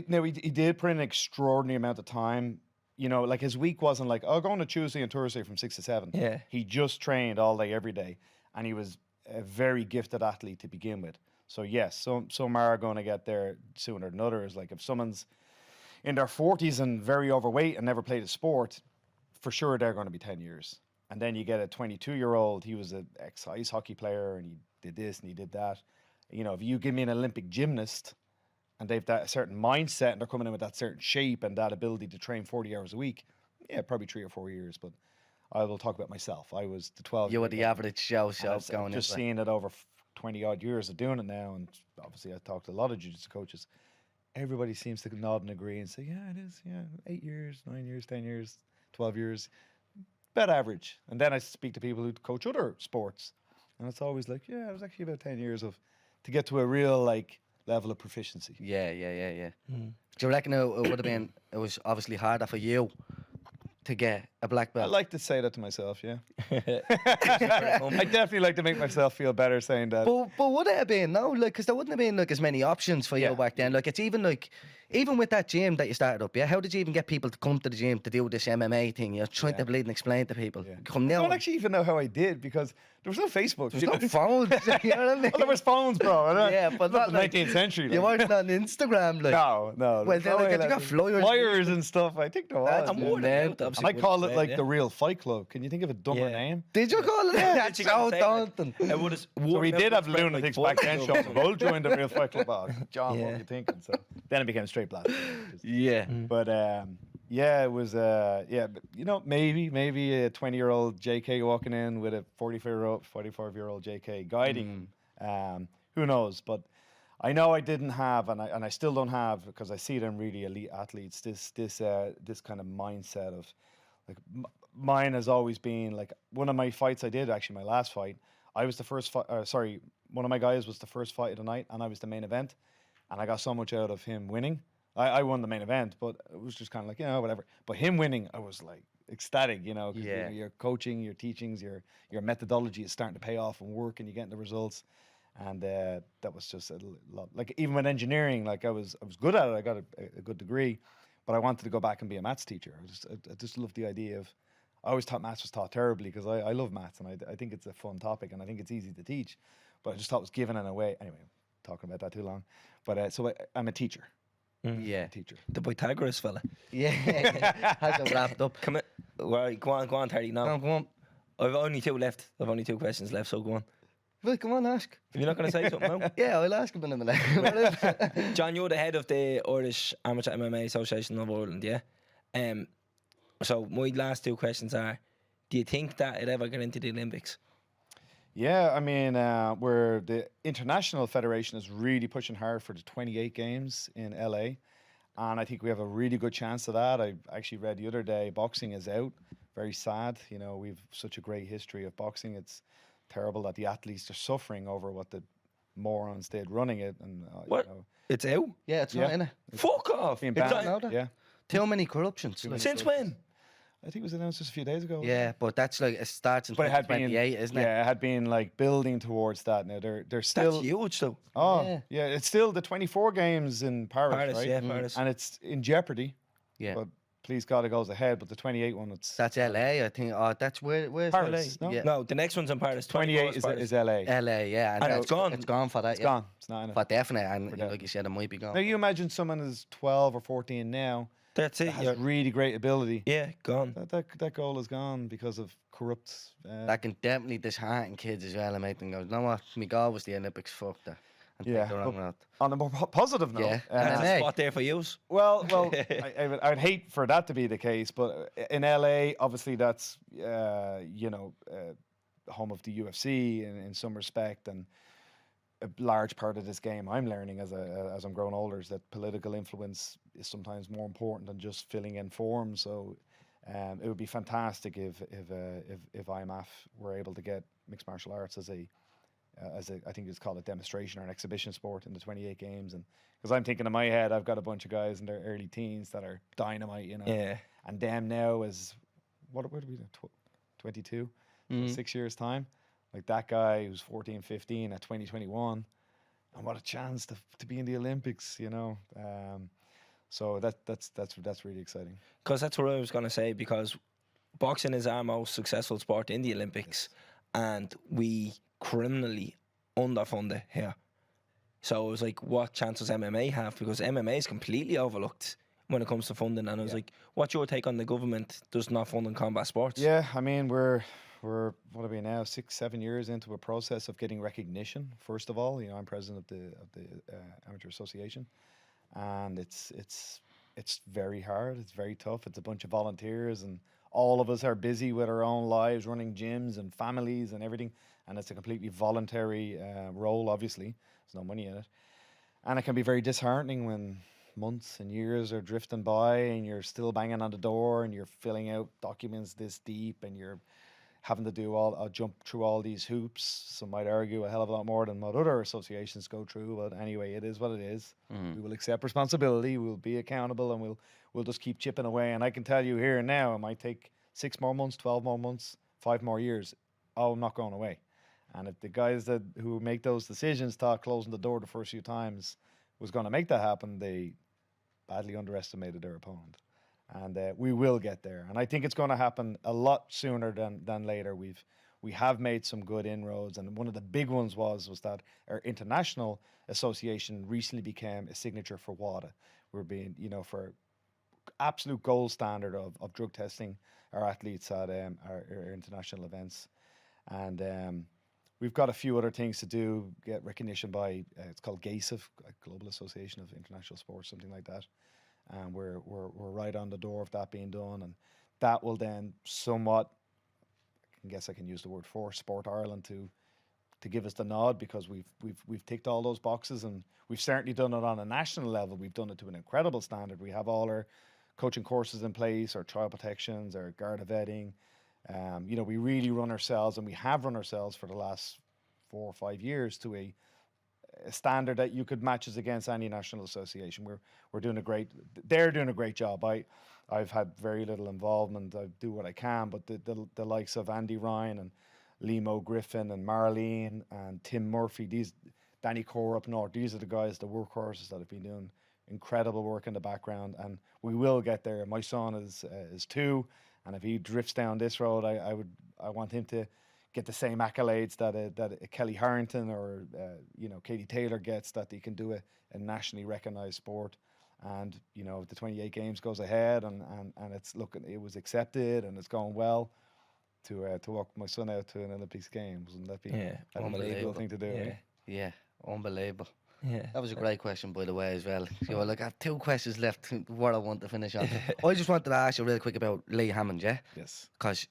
No, he did put in an extraordinary amount of time. You know, like his week wasn't like, oh, going to Tuesday and Thursday from 6 to 7. Yeah. He just trained all day, every day. And he was a very gifted athlete to begin with. So, yes, some are going to get there sooner than others. Like, if someone's in their 40s and very overweight and never played a sport, for sure they're going to be 10 years. And then you get a 22-year-old, he was an ex-ice hockey player, and he did this and he did that. You know, if you give me an Olympic gymnast, and they've that certain mindset and they're coming in with that certain shape and that ability to train 40 hours a week, yeah, probably 3 or 4 years. But I will talk about myself. I was the 12. You were the average Joe I've going just into it. seeing it over 20 odd years of doing it now, and obviously I talked to a lot of jiu-jitsu coaches. Everybody seems to nod and agree and say, yeah, it is, yeah, 8 years, 9 years, 10 years, 12 years, about average. And then I speak to people who coach other sports, and it's always like, yeah, it was actually about 10 years to get to a real like level of proficiency. Yeah. Do you reckon it would have been? It was obviously harder for you to get a black I belt. like to say that to myself, yeah. I definitely like to make myself feel better saying that. But would it have been no? Like, because there wouldn't have been like as many options for you Yeah. back then. Like, it's even with that gym that you started up. Yeah, how did you even get people to come to the gym to do this MMA thing? You're trying to bleed and explain to people. Yeah. Come I now. don't actually even know how I did, because there was no Facebook. There's no phones. You know what I mean? Well, there was phones, bro. I know. Yeah, but not not the like- 19th century. You like. weren't on Instagram, like. No. Well, then, like, you got flyers. Flyers and stuff. I think there was. That's I'm yeah. more than mental. out, obviously, And I with call it red, like yeah. the real Fight Club. Can you think of a dumber Yeah. name? Did you call it? That's You gotta so say, like, daunting. it would've- So we did have spread like lunatics bugs back then. and Sean stuff. Bull joined the real Fight Club. Oh, John, what Yeah. were you thinking? So then it became straight blast. Yeah. But yeah, it was but, you know, maybe a 20-year-old JK walking in with a 45-year-old JK guiding him. Who knows? But I know I didn't have, and I still don't have, because I see them really elite athletes. This kind of mindset of like mine has always been like one of my fights I did, actually my last fight. I was the first one of my guys was the first fight of the night, and I was the main event, and I got so much out of him winning. I won the main event, but it was just kind of like, you know, whatever. But him winning, I was like ecstatic, you know, 'cause, you know, your coaching, your teachings, your methodology is starting to pay off and work, and you're getting the results. And that was just a lot. Like, even with engineering, like I was good at it. I got a good degree, but I wanted to go back and be a maths teacher. I just loved the idea of. I always thought maths was taught terribly, because I love maths, and I think it's a fun topic, and I think it's easy to teach. But I just thought it was given in a way. Anyway, talking about that too long. But so I'm a teacher. Yeah. Teacher. The Pythagoras fella. Yeah. Has it wrapped up. Come in. Right, go on, Terry. No. No, go on. I've only two left. I've only two questions left, so go on. Well, come on, ask. You're not going to say something now? Yeah, I'll ask him in a minute. John, you're the head of the Irish Amateur MMA Association of Ireland, yeah? So my last two questions are, do you think that it ever get into the Olympics? Yeah, I mean, where the International Federation is really pushing hard for the 28 games in LA. And I think we have a really good chance of that. I actually read the other day, boxing is out. Very sad. You know, we've such a great history of boxing. It's terrible that the athletes are suffering over what the morons did running it. And What? You know, It's out? Yeah, it's Yeah. not in it. Fuck off! being It's banned. not- that. Yeah, Too many corruptions. like. Since when? I think it was announced just a few days ago. Yeah, but that's like, it starts in But it had been, 2028, isn't it? yeah, it had been like building towards that. Now they're still. That's huge, though. Oh, Yeah. yeah. It's still the 24 games in Paris, Paris, right? yeah, Paris. And it's in jeopardy. Yeah. But please God, it goes ahead. But the 28 one, it's That's LA, I think. Oh, that's where's Paris, LA? no? Yeah. No, the next one's in Paris. 28 Paris. is LA. LA, yeah. And it's gone. It's gone for that. It's yeah. gone. It's not in it. For definite, and definite. like you said, it might be gone. Now you imagine someone is 12 or 14 now That's that it. has Yeah, really great ability. yeah, gone. That goal is gone because of corrupt. That can definitely dishearten kids as well and make them go, you know what, my God was the Olympics, fuck that. And Yeah, take the wrong but- route. On a more positive note, Yeah. That's MMA. a spot there for you. well, I'd hate for that to be the case, but in LA, obviously that's home of the UFC in some respect, and a large part of this game I'm learning as I'm growing older is that political influence is sometimes more important than just filling in forms. So it would be fantastic if IMAF were able to get mixed martial arts as a I think it's called a demonstration or an exhibition sport in the 28 games. And because I'm thinking in my head, I've got a bunch of guys in their early teens that are dynamite, you know. Yeah. And them now is where do we do? 22, so 6 years time. Like that guy who's 14, 15 at 2021, and what a chance to be in the Olympics, you know. So that's really exciting. Because that's what I was going to say, because boxing is our most successful sport in the Olympics, and we criminally underfund it here. So it was like, what chance does MMA have? Because MMA is completely overlooked when it comes to funding. And I was like, what's your take on the government does not funding combat sports? Yeah, I mean, we're what are we now, 6-7 years into a process of getting recognition. First of all, I'm president of the amateur association, and it's very hard. It's very tough. It's a bunch of volunteers, and all of us are busy with our own lives, running gyms and families and everything. And it's a completely voluntary role. Obviously, there's no money in it, and it can be very disheartening when months and years are drifting by and you're still banging on the door and you're filling out documents this deep and you're having to jump through all these hoops. Some might argue a hell of a lot more than what other associations go through, but anyway, it is what it is. We will accept responsibility, we'll be accountable, and we'll just keep chipping away. And I can tell you here and now, it might take 6 more months, 12 more months, 5 more years. I'm not going away. And if the guys who make those decisions thought closing the door the first few times was going to make that happen, they badly underestimated their opponent. And we will get there. And I think it's going to happen a lot sooner than later. We have made some good inroads. And one of the big ones was that our international association recently became a signature for WADA. We're being, for absolute gold standard of drug testing our athletes at our international events. And we've got a few other things to do, get recognition by, it's called GASIF, Global Association of International Sports, something like that. And we're right on the door of that being done, and that will then somewhat, I guess I can use the word force Sport Ireland to give us the nod, because we've ticked all those boxes, and we've certainly done it on a national level. We've done it to an incredible standard. We have all our coaching courses in place, our child protections, our Garda vetting. We really run ourselves, and we have run ourselves for the last 4 or 5 years to a standard that you could match us against any national association. They're doing a great job. I've had very little involvement. I do what I can, but the likes of Andy Ryan and Limo Griffin and Marlene and Tim Murphy, Danny Core up north, these are the guys, the workhorses that have been doing incredible work in the background, and we will get there. My son is 2, and if he drifts down this road, I want him to get the same accolades that Kelly Harrington or Katie Taylor gets, that they can do a nationally recognised sport. And the 28 games goes ahead, and it was accepted, and it's going well. To walk my son out to an Olympics game, wouldn't that be an unbelievable thing to do? Yeah, unbelievable. Yeah. That was a great question, by the way, as well. So, I have 2 questions left what I want to finish on. I just wanted to ask you real quick about Lee Hammond, yeah? Yes. Because,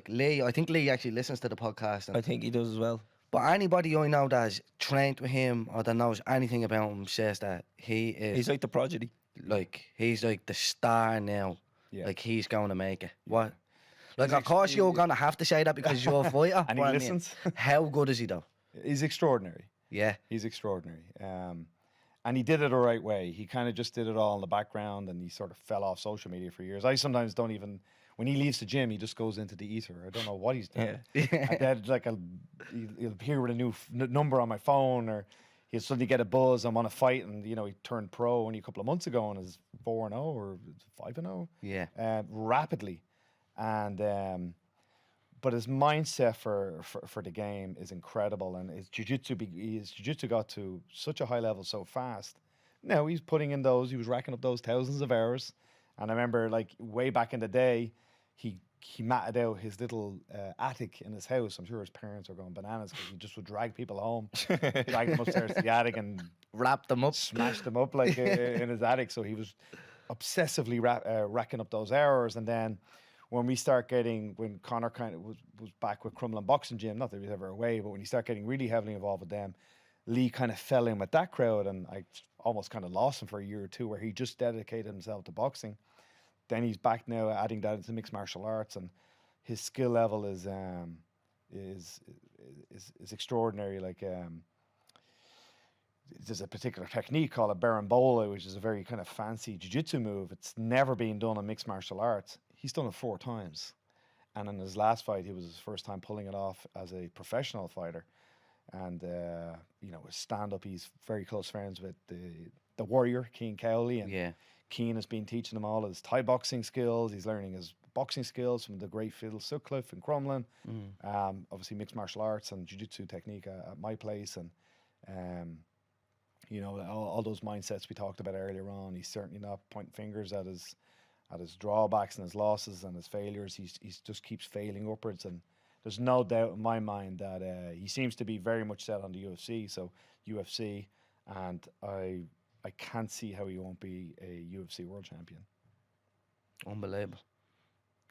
Lee, I think Lee actually listens to the podcast. And I think he does as well. but anybody I know that's trained with him or that knows anything about him says that he is... He's like the prodigy. He's like the star now. Yeah. He's going to make it. What? Of course you're going to have to say that because you're a fighter. And he listens. How good is he, though? He's extraordinary. Yeah. He's extraordinary. And he did it the right way. He kind of just did it all in the background, and he sort of fell off social media for years. I sometimes don't even, when he leaves the gym, he just goes into the ether. I don't know what he's doing. And then, he'll appear with a new number on my phone, or he'll suddenly get a buzz and want to fight. And, he turned pro only a couple of months ago and is 4-0 or 5-0. Yeah. Rapidly. And but his mindset for the game is incredible, and his jiu-jitsu got to such a high level so fast. Now he was racking up those thousands of hours. And I remember, way back in the day, he matted out his little attic in his house. I'm sure his parents are going bananas because he just would drag people home, drag them upstairs to the attic and Wrap them up. smash them up in his attic. So he was obsessively racking up those hours. And then when Conor kind of was back with Crumlin Boxing Gym, not that he was ever away, but when he started getting really heavily involved with them, Lee kind of fell in with that crowd, and I almost kind of lost him for a year or two, where he just dedicated himself to boxing. Then he's back now, adding that into mixed martial arts, and his skill level is extraordinary. There's a particular technique called a Barambola, which is a very kind of fancy jiu-jitsu move. It's never been done in mixed martial arts. He's done it 4 times. And in his last fight, it was his first time pulling it off as a professional fighter. And, his stand-up, he's very close friends with the the warrior, Cian Cowley, and Yeah. Cian has been teaching him all his Thai boxing skills. He's learning his boxing skills from the great Phil Sutcliffe in Crumlin. Obviously mixed martial arts and jiu-jitsu technique at my place, and you know, all those mindsets we talked about earlier on. He's certainly not pointing fingers at his drawbacks and his losses and his failures. He's just keeps failing upwards, and there's no doubt in my mind that he seems to be very much set on the UFC. So UFC, and I can't see how he won't be a UFC world champion. Unbelievable.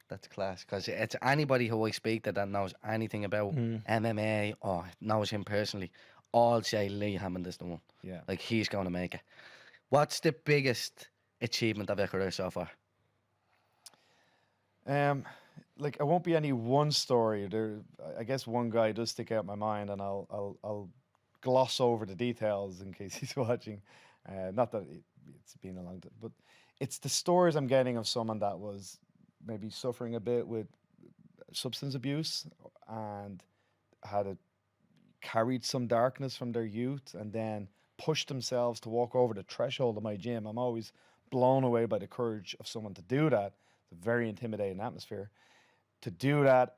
That's class. Because it's anybody who I speak to that knows anything about MMA or knows him personally, all say Lee Hammond is the one. Yeah. Like, he's going to make it. What's the biggest achievement of your career so far? Like, it won't be any one story. I guess one guy does stick out in my mind, and I'll gloss over the details in case he's watching. Not that it's been a long time, but it's the stories I'm getting of someone that was maybe suffering a bit with substance abuse and carried some darkness from their youth, and then pushed themselves to walk over the threshold of my gym. I'm always blown away by the courage of someone to do that. It's a very intimidating atmosphere. To do that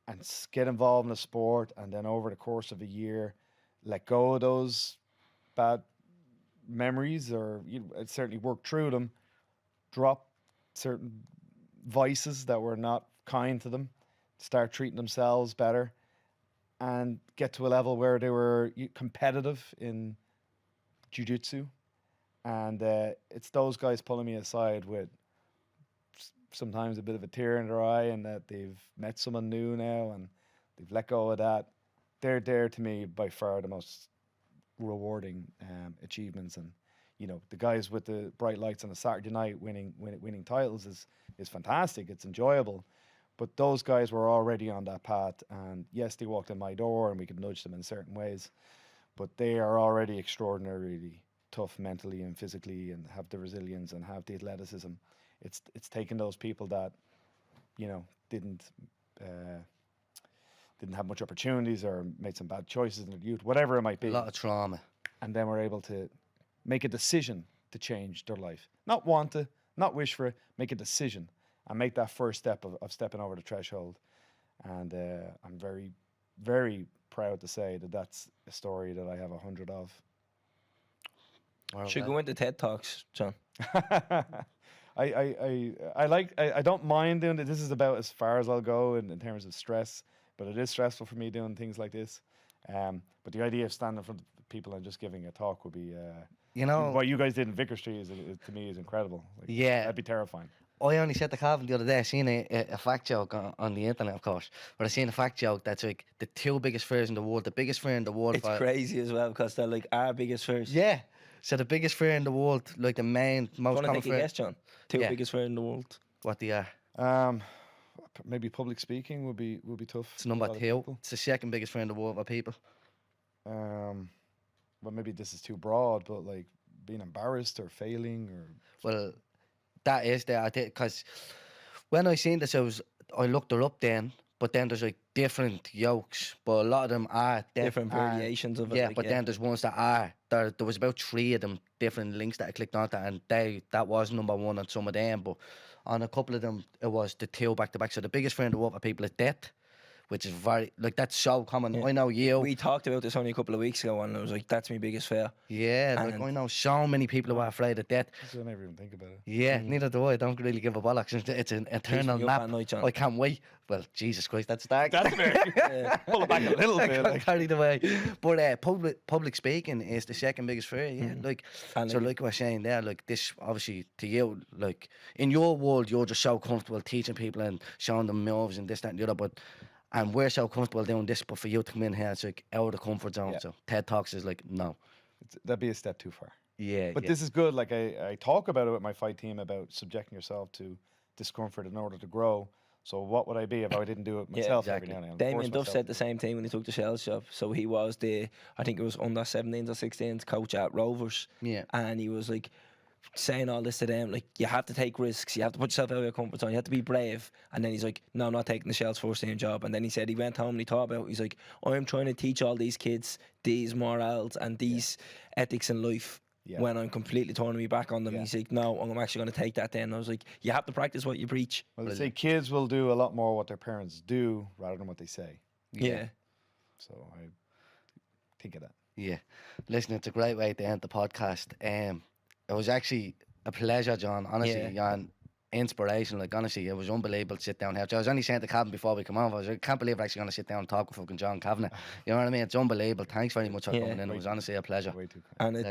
and get involved in a sport, and then over the course of a year, let go of those bad memories, or certainly work through them, drop certain vices that were not kind to them, start treating themselves better, and get to a level where they were competitive in jiu-jitsu. And it's those guys pulling me aside with sometimes a bit of a tear in their eye, and that they've met someone new now and they've let go of that. They're to me by far the most rewarding achievements. And you know, the guys with the bright lights on a Saturday night winning titles is fantastic. It's enjoyable. But those guys were already on that path, and yes, they walked in my door and we could nudge them in certain ways, but they are already extraordinarily tough mentally and physically, and have the resilience and have the athleticism. It's taken those people that, you know, didn't have much opportunities or made some bad choices in their youth, whatever it might be. A lot of trauma. And then we're able to make a decision to change their life. Not want to, not wish for it, make a decision and make that first step of stepping over the threshold. And I'm very, very proud to say that that's a story that I have 100 of. Should go into TED Talks, John. I don't mind doing it. This is about as far as I'll go in terms of stress, but it is stressful for me doing things like this. But the idea of standing in front of people and just giving a talk would be, You know, what you guys did in Vicar Street is to me is incredible. Like, Yeah. that'd be terrifying. I only said to Calvin the other day, I seen a fact joke on the internet, of course, but I seen a fact joke that's like the two biggest fears in the world. The biggest fear in the world. It's crazy as well, because they're like our biggest fears. Yeah. So the biggest fear in the world, like the main, most Want to common take a fear. guess, John? Two Yeah. biggest fear in the world. What they are. Maybe public speaking would be tough. It's for a number lot of 2. people. It's the second biggest fear in the world for people. Well, maybe this is too broad, but like being embarrassed or failing or Well, that is there. I think because when I seen this, I looked her up then, but then there's like different yolks, but a lot of them are Different variations of it. Yeah, like, but then there's ones that are. There was about 3 of them, different links that I clicked on, and that was number 1 on some of them, but on a couple of them, it was the 2 back to back. So the biggest fear in the world for people is death, which is very, like, that's so common. Yeah. I know you. we talked about this only a couple of weeks ago, and I was like, that's my biggest fear. Yeah, like, And- I know so many people who are afraid of death. I never even think about it. Yeah, neither do I. I don't really give a bollocks. It's an eternal me up nap. at night, John. I can't wait. Well, Jesus Christ, that's dark. That's very pull it back a little I bit. got Like. carried away. But public speaking is the second biggest fear. Yeah, like And so, like- like we're saying there, like this obviously to you, like in your world, you're just so comfortable teaching people and showing them moves and this, that, and the other. But and we're so comfortable doing this, but for you to come in here, it's like out of the comfort zone. Yeah. So TED Talks is like no. That'd be a step too far. Yeah, But yeah. this is good. Like I talk about it with my fight team about subjecting yourself to discomfort in order to grow. So what would I be if I didn't do it Yeah, myself exactly. every now and then? I'd Damien force Duff myself said to the do same thing when he took the Shell shop. So he was I think it was under 17s or 16s coach at Rovers. Yeah. And he was like saying all this to them, like, you have to take risks, you have to put yourself out of your comfort zone, you have to be brave. And then he's like, no, I'm not taking the Shell's first team job. And then he said he went home and he thought about it. He's like, I'm trying to teach all these kids these morals and these ethics in life. Yeah. when I'm completely turning me back on them. Yeah. He's like, no, I'm actually going to take that then. And I was like, you have to practice what you preach. Well, they say kids will do a lot more what their parents do rather than what they say. Yeah. So I think of that. Yeah. Listen, it's a great way to end the podcast. It was actually a pleasure, John. Honestly, John, inspirational. Like, honestly, it was unbelievable to sit down here. I was only saying to Calvin before we come on, I can't believe we're actually going to sit down and talk with fucking John Kavanagh. You know what I mean? It's unbelievable. Thanks very much for coming in. It was honestly a pleasure. Way too kind. And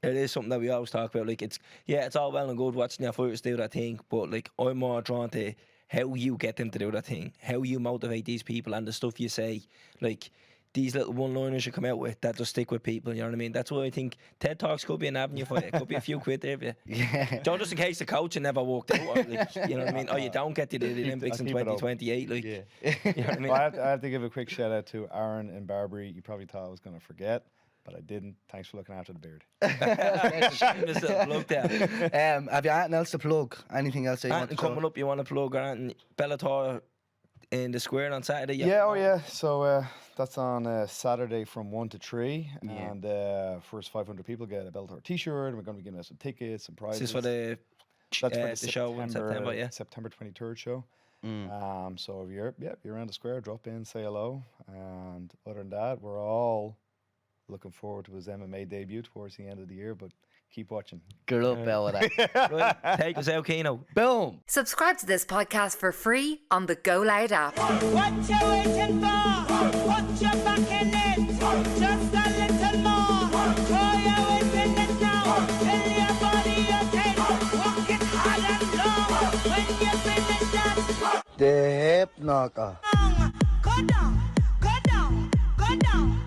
it is something that we always talk about. Like, it's all well and good watching your fighters do that thing, but like, I'm more drawn to how you get them to do that thing, how you motivate these people, and the stuff you say. Like, these little one-liners you come out with that just stick with people. You know what I mean? That's why I think TED Talks could be an avenue for you. It could be a few quid there for you. Yeah. Just in case the coaching never worked out. Or, like, you know what I mean? Or you don't get to the Olympics in keep it open. 2028. Like, Yeah. you know what I mean? Well, I have to give a quick shout out to Aaron in Barbary. You probably thought I was going to forget, but I didn't. Thanks for looking after the beard. Shameless little plug there. Have you anything else to plug? Anything else that you want And to coming plug? up, you want to plug around Bellator in the square on Saturday? Yeah. So that's on Saturday from 1 to 3. Yeah. And first 500 people get a Bellator t-shirt. And we're going to be giving out some tickets, some prizes. This is for the That's for the show in September, yeah. September 23rd show. So if you're around the square, drop in, say hello. And other than that, we're all looking forward to his MMA debut towards the end of the year, but keep watching. Girl up, Bell, with that. Right, take us out, Keno. Boom. Subscribe to this podcast for free on the Go Loud app. What you waiting for? Put your back in it. Just a little more. Throw your weight in it now. Tell your body you can. Walk it hard and long. When you finish that, The hip knocker. go down, go down, go down.